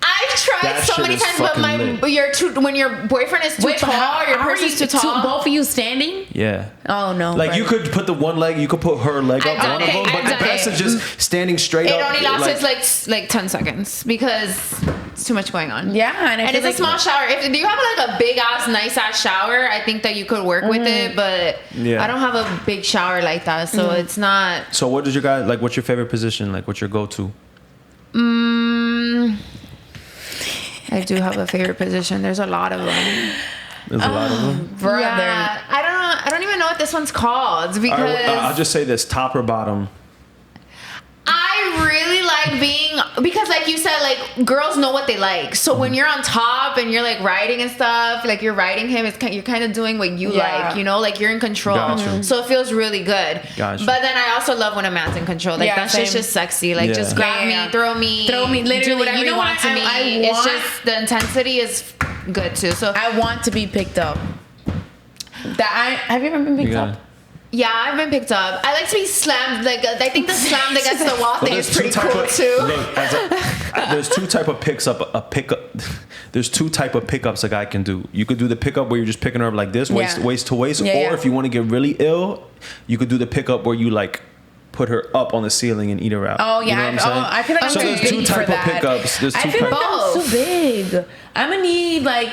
I've tried That so shit many is times, but fucking lit. when your boyfriend is too tall or your person's too tall. Both of you standing? Yeah. Oh no. Like you could put the one leg, you could put her leg I've up, done one of it, them, but I've the done best it. is just standing straight It up. only lasts like 10 seconds because it's too much going on. Yeah, and And it's a small shower. If you have like a big ass, nice ass shower, I think that you could work with it. But Yeah. I don't have a big shower like that, so it's not. So what does your guy like? What's your favorite position? Like, what's your go-to? I do have a favorite position. There's a lot of them. There's a lot of them. brother. Yeah, I don't know. I don't even know what this one's called because All right, I'll just say this: top or bottom. I really like being because, like you said, like girls know what they like. So when you're on top and you're like riding and stuff, like you're riding him, you're kind of doing what you Yeah. like, you know, like you're in control. Gotcha. So it feels really good. Gotcha. But then I also love when a man's in control. Like Yeah, that shit's same. just sexy. Like Yeah. just grab Yeah. me, throw me, literally do whatever you you know want what? to me. I It's want- just the intensity is good too. So I want to be picked up. Have you ever been picked You got up? it. Yeah, I've been picked up. I like to be slammed. Like I think the slammed against the wall thing is pretty cool too. Look, there's two type of There's two type of pickups a guy can do. You could do the pickup where you're just picking her up like this, waist to waist, or if you want to get really ill, you could do the pickup where you like put her up on the ceiling and eat her out. Oh yeah, you know what I'm saying? I feel like I'm so too there's big two for type of that. pickups. There's two I feel like Both. I'm too big. I'm gonna need like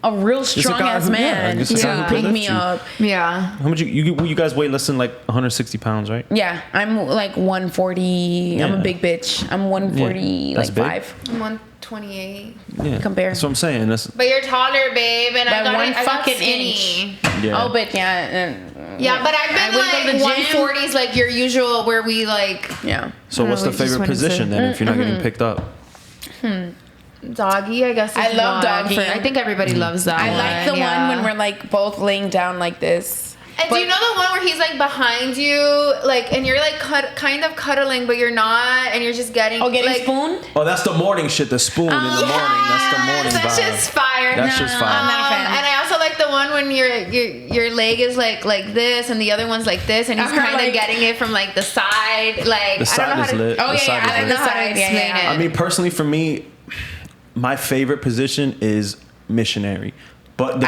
a real strong ass man just a guy to who can pick lift me you. up. Yeah. How much you guys weigh less than like 160 pounds, right? Yeah, I'm like 140. Yeah. I'm a big bitch. I'm 140, Yeah, that's like big. 5. I'm 128. Yeah. Compare. That's what I'm saying. That's But you're taller, babe, and By one I got fucking skinny. yeah. Oh, but yeah. Yeah, but I've I been wouldn't go to the like gym. 140s, like your usual, where we like Yeah. So what's the we just favorite went into- position then if you're not getting picked up? doggy. I guess. Is I love one. doggy. I think everybody loves that. I like the yeah. one when we're like both laying down like this. And do you know the one where he's like behind you, like, and you're like kind of cuddling, but you're not, and you're just getting Getting like, spooned? Oh, that's the morning shit. The spoon in the morning. That's the morning That's vibe. just fire. That's just fire. I'm not a fan. And I also like the one when your leg is like this, and the other one's like this, and he's Uh-huh, kind of like- getting it from like the side. Like The I don't know side is how to. lit. Oh, The yeah, side yeah, is I like lit. the How to side. Yeah, explain yeah. it. I mean, personally, for me, my favorite position is missionary. But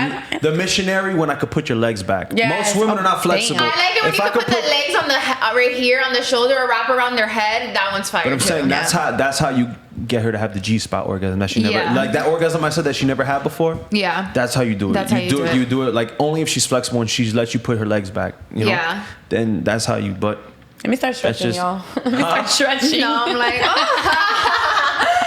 the missionary when I could put your legs back. Yes. Most women are not Damn. flexible. I like it when If you I can put could the legs on the right here on the shoulder or wrap around their head. That one's fire. But I'm too. saying that's how you get her to have the G-spot orgasm that she never Yeah. like that orgasm I said that she never had before. Yeah. That's how you do it. That's how you do it. You do it like only if she's flexible and she lets you put her legs back. You know? Yeah. Then that's how you. But Let me start stretching, just- y'all. Let me start stretching. No, I'm like, oh.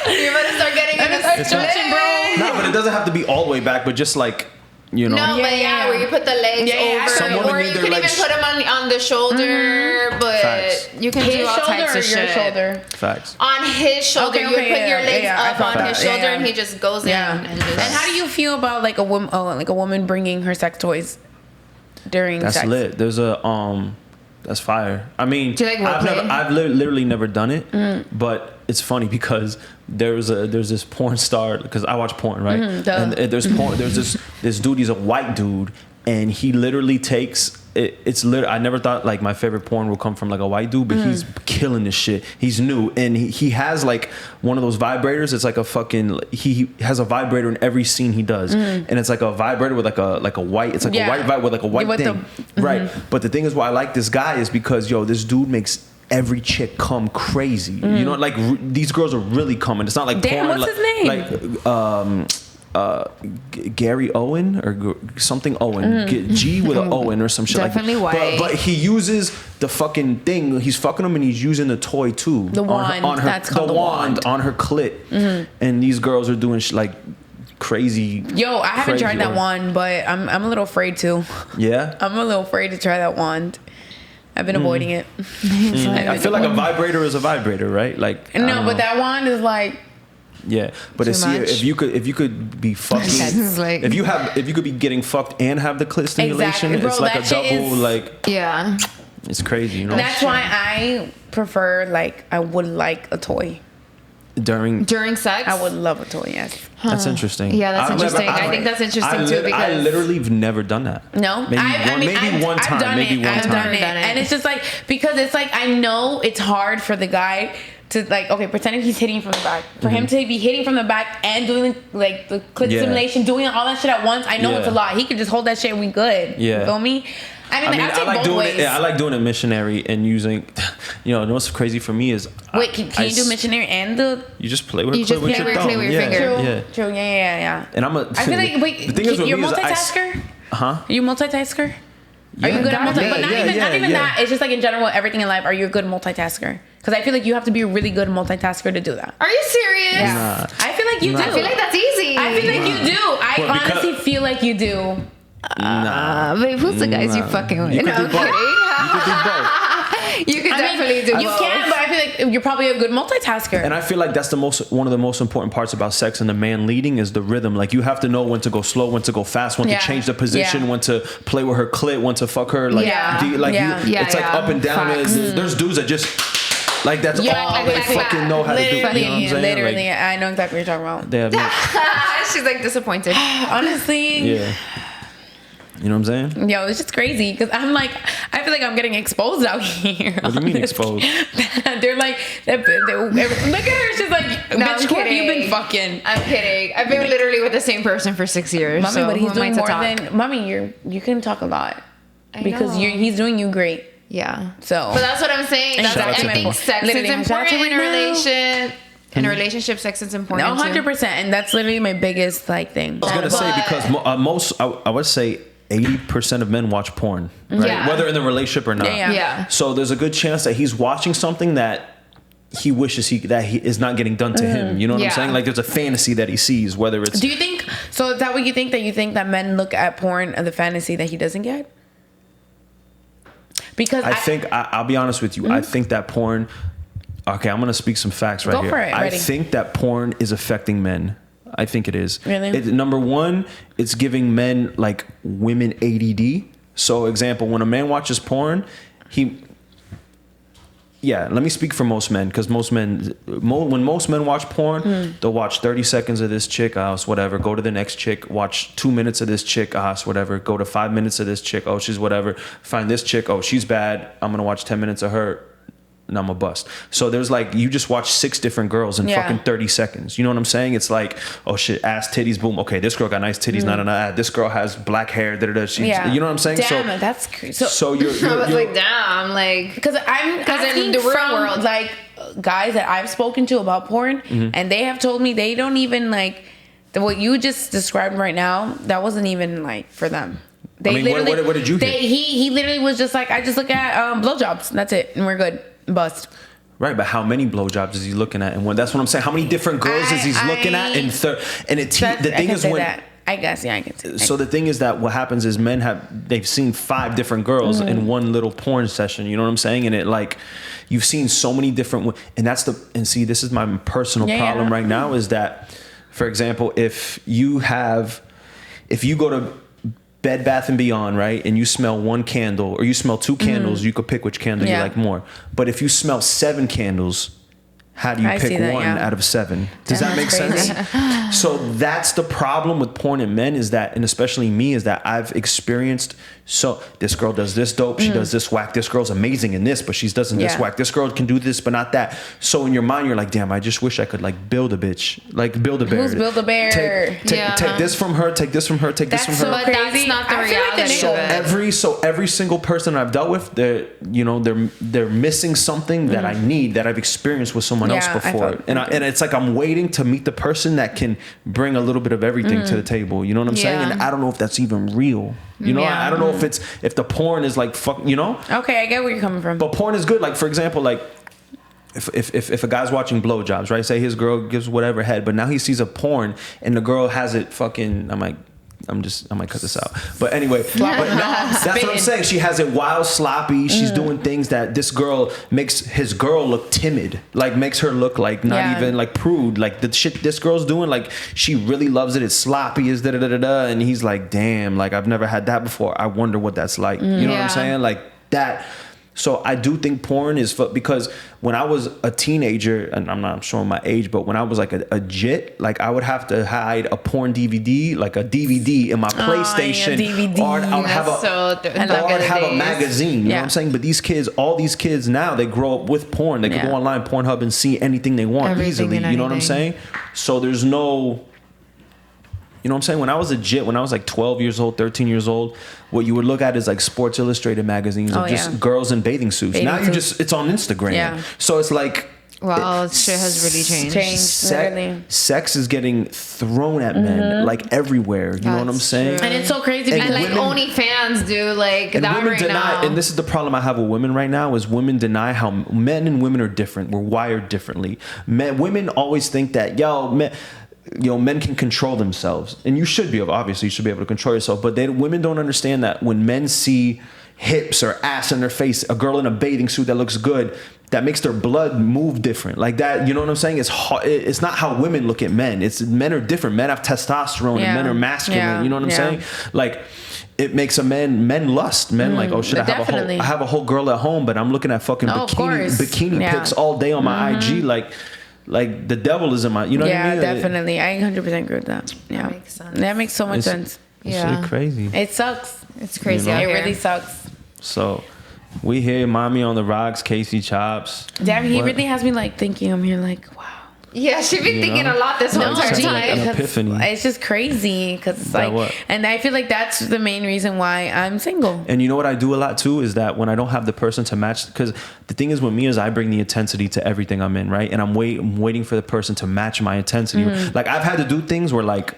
You're about to start getting Let me in start the stretching, bro. no, but it doesn't have to be all the way back. But just like you know. No, but yeah, where you put the legs Yeah, yeah, over, Some women or need you their can legs- even put them on the shoulder, but Facts. you can His do all shoulder types or of your shit. shoulder? Facts. On his shoulder, Okay, you would okay, put yeah, your legs yeah, I up thought on that, his shoulder, yeah. and he just goes Yeah. in. And just, And how do you feel about like a woman bringing her sex toys during That's sex? lit. There's a that's fire. I mean, Do you like roleplay? I've literally never done it, but it's funny because there's this porn star because I watch porn, right? duh. And there's porn. There's this dude. He's a white dude, and he literally takes. It's literally. I never thought like my favorite porn would come from like a white dude, but he's killing this shit. He's new, and he has like one of those vibrators. It's like a fucking. He has a vibrator in every scene he does, and it's like a vibrator with like a white. It's like Yeah. a white vibe with like a white With thing, right? But the thing is, why I like this guy is because this dude makes every chick come crazy. You know, like these girls are really coming. It's not like Damn, porn, what's like, his name? Gary Owen or something Owen, G with an Owen or some shit Definitely like that. white. But he uses the fucking thing. He's fucking them and he's using the toy too. The wand. That's called the the wand wand. on her clit. And these girls are doing like crazy. Yo, I haven't crazy tried that work. wand, but I'm a little afraid to. Yeah. I'm a little afraid to try that wand. I've been avoiding it. I feel like a vibrator is a vibrator, right? Like I No, don't but know. that wand is like Yeah, but Too it's much. if you could be fucking That's like- if you could be getting fucked and have the clit stimulation, Exactly, bro, it's like a that shit double is- like yeah. it's crazy, you know. that's why I prefer like I would like a toy. During sex, I would love a toy, yes. That's interesting. Yeah, that's I've interesting. I think that's interesting too, I because- literally have never done that. No, maybe one I've time. done Maybe it. one I've time. done it. Done it. And it's just like because it's like I know it's hard for the guy to like pretending he's hitting from the back. For him to be hitting from the back and doing like the clit Yeah. stimulation, doing all that shit at once. I know Yeah. it's a lot. He could just hold that shit and we good. Yeah. You feel me? I mean, I I take like both doing ways. it. Yeah, I like doing it missionary and using. You know what's crazy for me is Wait, can you do missionary and the You just play with You clit just with play your with thumb. clit with your yeah, finger. Yeah. True. Yeah. And I'm a. I feel like wait, the thing is with you're me is multitasker. Huh? Are you multitasker? Are you Yeah. good at multitasking? Yeah, But not yeah, even, not yeah, even yeah. that. It's just like in general, everything in life. Are you a good multitasker? Because I feel like you have to be a really good multitasker to do that. Are you serious? Yeah. I feel like you do. I feel like that's easy. I feel like you do. I Well, because- honestly feel like you do. Babe, who's the guys you fucking with? You could No, do I'm both. kidding. You could do both. You could definitely do You both. can, but I feel like you're probably a good multitasker. And I feel like that's one of the most important parts about sex and the man leading is the rhythm. Like you have to know when to go slow, when to go fast, when Yeah. to change the position, Yeah. when to play with her clit, when to fuck her. Like, Yeah. Yeah. it's like Yeah. up and down. Facts. There's dudes that just like that's Yeah, all they exactly. fucking know how to do. You know what I'm Literally, saying? literally, Like, I know exactly what you're talking about. they have no, She's like disappointed. Honestly, yeah. You know what I'm saying? Yo, it's just crazy because I'm like, I feel like I'm getting exposed out here. What do you mean exposed? They're like, look at her. She's like, No, bitch, I'm who have you kidding. been fucking? I'm kidding. I've been literally with the same person for 6 years. Mommy, so but he's who am I doing to more talk? than mommy. You can talk a lot I because know. he's doing you great. Yeah. So, But that's what I'm saying. That's, Shout out I to think him. sex Literally, is shout out to important in a Rivera. relation. In a relationship, sex is important. no, 100%, and that's literally my biggest like thing. I was gonna say But- because most I would say 80% of men watch porn, right? Yeah. Whether in the relationship or not. Yeah. Yeah. So there's a good chance that he's watching something that he wishes he is not getting done to him. You know what I'm Yeah. saying? Like there's a fantasy that he sees, whether it's Do you think so? Is that what you think? That you think that men look at porn of the fantasy that he doesn't get? Because I think I'll be honest with you. I think that porn. Okay, I'm gonna speak some facts right Go here. for it, I ready. think that porn is affecting men. I think it is. Really? Number one, it's giving men like women ADD. So, example, when a man watches porn, let me speak for most men, because most men, when most men watch porn, they'll watch 30 seconds of this chick, whatever, go to the next chick, watch 2 minutes of this chick, whatever, go to 5 minutes of this chick, oh, she's whatever, find this chick, oh, she's bad, I'm gonna watch 10 minutes of her, and I'm a bust. So there's like, you just watch 6 different girls in Yeah. fucking 30 seconds. You know what I'm saying? It's like, oh shit, ass, titties, boom. Okay, this girl got nice titties, this girl has black hair, yeah, you know what I'm saying? Damn, that's crazy. So you're I was like, damn, like, Because I'm Because in asking the real from, world- like guys that I've spoken to about porn, and they have told me they don't even like what you just described right now. That wasn't even like for them. They I mean, what did you hear? He literally was just like, I just look at blowjobs. That's it, and we're good. Bust. Right, but how many blowjobs is he looking at? And that's what I'm saying. How many different girls is he looking at? And the thing is when. I guess, yeah, I can say that. So the thing is that what happens is they've seen 5 different girls in one little porn session. You know what I'm saying? And it like, you've seen so many different, and see, this is my personal problem right now is that, for example, if you go to Bed Bath and Beyond, right, and you smell 1 candle or you smell 2 candles, you could pick which candle you like more. But if you smell 7 candles, how do you I see pick that, 1 yeah. out of 7? Does that make That's sense? So that's the problem with porn and men is that, and especially me, is that I've experienced, so this girl does this dope, she does this whack, this girl's amazing in this, but she doesn't this Yeah. whack, this girl can do this, but not that. So in your mind, you're like, damn, I just wish I could like build a bitch, like build a bear. Who's Build-A-Bear? Take this from her, take this from her, take this That's from her. so but that's crazy. not the I feel like the reality nigga- of it. Every single person I've dealt with, they're missing something that I need, that I've experienced with someone else Yeah, I before, felt- and it's like I'm waiting to meet the person that can bring a little bit of everything to the table. You know what I'm saying? Yeah. And I don't know if that's even real. You know, Yeah. I don't know if the porn is like fuck. You know, Okay, I get where you're coming from. but porn is good. Like for example, like. If a guy's watching blowjobs, right? Say his girl gives whatever head, but now he sees a porn and the girl has it fucking. I might cut this out. But anyway, that's what I'm saying. She has it wild, sloppy. She's doing things that this girl makes his girl look timid, like makes her look like not even like prude. Like the shit this girl's doing, like she really loves it. It's sloppy, is da da da da. And he's like, damn, like I've never had that before. I wonder what that's like. You know what Yeah. I'm saying? Like that. So I do think porn is because when I was a teenager, and I'm not showing my age, but when I was like a jit, like I would have to hide a porn DVD, like a DVD in my PlayStation, DVD. or I would have a magazine. You know what I'm saying? But all these kids now, they grow up with porn. They can go online, Pornhub, and see anything they want Everything easily. and You know what I'm saying? anything. So there's no. You know what I'm saying? When I was a jit, when I was like 12 years old, 13 years old, what you would look at is like Sports Illustrated magazines of just girls in bathing suits. Now it's on Instagram. Yeah. So it's like, Well, shit has really changed. Literally. sex is getting thrown at men like everywhere. You know what I'm That's saying? true. And it's so crazy And because And like OnlyFans do like And that women right deny, now. and this is the problem I have with women right now, is women deny how men and women are different. We're wired differently. Women always think that, men can control themselves, and you should be. Obviously, you should be able to control yourself. But women don't understand that when men see hips or ass in their face, a girl in a bathing suit that looks good, that makes their blood move different. Like that, you know what I'm saying? It's hard. It's not how women look at men. Men are different. Men have testosterone, and men are masculine. Yeah. You know what I'm saying? Like. It makes men lust. Men like, oh shit, I have a whole girl at home, but I'm looking at fucking bikini pics all day on my IG. Like the devil is in my, you know what I mean? Yeah, definitely. I 100% agree with that. Yeah. That makes sense. That makes so much sense. It's Yeah. crazy. It sucks. It's crazy. You know? out It here. really sucks. So we here, Mommy on the Rocks, Casey Chopz. Damn, he What? really has me like thinking. I'm here like, wow. Yeah, she's been You thinking know? a lot this whole No, entire Sounds like time. an epiphany. It's just crazy because it's That like, what? and I feel like that's the main reason why I'm single. And you know what I do a lot too is that when I don't have the person to match, because the thing is with me is I bring the intensity to everything I'm in, right? And I'm waiting for the person to match my intensity. Like I've had to do things where like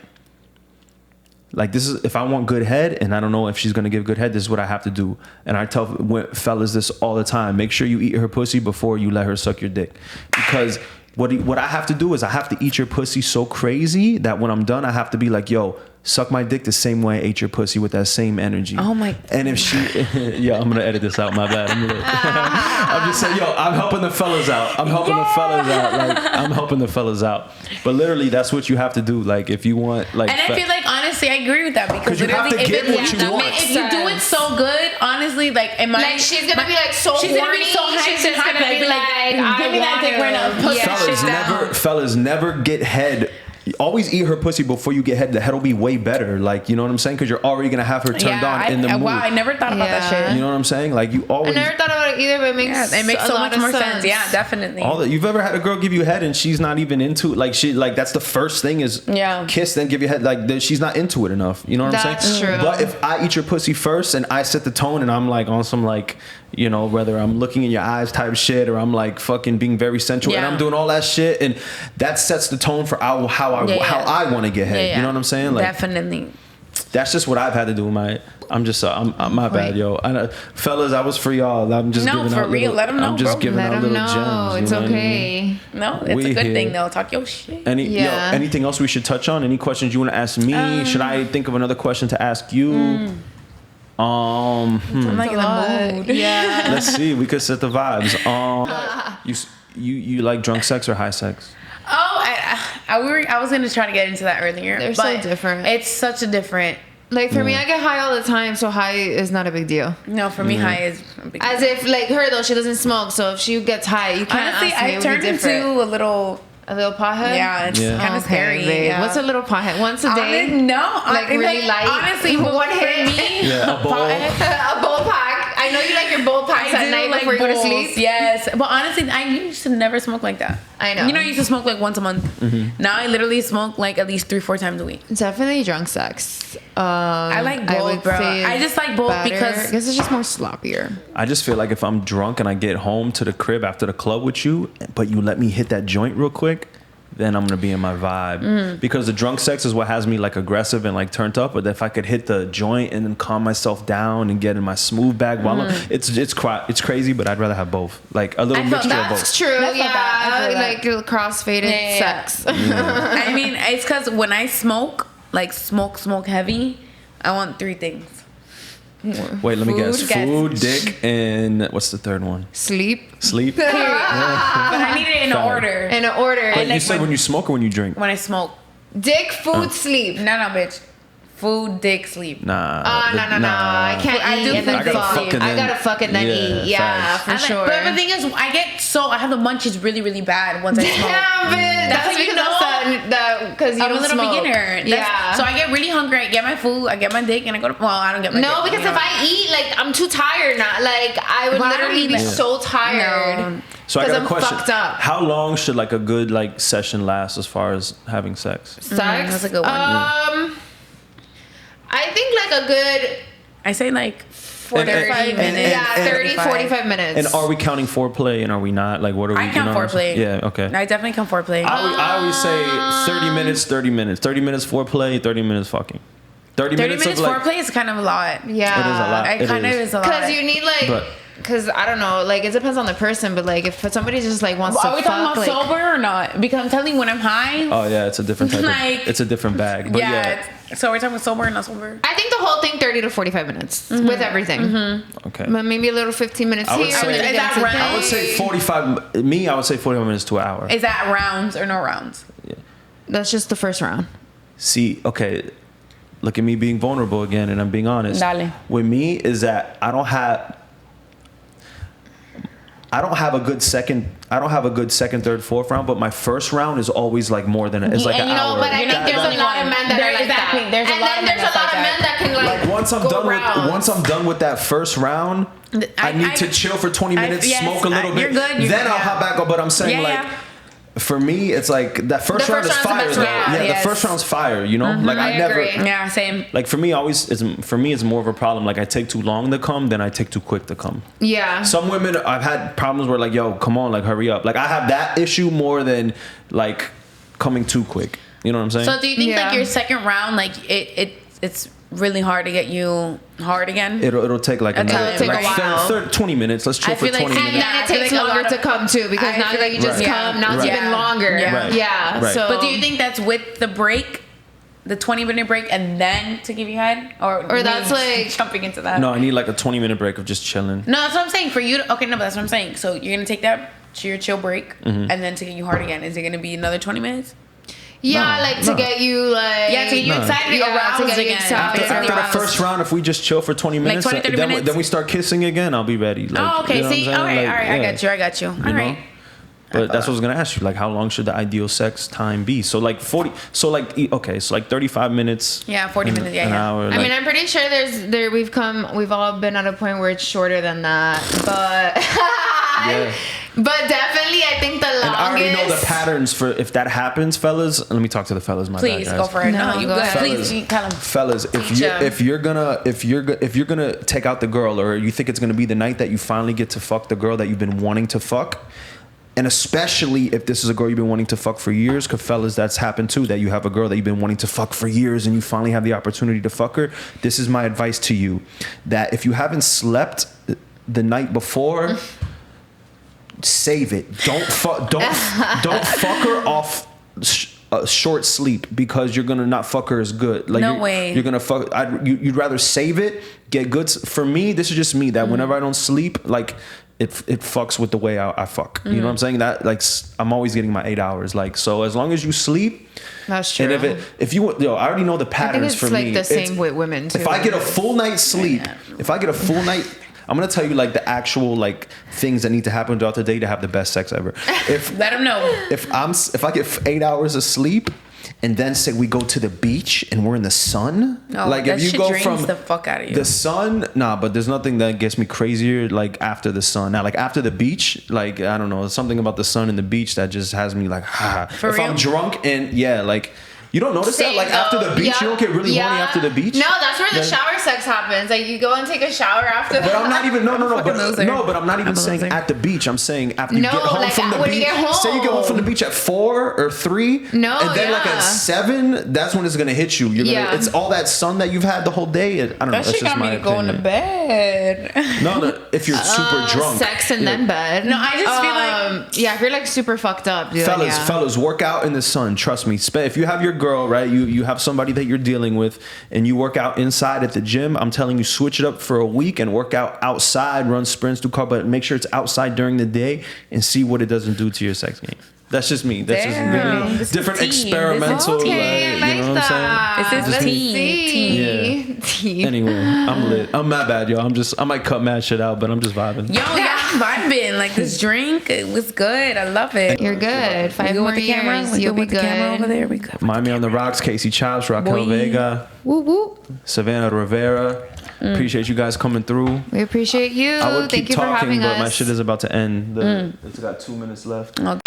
this is if I want good head and I don't know if she's gonna give good head, this is what I have to do. And I tell fellas this all the time: make sure you eat her pussy before you let her suck your dick, because what I have to do is I have to eat your pussy so crazy that when I'm done, I have to be like, yo, suck my dick the same way I ate your pussy with that same energy. Oh my. And if she, yeah, I'm gonna edit this out. My bad. I'm just saying, yo, I'm helping the fellas out. I'm helping the fellas out. But literally, that's what you have to do. Like, if you want, like, And I feel like honestly, I agree with that because 'Cause you have literally, to if, get what you want. if you do it so good, honestly, like, Like she's gonna be like so she's gonna be horny. so hyped She's and just hyped, gonna be like, give me that dick right now. Push that shit down. fellas never get head. Always eat her pussy before you get head. The head will be way better. Like, you know what I'm saying? Because you're already gonna have her turned on in the mood. Wow, I never thought about that Yeah. shit. You know what I'm saying? Like, you I always. never thought about it either, but it makes so a lot much of more sense. Yeah, definitely. All that you've ever had a girl give you head and she's not even into it. Like that's the first thing is kiss, then give you head. Like she's not into it enough. You know what I'm That's saying? true. But if I eat your pussy first and I set the tone and I'm like on some like, you know, whether I'm looking in your eyes type shit or I'm like fucking being very sensual and I'm doing all that shit, and that sets the tone for how I want to get head. You know what I'm saying? Like, definitely. that's just what I've had to do. I'm just I'm my bad, yo. Fellas, I was for y'all. I'm just giving for out real. little, Let 'em know, I'm just bro. giving Let out them little know. gems. It's you know what I mean? okay. No, it's We a good here. thing though. Talk your shit. Yeah. Anything else we should touch on? Any questions you want to ask me? Should I think of another question to ask you? I'm like in the mood. Yeah. Let's see. We could set the vibes. You like drunk sex or high sex? Oh, I was gonna try to get into that earlier. They're but so different. It's such a different. Like for me, I get high all the time, so high is not a big deal. No, for me, high is a big As deal. if like her though, she doesn't smoke, so if she gets high, you can't Honestly, ask me. I It would turned be different. into a little. A little pothead. Yeah, it's kind of scary. babe. Yeah. What's a little pothead? Once a day. Like really light. Honestly, One one hit. for me. Yeah, a bowl. A bowl pack. I know you like your bowl packs I at do night like before you go to bowls, sleep. Yes, but honestly, I used to never smoke like that. I know. You know, I used to smoke like once a month. Now I literally smoke like at least 3-4 times a week. Definitely drunk sex. I like both, would bro. say I just like both better. because I guess it's just more sloppier. I just feel like if I'm drunk and I get home to the crib after the club with you, but you let me hit that joint real quick, then I'm gonna be in my vibe. Because the drunk sex is what has me like aggressive and like turned up. But if I could hit the joint and then calm myself down and get in my smooth bag while it's crazy, but I'd rather have both. Like a little I felt mixture of That's both. true. That's not bad. I feel Like cross-faded sex. I mean, it's because when I smoke, like smoke heavy, I want 3 things. Wait, let me guess. Food, Food, dick, and what's the third one? Sleep. Sleep. But I need it in Fine. order. In an order. Wait, you said when you smoke or when you drink? When I smoke. Dick, food, sleep. No, bitch. Food, dick, sleep. Nah. No. I can't I eat do and then I gotta fuck. fuck and I then- gotta fuck and then Yeah, eat. Yeah, facts. for I like- sure. But the thing is, I have the munchies really, really bad once I smoke. Damn it. That's how you because know. because you I'm a don't little smoke. beginner. Yeah. So I get really hungry. I get my food. I get my dick, and I go to. Well, I don't get my dick. No, because if I eat, like, I'm too tired now. Like, I would Well, I don't literally be either. so tired. No. So I 'Cause got a I'm question. fucked up. How long should like a good like session last as far as having sex? Sex? that's a good one. I think, like, a good I say like 45 and- minutes. Yeah, and- 30, 45 minutes. And are we counting foreplay and are we not? Like what are we? I count you know what I'm foreplay. saying? Yeah. Okay. I definitely count foreplay. I always say 30 minutes, 30 minutes. 30 minutes foreplay, 30 minutes fucking. 30 minutes of like, foreplay is kind of a lot. Yeah. It is a lot. It kind of is a lot. Because you need, like... But- Because, I don't know, like, it depends on the person, but, like, if somebody just, like, wants to Are we fuck, talking about like... sober or not? Because I'm telling you, when I'm high, Oh yeah, it's a different type Like- of, it's a different bag. But yeah. So we're talking about sober or not sober? I think the whole thing 30 to 45 minutes with everything. Okay. But maybe a little 15 minutes I would here. say- and then Is we get that into right? I would say 45. I would say 45 minutes to an hour. Is that rounds or no rounds? That's just the first round. See, okay, look at me being vulnerable again, and I'm being honest. Dale. With me is that I don't have. I don't have a good second, third, fourth round, but my first round is always like more than it's like And an hour. but I think there's a lot of men that are like that. There's a lot of men that can like Once I'm done with that first round, I need to chill for 20 minutes, smoke a little bit. You're good. Then I'll hop back up. But I'm saying for me, it's like that first round is fire. The first round's fire. You know, like I never. agree. Yeah, same. Like for me, it's more of a problem. Like I take too long to come, then I take too quick to come. Yeah. Some women, I've had problems where like, yo, come on, like hurry up. Like I have that issue more than like coming too quick. You know what I'm saying? So do you think like your second round, like it's really hard to get you hard again? It'll take like another take a while. 20 minutes. Let's chill for 20 minutes. And then it takes longer to come too, because now that you just come, now it's even longer. Yeah. Right. So, but do you think that's with the break, the 20-minute break, and then to give you head, or that's like jumping into that? No, I need like a 20-minute break of just chilling. No, that's what I'm saying. For you, but that's what I'm saying. So you're gonna take that your chill break, and then to get you hard again, is it gonna be another 20 minutes? to get you like to get you excited, aroused to get you again. excited. After the first round, if we just chill for 20 minutes, 20, 30 minutes? then we start kissing again, I'll be ready. Like, Okay. you know See, what I'm all saying? right, Like, I got you. All right. But that's what I was gonna ask you. Like, how long should the ideal sex time be? So like 40. So like 35 minutes. Yeah, 40 minutes. An hour. I mean, I'm pretty sure we've all been at a point where it's shorter than that, but but definitely I think the longest. And I already know the patterns for if that happens, fellas. Let me talk to the fellas. Please bad, go guys. for it. No, you go go ahead. ahead. Please tell them. Fellas, if you're gonna take out the girl, or you think it's gonna be the night that you finally get to fuck the girl that you've been wanting to fuck, and especially if this is a girl you've been wanting to fuck for years, because fellas, that's happened too, that you have a girl that you've been wanting to fuck for years and you finally have the opportunity to fuck her. This is my advice to you, that if you haven't slept the night before, save it. Don't fuck her off short sleep, because you're gonna not fuck her as good. Like No way. You're gonna fuck. You'd rather save it, get good. For me, this is just me. That whenever I don't sleep, like it fucks with the way I fuck. You know what I'm saying? That like I'm always getting my 8 hours. Like, so as long as you sleep. That's true. And if you I already know the patterns for me. I think it's like the same with women too. If I get a full night's sleep, I'm gonna tell you like the actual like things that need to happen throughout the day to have the best sex ever. Let them know. If I get 8 hours of sleep, and then say we go to the beach and we're in the sun, like that if you shit go drains from the fuck out of you. The sun, but there's nothing that gets me crazier like after the sun. Now, like after the beach, like I don't know, something about the sun and the beach that just has me like, For if real? I'm drunk and like. You don't notice that? Like after the beach, you don't get really horny after the beach? No, that's where the shower sex happens. Like you go and take a shower after But I'm not even, loser. but I'm not even saying at the beach. I'm saying after you get home like from the when beach. you get home. Say you get home from the beach at 4 or 3. No, and then like at 7, that's when it's gonna hit you. It's all that sun that you've had the whole day. I don't know. That That's shit just got my me going to opinion. bed. No, if you're super drunk. Sex and then bed. No, I just feel like if you're like super fucked up, dude. Fellas, work out in the sun. Trust me. If you have your girl, right, you have somebody that you're dealing with, and you work out inside at the gym. I'm telling you, switch it up for a week and work out outside. Run sprints, do carb, but make sure it's outside during the day, and see what it doesn't do to your sex game. That's just me. That's just different experimental. Okay, I like you know what I'm saying? This is tea. Anyway, I'm lit. I'm mad bad, yo. I might cut mad shit out, but I'm just vibing. Yo, I'm vibing. Like this drink, it was good. I love it. You're good. 5 more years, you'll be good. Camera over there. We good. Miami on the Rocks, Casey Chopz, Raquel Vega, Woo woo. Savannah Rivera. Appreciate you guys coming through. We appreciate you. I would keep Thank you for talking, having but us. my shit is about to end. It's got 2 minutes left. Okay.